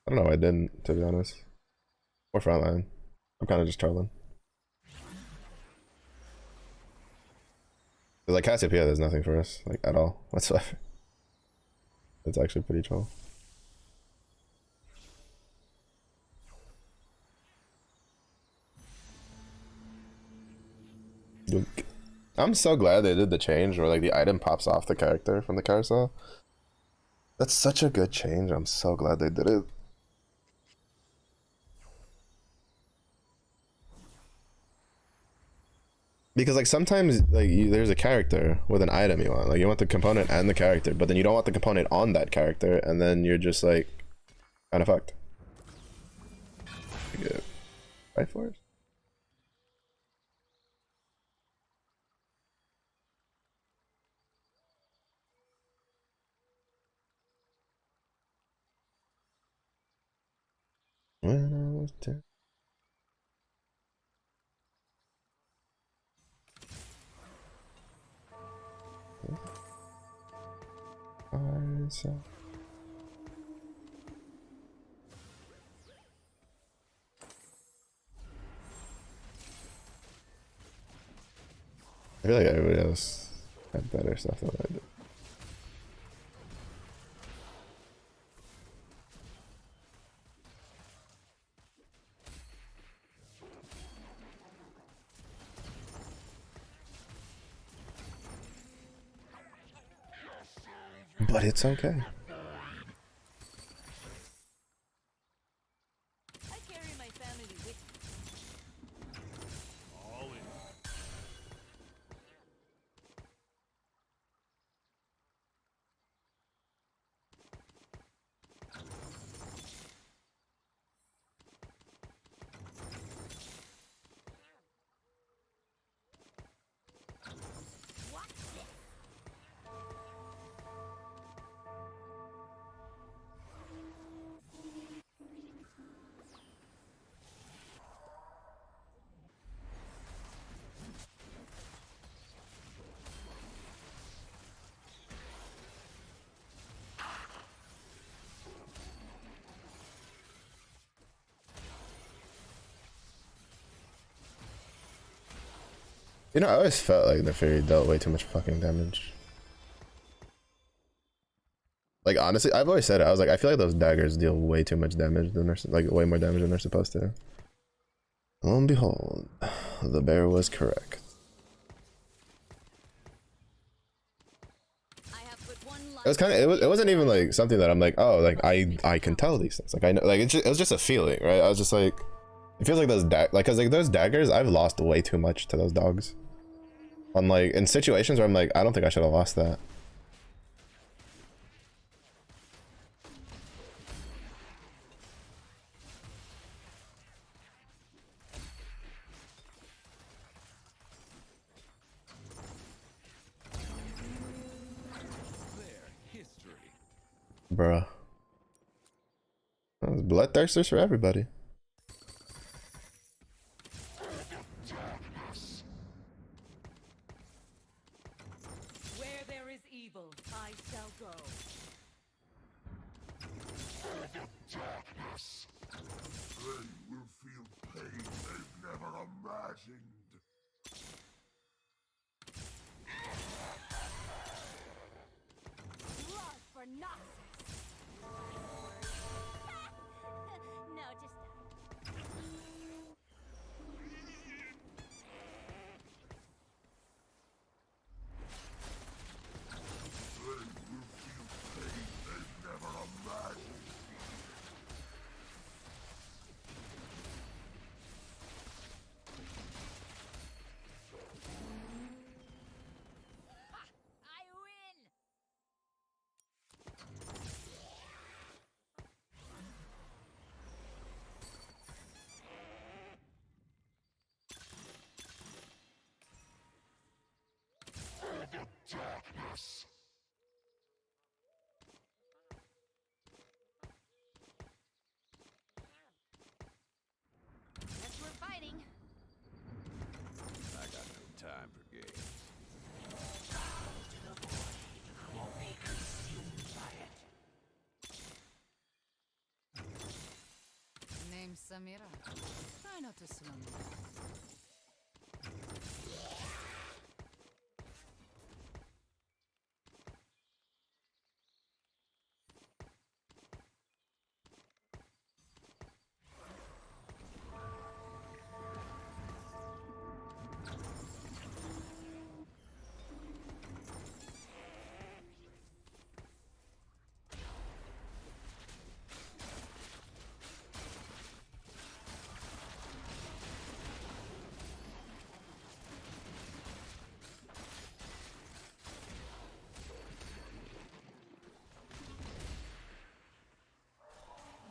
I don't know why I didn't, to be honest. Or frontline. I'm kind of just trolling. Like Cassiopeia, there's nothing for us, like at all whatsoever. It's actually pretty troll. Yoink. I'm so glad they did the change where like the item pops off the character from the carousel. That's such a good change. I'm so glad they did it. Because like sometimes like there's a character with an item you want. Like you want the component and the character, but then you don't want the component on that character, and then you're just like kind of fucked. Good. Right for it. When I was 10. I feel like everybody else had better stuff than I did. But it's okay. I carry my family with me. All in. You know, I always felt like the Fury dealt way too much fucking damage. Like honestly, I've always said it. I was like, I feel like those daggers deal way too much damage than they're like way more damage than they're supposed to. Lo and behold, the bear was correct. I have but one life. It was kind of it wasn't even like something that I'm like, oh, like I can tell these things. Like I know, like it was just a feeling, right? I was just like, it feels like those cause like those daggers, I've lost way too much to those dogs. On like in situations where I'm like, I don't think I should have lost that. Bruh. Those bloodthirsters for everybody. Where there is evil, I shall go. They will feel pain they've never imagined. Blood for Noxus! No, just They will feel pain they've never imagined. I win! Guess we're fighting. I got no time for games. Name Samira. Try not to slow me down.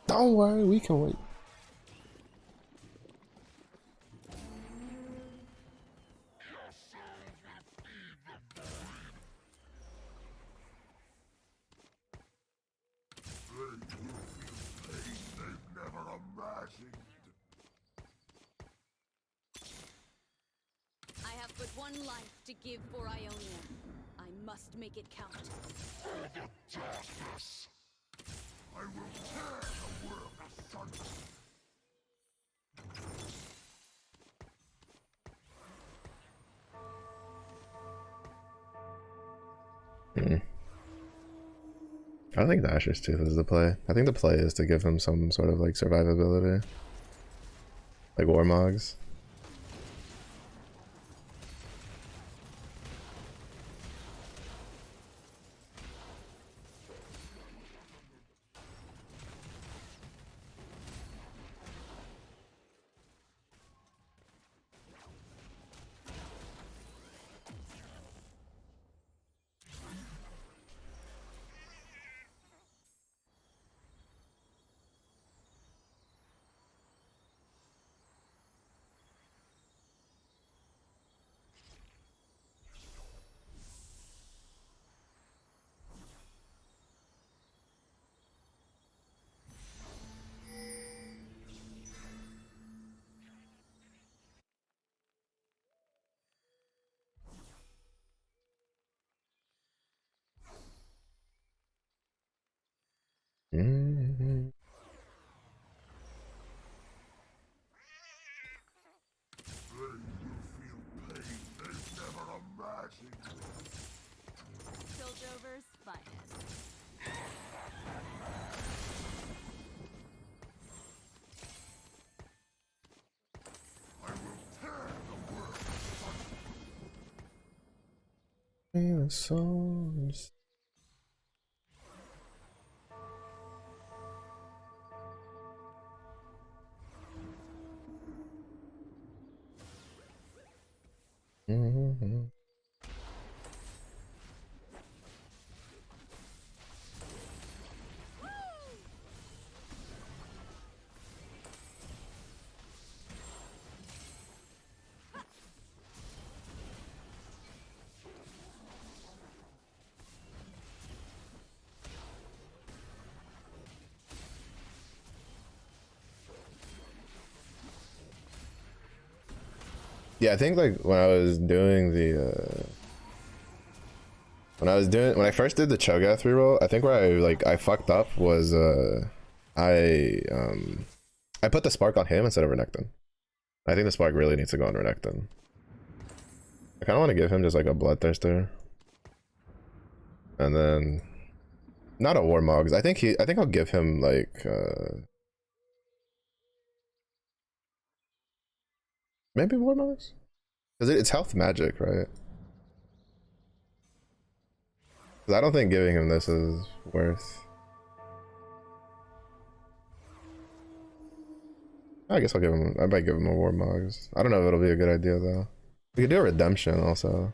Don't worry, we can wait. They will feel pain they've never imagined. I have but one life to give for Ionia. I must make it count. I will tear the world asunder. I think the Asher's Tooth is the play. I think the play is to give him some sort of like survivability. Like Warmogs. Mm-hmm. They will feel pain they've never imagined. Piltover's finest. I will tear the world asunder. Songs. Mm-hmm. Yeah, I think like when I was doing the when I first did the Cho'Gath reroll, I think where I fucked up was I I put the spark on him instead of Renekton. I think the spark really needs to go on Renekton. I kind of want to give him just like a Bloodthirster, and then not a Warmogs. I think I'll give him like maybe Warmogs, because it's health magic, right? 'Cause I don't think giving him this is worth. I guess I'll give him. I might give him a Warmogs. I don't know if it'll be a good idea though. We could do a redemption also.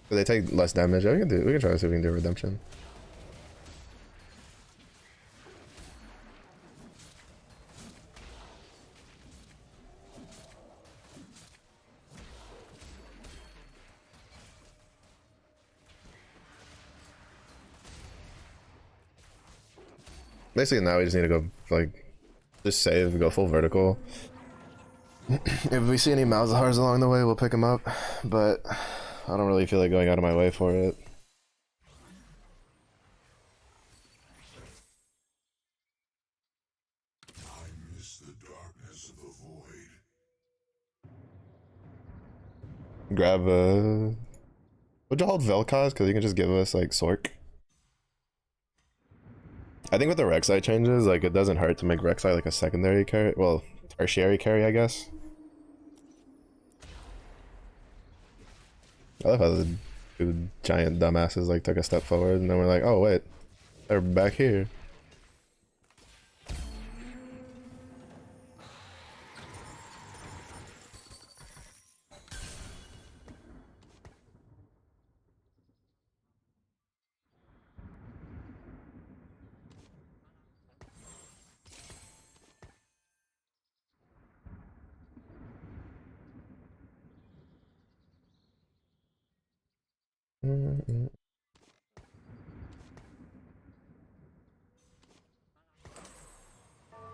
They take less damage. Yeah, we can try to see if we can do a redemption. Basically now we just need to go like just save, go full vertical. If we see any Malzahars along the way, we'll pick them up, but I don't really feel like going out of my way for it. I miss the darkness of the void. Grab would you hold Vel'Koz? Because you can just give us like Sork. I think with the Rek'Sai changes, like it doesn't hurt to make Rek'Sai like a secondary carry, well, tertiary carry, I guess. I love how the two giant dumbasses like took a step forward and then we're like, oh wait, they're back here.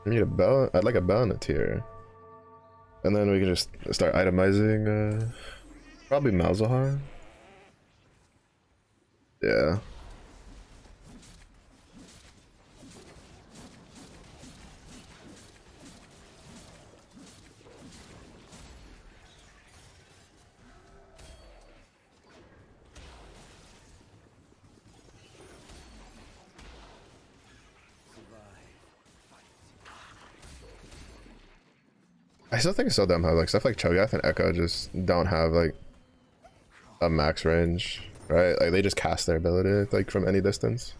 I need a bell. I'd like a bell and a tier. And then we can just start itemizing, probably Malzahar. Yeah. I still think it's so dumb how like stuff like Cho'Gath and Echo just don't have like a max range, right? Like they just cast their ability like from any distance.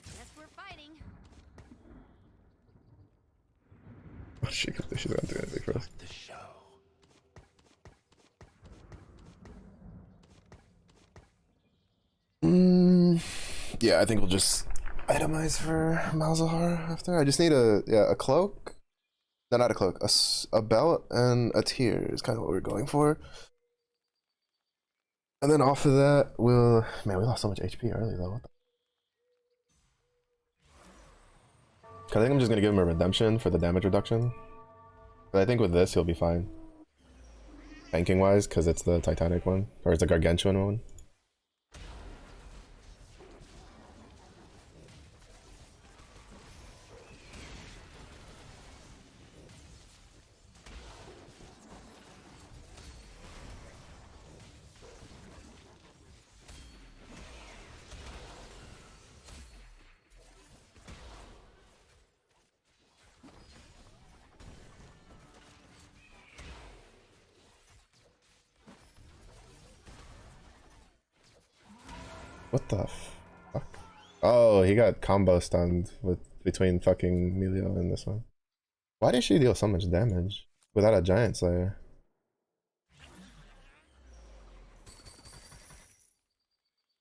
Guess we're fighting. Oh, she's gonna do anything for us. The show. Yeah, I think we'll just itemize for Malzahar after. I just need a cloak. No, not a cloak. A belt and a tier is kind of what we're going for. And then off of that, we'll... Man, we lost so much HP early though. What the... I think I'm just gonna give him a redemption for the damage reduction. But I think with this, he'll be fine. Banking wise, because it's the Titanic one. Or it's the Gargantuan one. What the fuck? Oh, he got combo stunned with between fucking Melio and this one. Why did she deal so much damage without a Giant Slayer?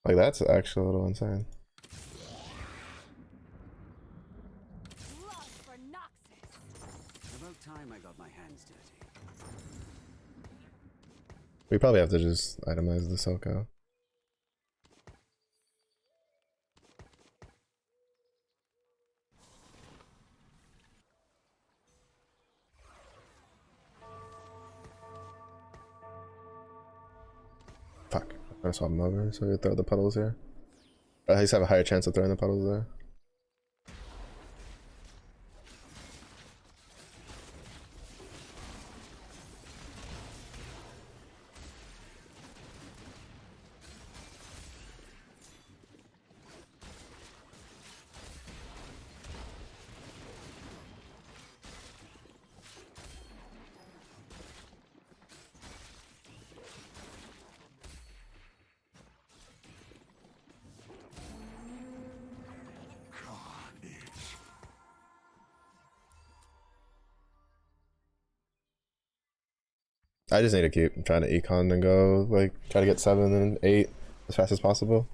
Like that's actually a little insane. Lost for Noxus. About time I got my hands dirty. We probably have to just itemize the Silco. Fuck. I swap them over so we throw the puddles here. Or at least have a higher chance of throwing the puddles there. I just need to keep trying to econ and go, like, try to get 7 and 8 as fast as possible.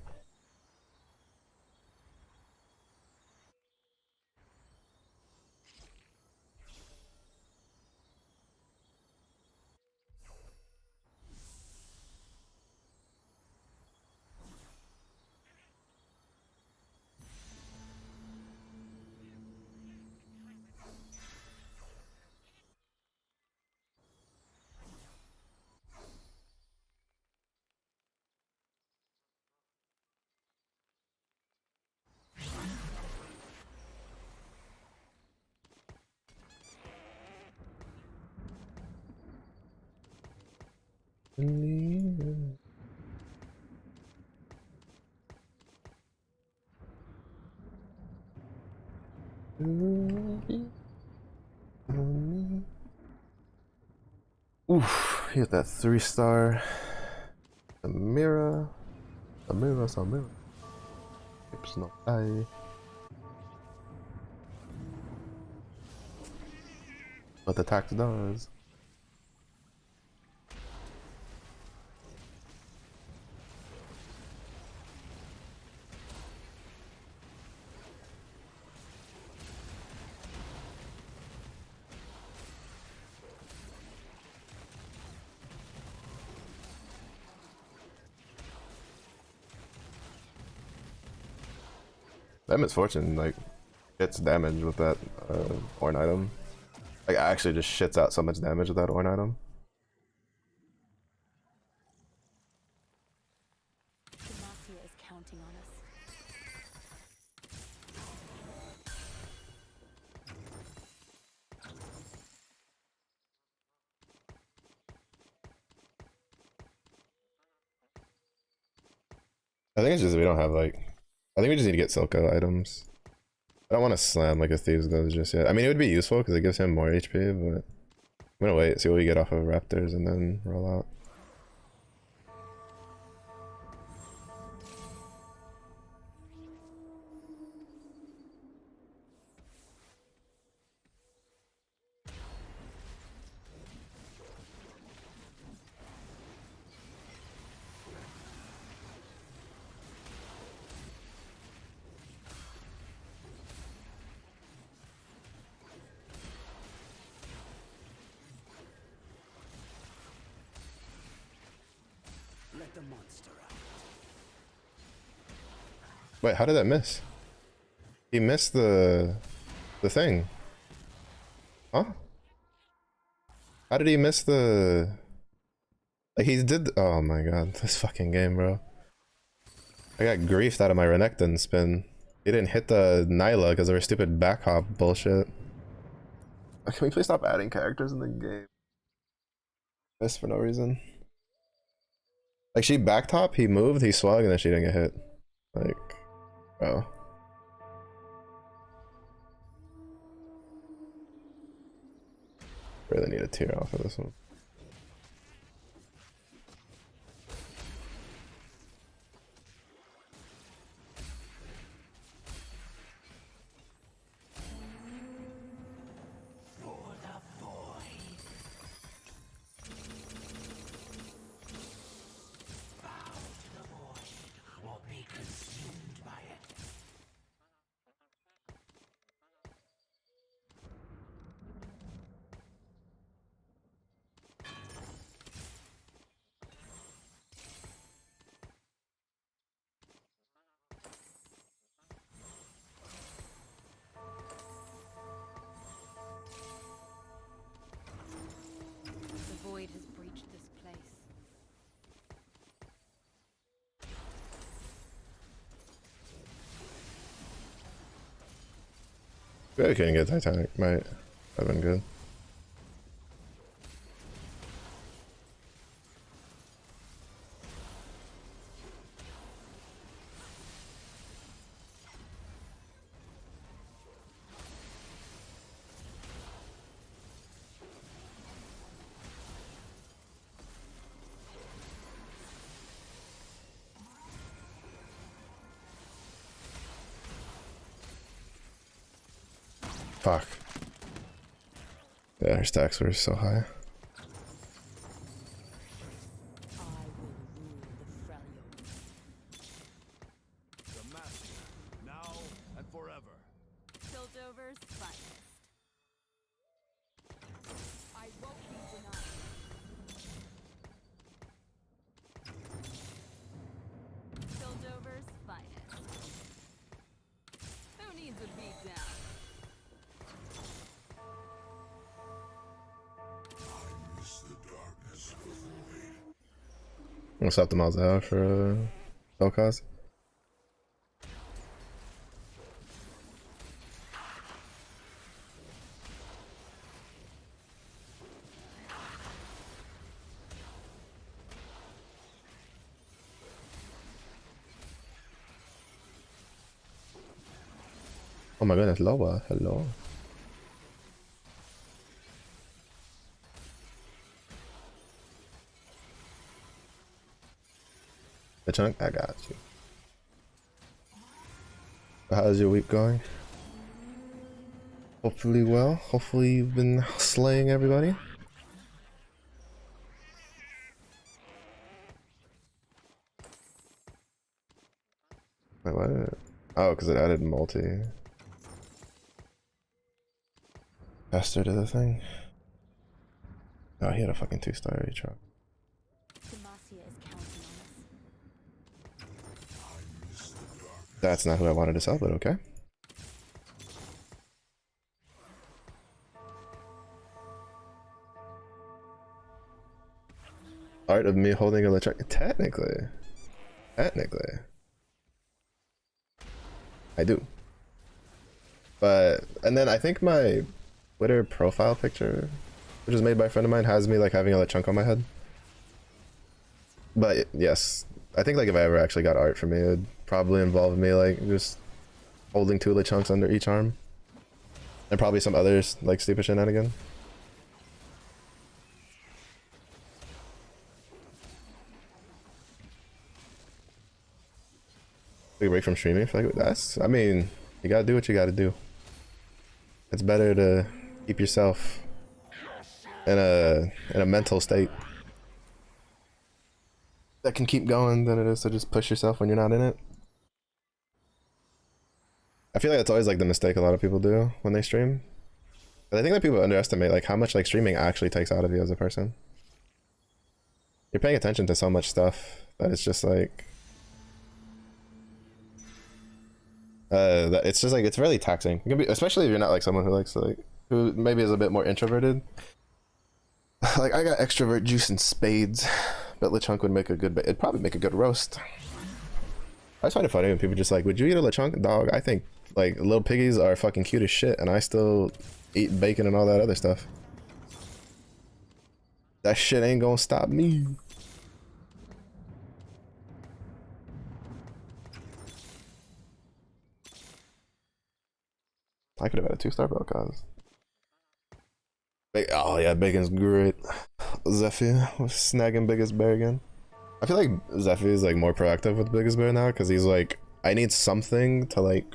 Oof, hit that 3-star. Samira. Samira. It's not I. What the tax does. That Misfortune, like, gets damage with that Ornn item. Like, actually just shits out so much damage with that Ornn item. Demacia is counting on us. I think it's just we don't have, like, I think we just need to get Silco items. I don't want to slam like a Thieves Gloves just yet. I mean, it would be useful because it gives him more HP, but I'm gonna wait, see what we get off of Raptors, and then roll out. Let the monster out. Wait, how did that miss? He missed the thing. Huh? How did he miss the... Like, he did... Oh my god, this fucking game, bro. I got griefed out of my Renekton spin. He didn't hit the Nyla because of her stupid back hop bullshit. Can we please stop adding characters in the game? This for no reason. Like, she back top, he moved, he swung, and then she didn't get hit. Like, bro. Really need a tear off of this one. Really couldn't get Titanic. Might have been good. Fuck. Yeah, her stacks were so high. I will rule the Freljord. The master, now and forever. Piltover's finest. I won't be denied. Piltover's finest. Who needs a beatdown? I'm gonna stop the miles out for Vel'Koz. Oh my goodness, Loba, hello. The chunk, I got you. How's your week going? Hopefully well. Hopefully you've been slaying everybody. Wait, what? Oh, because it added multi. Faster to the thing. Oh, he had a fucking 2-star truck. Demacia is counting on us. That's not who I wanted to sell, but okay. Art of me holding a truck. Technically. I do. But, and then I think my Twitter profile picture, which is made by a friend of mine, has me like having a chunk on my head. But yes, I think like if I ever actually got art for me, it would probably involve me like just holding 2 chunks under each arm. And probably some others like stupid shenanigan. Take a break from streaming for like that's, I mean, you gotta do what you gotta do. It's better to keep yourself in a mental state that can keep going than it is to just push yourself when you're not in it. I feel like that's always like the mistake a lot of people do when they stream. But I think that people underestimate like how much like streaming actually takes out of you as a person. You're paying attention to so much stuff that it's just like that it's just like it's really taxing. It can be, especially if you're not like someone who likes to like who maybe is a bit more introverted. Like I got extrovert juice in spades, but LeChunk would make a good. It'd probably make a good roast. I just find it funny when people just like, "Would you eat a LeChunk dog?" I think like little piggies are fucking cute as shit, and I still eat bacon and all that other stuff. That shit ain't gonna stop me. I could have had a 2-star Vel'Koz. Oh yeah, bacon's great. Zephy was snagging biggest bear again. I feel like Zephy is like more proactive with biggest bear now because he's like, I need something to like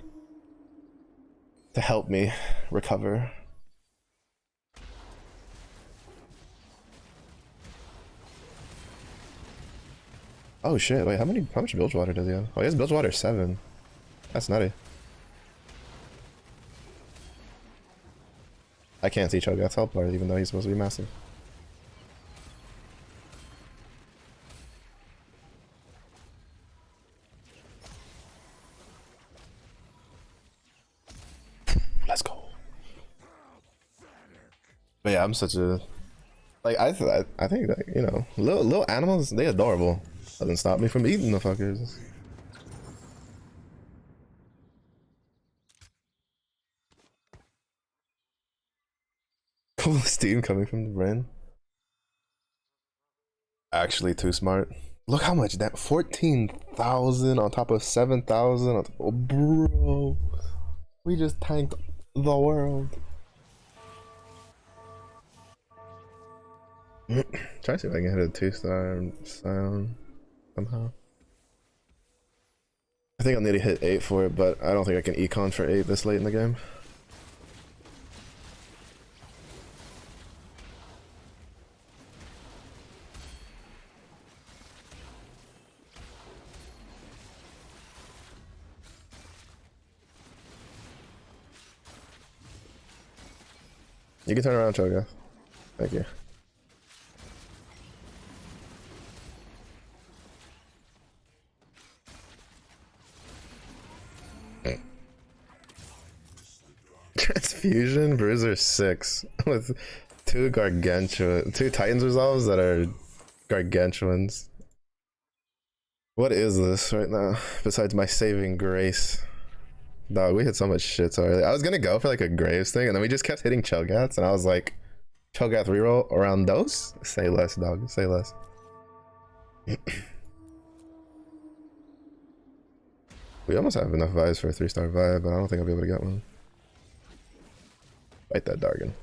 to help me recover. Oh shit! Wait, how much bilge water does he have? Oh, he has bilge water 7. That's nutty. I can't see Cho'Gath's health bar even though he's supposed to be massive. Let's go. But yeah, I'm such a like I think like, you know, little animals, they adorable. Doesn't stop me from eating the fuckers. Steam coming from the brain. Actually, too smart. Look how much that 14,000 on top of 7,000. Oh, bro, we just tanked the world. Try to see if I can hit a 2-star sound somehow. I think I'll need to hit 8 for it, but I don't think I can econ for 8 this late in the game. You can turn around, Choga. Thank you. Transfusion Bruiser 6 with 2 Titans resolves that are gargantuans. What is this right now besides my saving grace? Dog, we hit so much shit so early. I was gonna go for like a Graves thing, and then we just kept hitting Cho'Gaths, and I was like, Cho'Gath reroll around those? Say less, dog. Say less. We almost have enough vibes for a 3-star vibe, but I don't think I'll be able to get one. Fight that Dargon.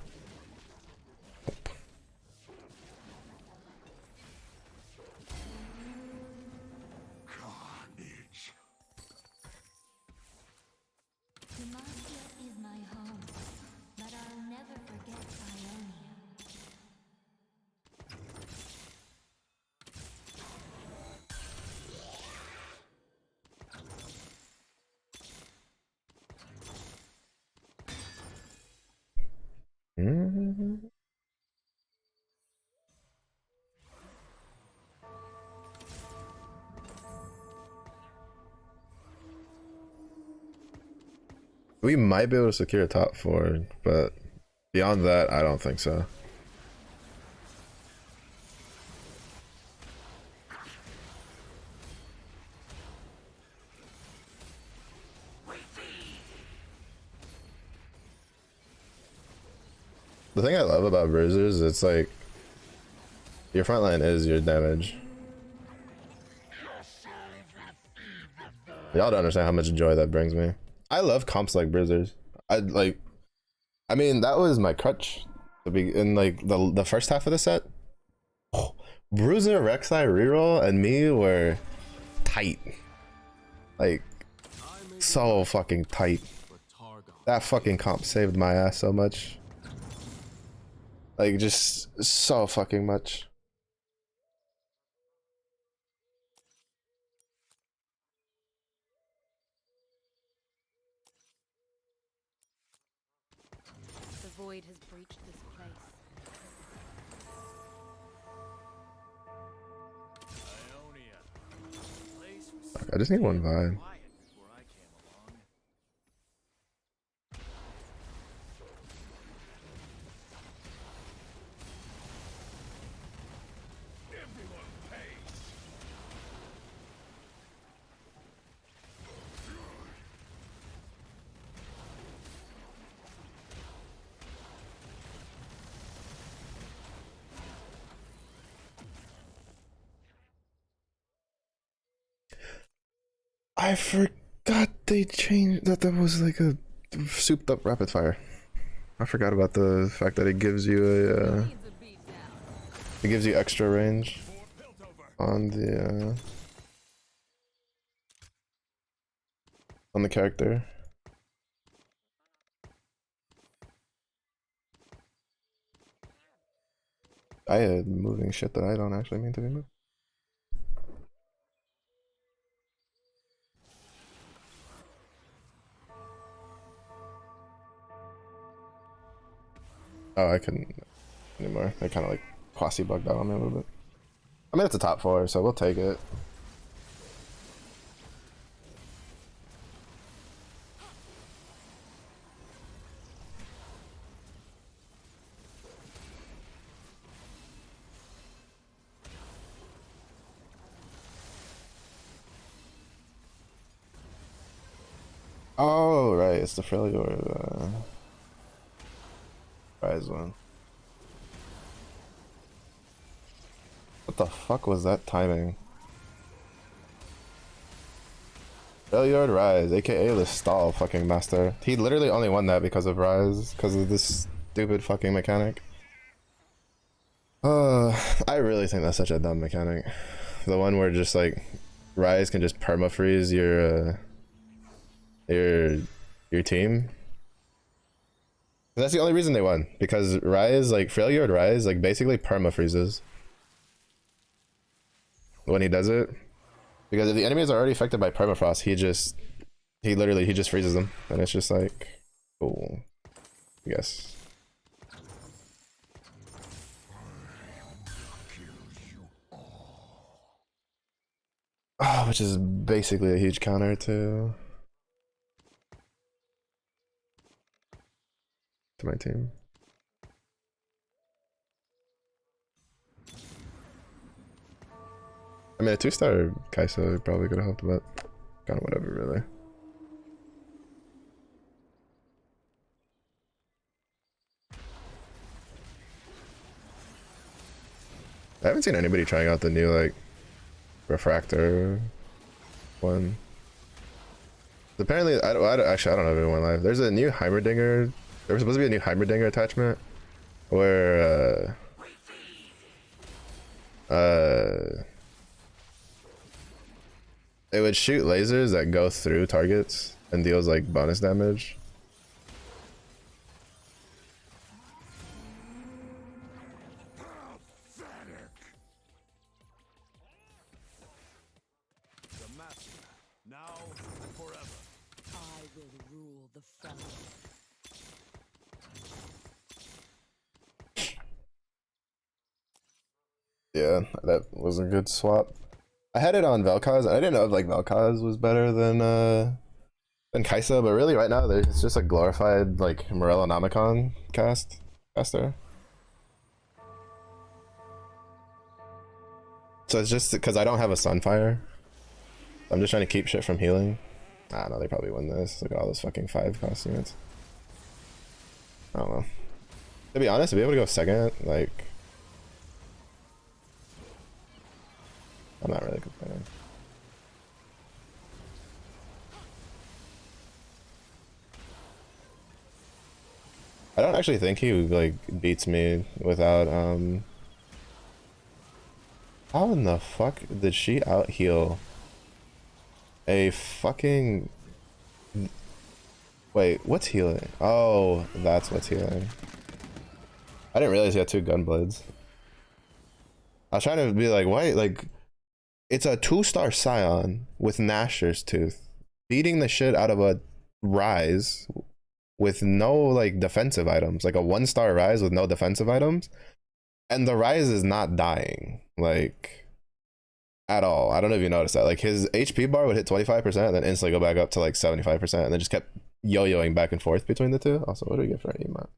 Demacia is my home, but I'll never forget Ionia. We might be able to secure a top 4, but beyond that, I don't think so. The thing I love about Bruisers, it's like your front line is your damage. Y'all don't understand how much joy that brings me. I love comps like Bruisers. I mean, that was my crutch in like the first half of the set. Oh, Bruiser, Rek'Sai reroll, and me were tight. Like, so fucking tight. That fucking comp saved my ass so much. Like, just so fucking much. The void has breached this place. Ionia. Place was Fuck, I just need one vibe. quiet before I came along. I forgot they changed that. That was like a souped up rapid fire. I forgot about the fact that it gives you a it gives you extra range on the character. I am moving shit that I don't actually mean to be moving. Oh, I couldn't anymore. They kind of like quasi bugged out on me a little bit. I mean, it's a top 4, so we'll take it. Oh, right, it's the Freljord prize one. What the fuck was that timing? Freljord Rise, aka the stall fucking master. He literally only won that because of Rise, because of this stupid fucking mechanic. I really think that's such a dumb mechanic. The one where just like Rise can just perma freeze your team. That's the only reason they won, because Rise, like Freljord Rise, like basically perma freezes when he does it. Because if the enemies are already affected by permafrost, he literally just freezes them, and it's just like, cool, I guess. Oh, which is basically a huge counter to my team. I mean, a 2-star Kai'Sa probably could have helped, but kind of whatever, really. I haven't seen anybody trying out the new, like, Refractor one. Apparently, actually, I don't know if everyone live. There's a new Heimerdinger. There was supposed to be a new Heimerdinger attachment where, it would shoot lasers that go through targets and deals like bonus damage. The master, now and forever. I will rule the family. Yeah, that was a good swap. I had it on Vel'Koz. I didn't know if like Vel'Koz was better than Kai'Sa, but really right now it's just a glorified like Morellonomicon caster. So it's just because I don't have a Sunfire. I'm just trying to keep shit from healing. Ah, no, they probably win this. Look at all those fucking 5-cost units. I don't know. To be honest, to be able to go second, like, I'm not really complaining. I don't actually think he like beats me without how in the fuck did she out heal a fucking, wait, what's healing? Oh, that's what's healing. I didn't realize he had 2 gunblades. I was trying to be like, why, like, it's a 2-star Scion with Nashor's Tooth beating the shit out of a Rise with no like defensive items, like a 1-star Rise with no defensive items, and the Rise is not dying like at all. I don't know if you noticed that. Like his HP bar would hit 25% and then instantly go back up to like 75%, and then just kept yo-yoing back and forth between the two. Also, what do we get for an emote?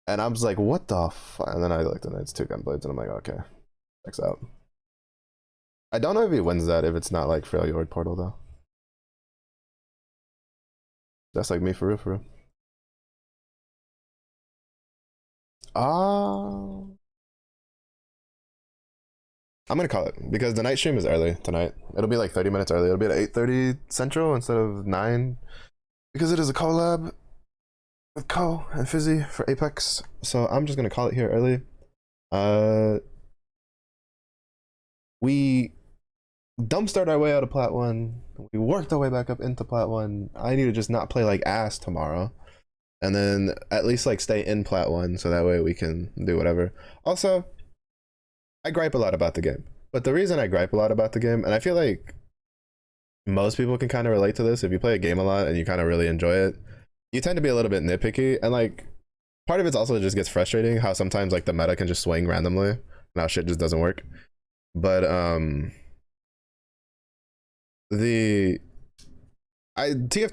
And I was like, what the fuck? And then I looked and it's 2 gunblades, and I'm like, okay, checks out. I don't know if he wins that if it's not like Freljord Portal though. That's like me for real. I'm gonna call it because the night stream is early tonight. It'll be like 30 minutes early. It'll be at 8:30 Central instead of 9 because it is a collab with Ko and Fizzy for Apex. So I'm just gonna call it here early. We dumpstered our way out of Plat 1. We worked our way back up into Plat 1. I need to just not play like ass tomorrow, and then at least like stay in Plat 1 so that way we can do whatever. Also, I gripe a lot about the game, but the reason I gripe a lot about the game, and I feel like most people can kind of relate to this, if you play a game a lot and you kind of really enjoy it, you tend to be a little bit nitpicky, and like part of it's also just gets frustrating how sometimes like the meta can just swing randomly and how shit just doesn't work. But TFT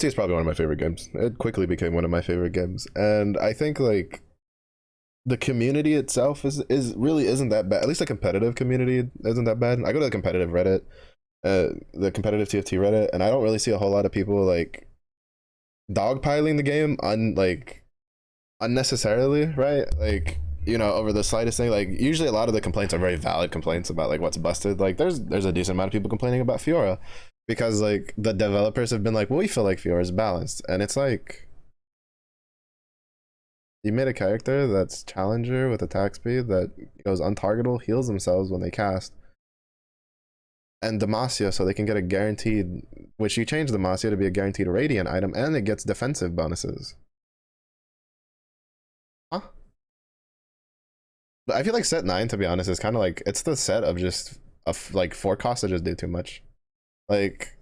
is probably one of my favorite games. It quickly became one of my favorite games, and I think like the community itself really isn't that bad. At least the competitive community isn't that bad. I go to the competitive Reddit, the competitive TFT Reddit, and I don't really see a whole lot of people like dogpiling the game unnecessarily, right? Like you know, over the slightest thing. Like usually a lot of the complaints are very valid complaints about like what's busted. Like there's a decent amount of people complaining about Fiora because like the developers have been like, well, we feel like Fiora is balanced, and it's like you made a character that's challenger with attack speed that goes untargetable, heals themselves when they cast, and Demacia so they can get a guaranteed, which you change Demacia to be a guaranteed radiant item, and it gets defensive bonuses. Huh? But I feel like set 9, to be honest, is kind of like, it's the set of just like 4 costs that just do too much. Like,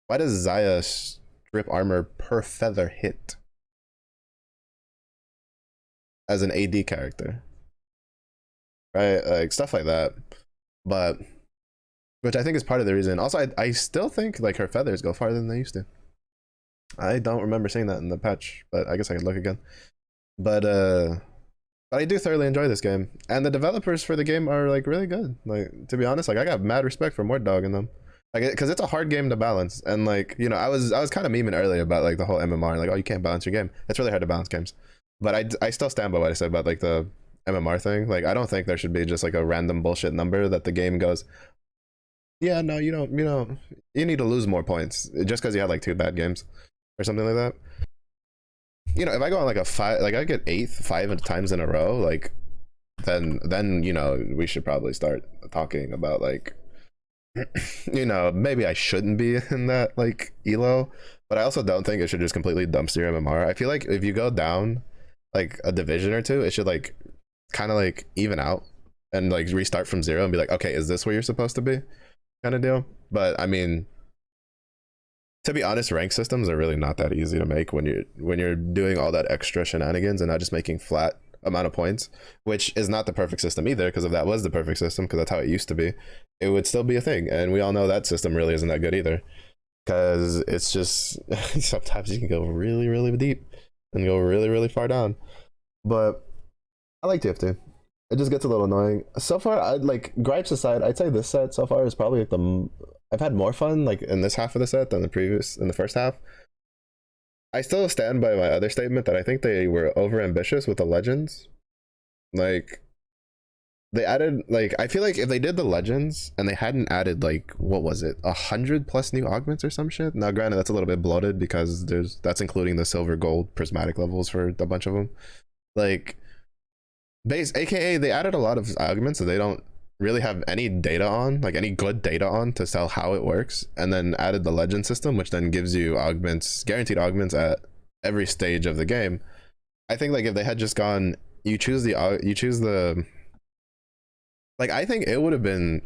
why does Xayah strip armor per feather hit as an AD character? Right? Like stuff like that. But which I think is part of the reason. Also, I still think like her feathers go farther than they used to. I don't remember seeing that in the patch, but I guess I could look again. But I do thoroughly enjoy this game, and the developers for the game are like really good. Like, to be honest, like I got mad respect for Mortdog in them, like because it's a hard game to balance. And like, you know, I was kind of memeing earlier about like the whole MMR, like, oh, you can't balance your game. It's really hard to balance games. But I still stand by what I said about like the MMR thing. Like, I don't think there should be just like a random bullshit number that the game goes, yeah, no, you need to lose more points just because you had like 2 bad games or something like that. You know, if I go on like a 5, like I get 8th 5 times in a row, like then you know, we should probably start talking about like you know, maybe I shouldn't be in that like elo, but I also don't think it should just completely dumpster your MMR. I feel like if you go down like a division or 2, it should like kind of like even out and like restart from 0 and be like, okay, is this where you're supposed to be, kind of deal. But I mean, to be honest, rank systems are really not that easy to make when you're doing all that extra shenanigans and not just making flat amount of points, which is not the perfect system either, because if that was the perfect system, because that's how it used to be, it would still be a thing. And we all know that system really isn't that good either, because it's just sometimes you can go really, really deep and go really, really far down. But I like TF2. It just gets a little annoying. So far, I like, gripes aside, I'd say this set so far is probably like I've had more fun like in this half of the set than in the first half. I still stand by my other statement that I think they were over ambitious with the legends. Like, they added, like, I feel like if they did the legends and they hadn't added like, what was it, 100+ new augments or some shit. Now granted, that's a little bit bloated because that's including the silver, gold, prismatic levels for a bunch of them. Like, aka they added a lot of augments that they don't really have any data on, like any good data on to tell how it works, and then added the legend system, which then gives you augments, guaranteed augments at every stage of the game. I think like if they had just gone, you choose the like, I think it would have been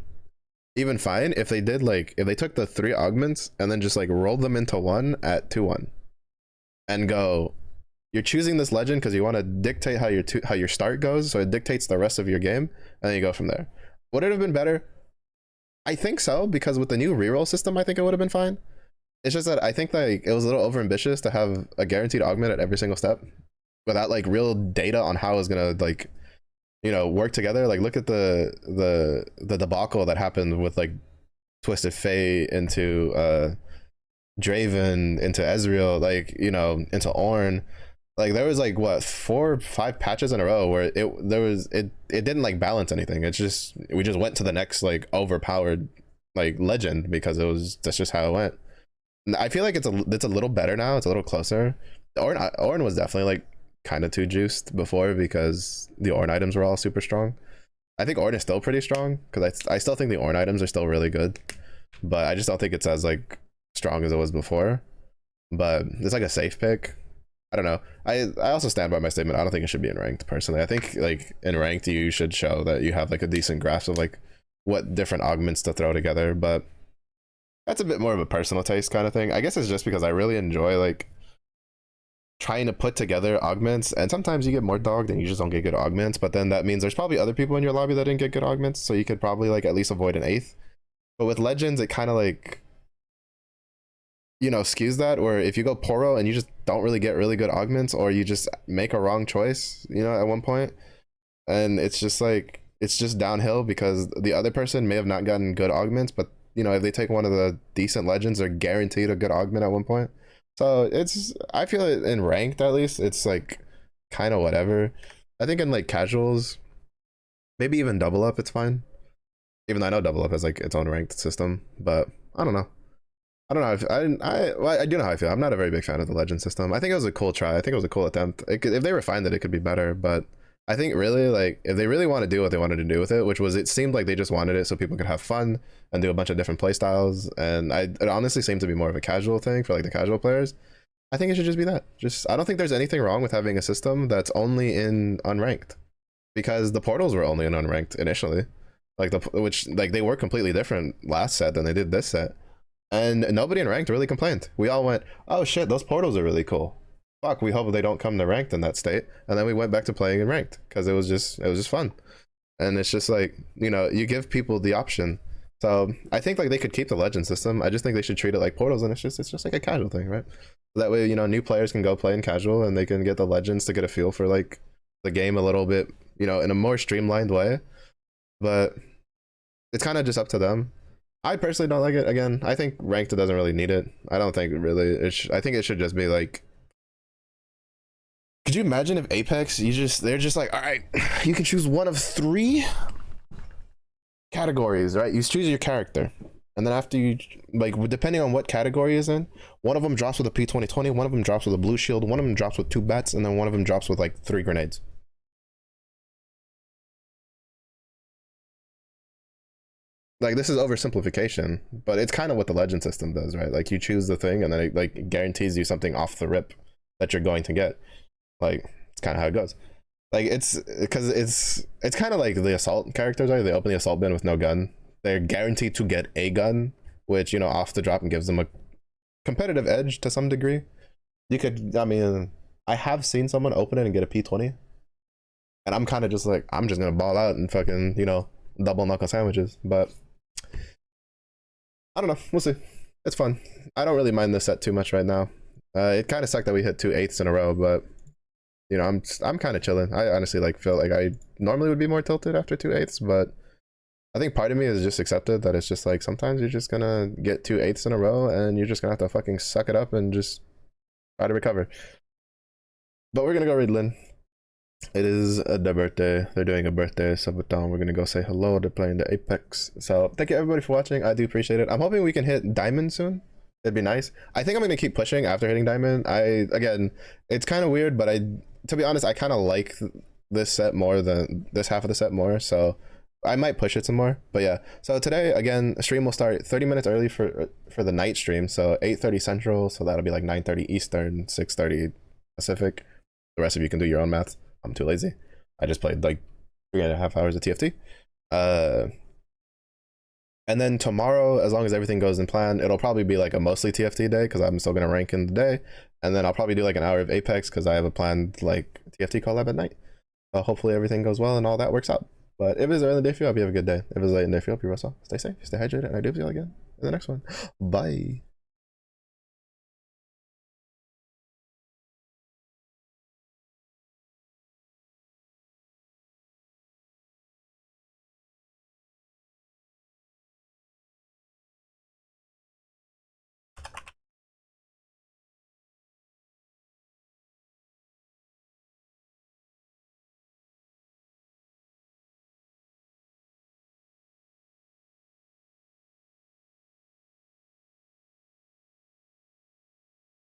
even fine if they did like, if they took the 3 augments and then just like rolled them into 1 at 2-1 and go, you're choosing this legend because you want to dictate how your start goes, so it dictates the rest of your game, and then you go from there. Would it have been better? I think so, because with the new reroll system, I think it would have been fine. It's just that I think like it was a little overambitious to have a guaranteed augment at every single step without like real data on how it's gonna like, you know, work together. Like, look at the debacle that happened with like Twisted Fate into Draven, into Ezreal, like, you know, into Ornn. Like, there was like what, 4 or 5 patches in a row where it didn't like balance anything. It's just, we just went to the next like overpowered like legend because that's just how it went. And I feel like it's a little better now. It's a little closer. Ornn was definitely like kind of too juiced before because the Ornn items were all super strong. I think Ornn is still pretty strong because I still think the Ornn items are still really good, but I just don't think it's as like strong as it was before. But it's like a safe pick. I don't know. I also stand by my statement. I don't think it should be in ranked personally. I think like in ranked you should show that you have like a decent grasp of like what different augments to throw together, but that's a bit more of a personal taste kind of thing. I guess it's just because I really enjoy like trying to put together augments, and sometimes you get more dogged and you just don't get good augments, but then that means there's probably other people in your lobby that didn't get good augments, so you could probably like at least avoid an 8th. But with legends, it kind of like, you know, skews that, or if you go Poro and you just don't really get really good augments, or you just make a wrong choice, you know, at one point, and it's just like, it's just downhill because the other person may have not gotten good augments, but you know, if they take one of the decent legends, they're guaranteed a good augment at one point. So it's, I feel in ranked at least, it's like kind of whatever. I think in like casuals, maybe even double up, it's fine. Even though I know double up has like its own ranked system, but I don't know. I don't know. Well, I do know how I feel. I'm not a very big fan of the legend system. I think it was a cool try. I think it was a cool attempt. If they refined it, it could be better. But I think really, like, if they really want to do what they wanted to do with it, which was, it seemed like they just wanted it so people could have fun and do a bunch of different play styles. And it honestly seemed to be more of a casual thing for like the casual players. I think it should just be that. I don't think there's anything wrong with having a system that's only in unranked, because the portals were only in unranked initially. Which they were completely different last set than they did this set. And nobody in ranked really complained. We all went, oh shit, those portals are really cool. Fuck, we hope they don't come to ranked in that state. And then we went back to playing in ranked because it was just fun. And it's just like, you know, you give people the option. So I think like they could keep the legend system. I just think they should treat it like portals, and it's just like a casual thing, right? That way, you know, new players can go play in casual and they can get the legends to get a feel for like the game a little bit, you know, in a more streamlined way. But it's kind of just up to them. I personally don't like it. Again, I think ranked doesn't really need it. I don't think really I think it should just be like, could you imagine if Apex, they're just like, all right, you can choose one of 3 categories, right? You choose your character, and then after you, like, depending on what category is in, one of them drops with a P2020, one of them drops with a blue shield, one of them drops with 2 bats, and then one of them drops with like 3 grenades. Like, this is oversimplification, but it's kind of what the legend system does, right? Like, you choose the thing and then it like guarantees you something off the rip that you're going to get. Like, it's kind of how it goes. Like, it's because it's kind of like the assault characters are. They open the assault bin with no gun. They're guaranteed to get a gun, which, you know, off the drop and gives them a competitive edge to some degree. You could, I mean, I have seen someone open it and get a P20, and I'm kind of just like, I'm just gonna ball out and fucking, you know, double knuckle sandwiches. But I don't know, we'll see. It's fun. I don't really mind this set too much right now. It kind of sucked that we hit 2 8s in a row, but you know, I'm kind of chilling. I honestly like feel like I normally would be more tilted after 2 8s, but I think part of me is just accepted that it's just like sometimes you're just gonna get 2 8s in a row and you're just gonna have to fucking suck it up and just try to recover. But we're gonna go read Lynn. It is their birthday. They're doing a birthday subathon. We're gonna go say hello. They're playing the Apex. So thank you everybody for watching. I do appreciate it. I'm hoping we can hit Diamond soon. It'd be nice. I think I'm gonna keep pushing after hitting Diamond. Again, it's kind of weird, but to be honest, I kind of like this set more than this half of the set more. So I might push it some more. But yeah. So today, again, stream will start 30 minutes early for the night stream. So 8:30 Central. So that'll be like 9:30 Eastern, 6:30 Pacific. The rest of you can do your own math. I'm too lazy. I just played like 3.5 hours of TFT. And then tomorrow, as long as everything goes in plan, it'll probably be like a mostly TFT day because I'm still going to rank in the day. And then I'll probably do like an hour of Apex because I have a planned like TFT collab at night. So hopefully everything goes well and all that works out. But if it's early in the day for you, I hope you have a good day. If it's late in the day for you, I hope you rest well. Stay safe, stay hydrated, and I do see you all again in the next one. Bye.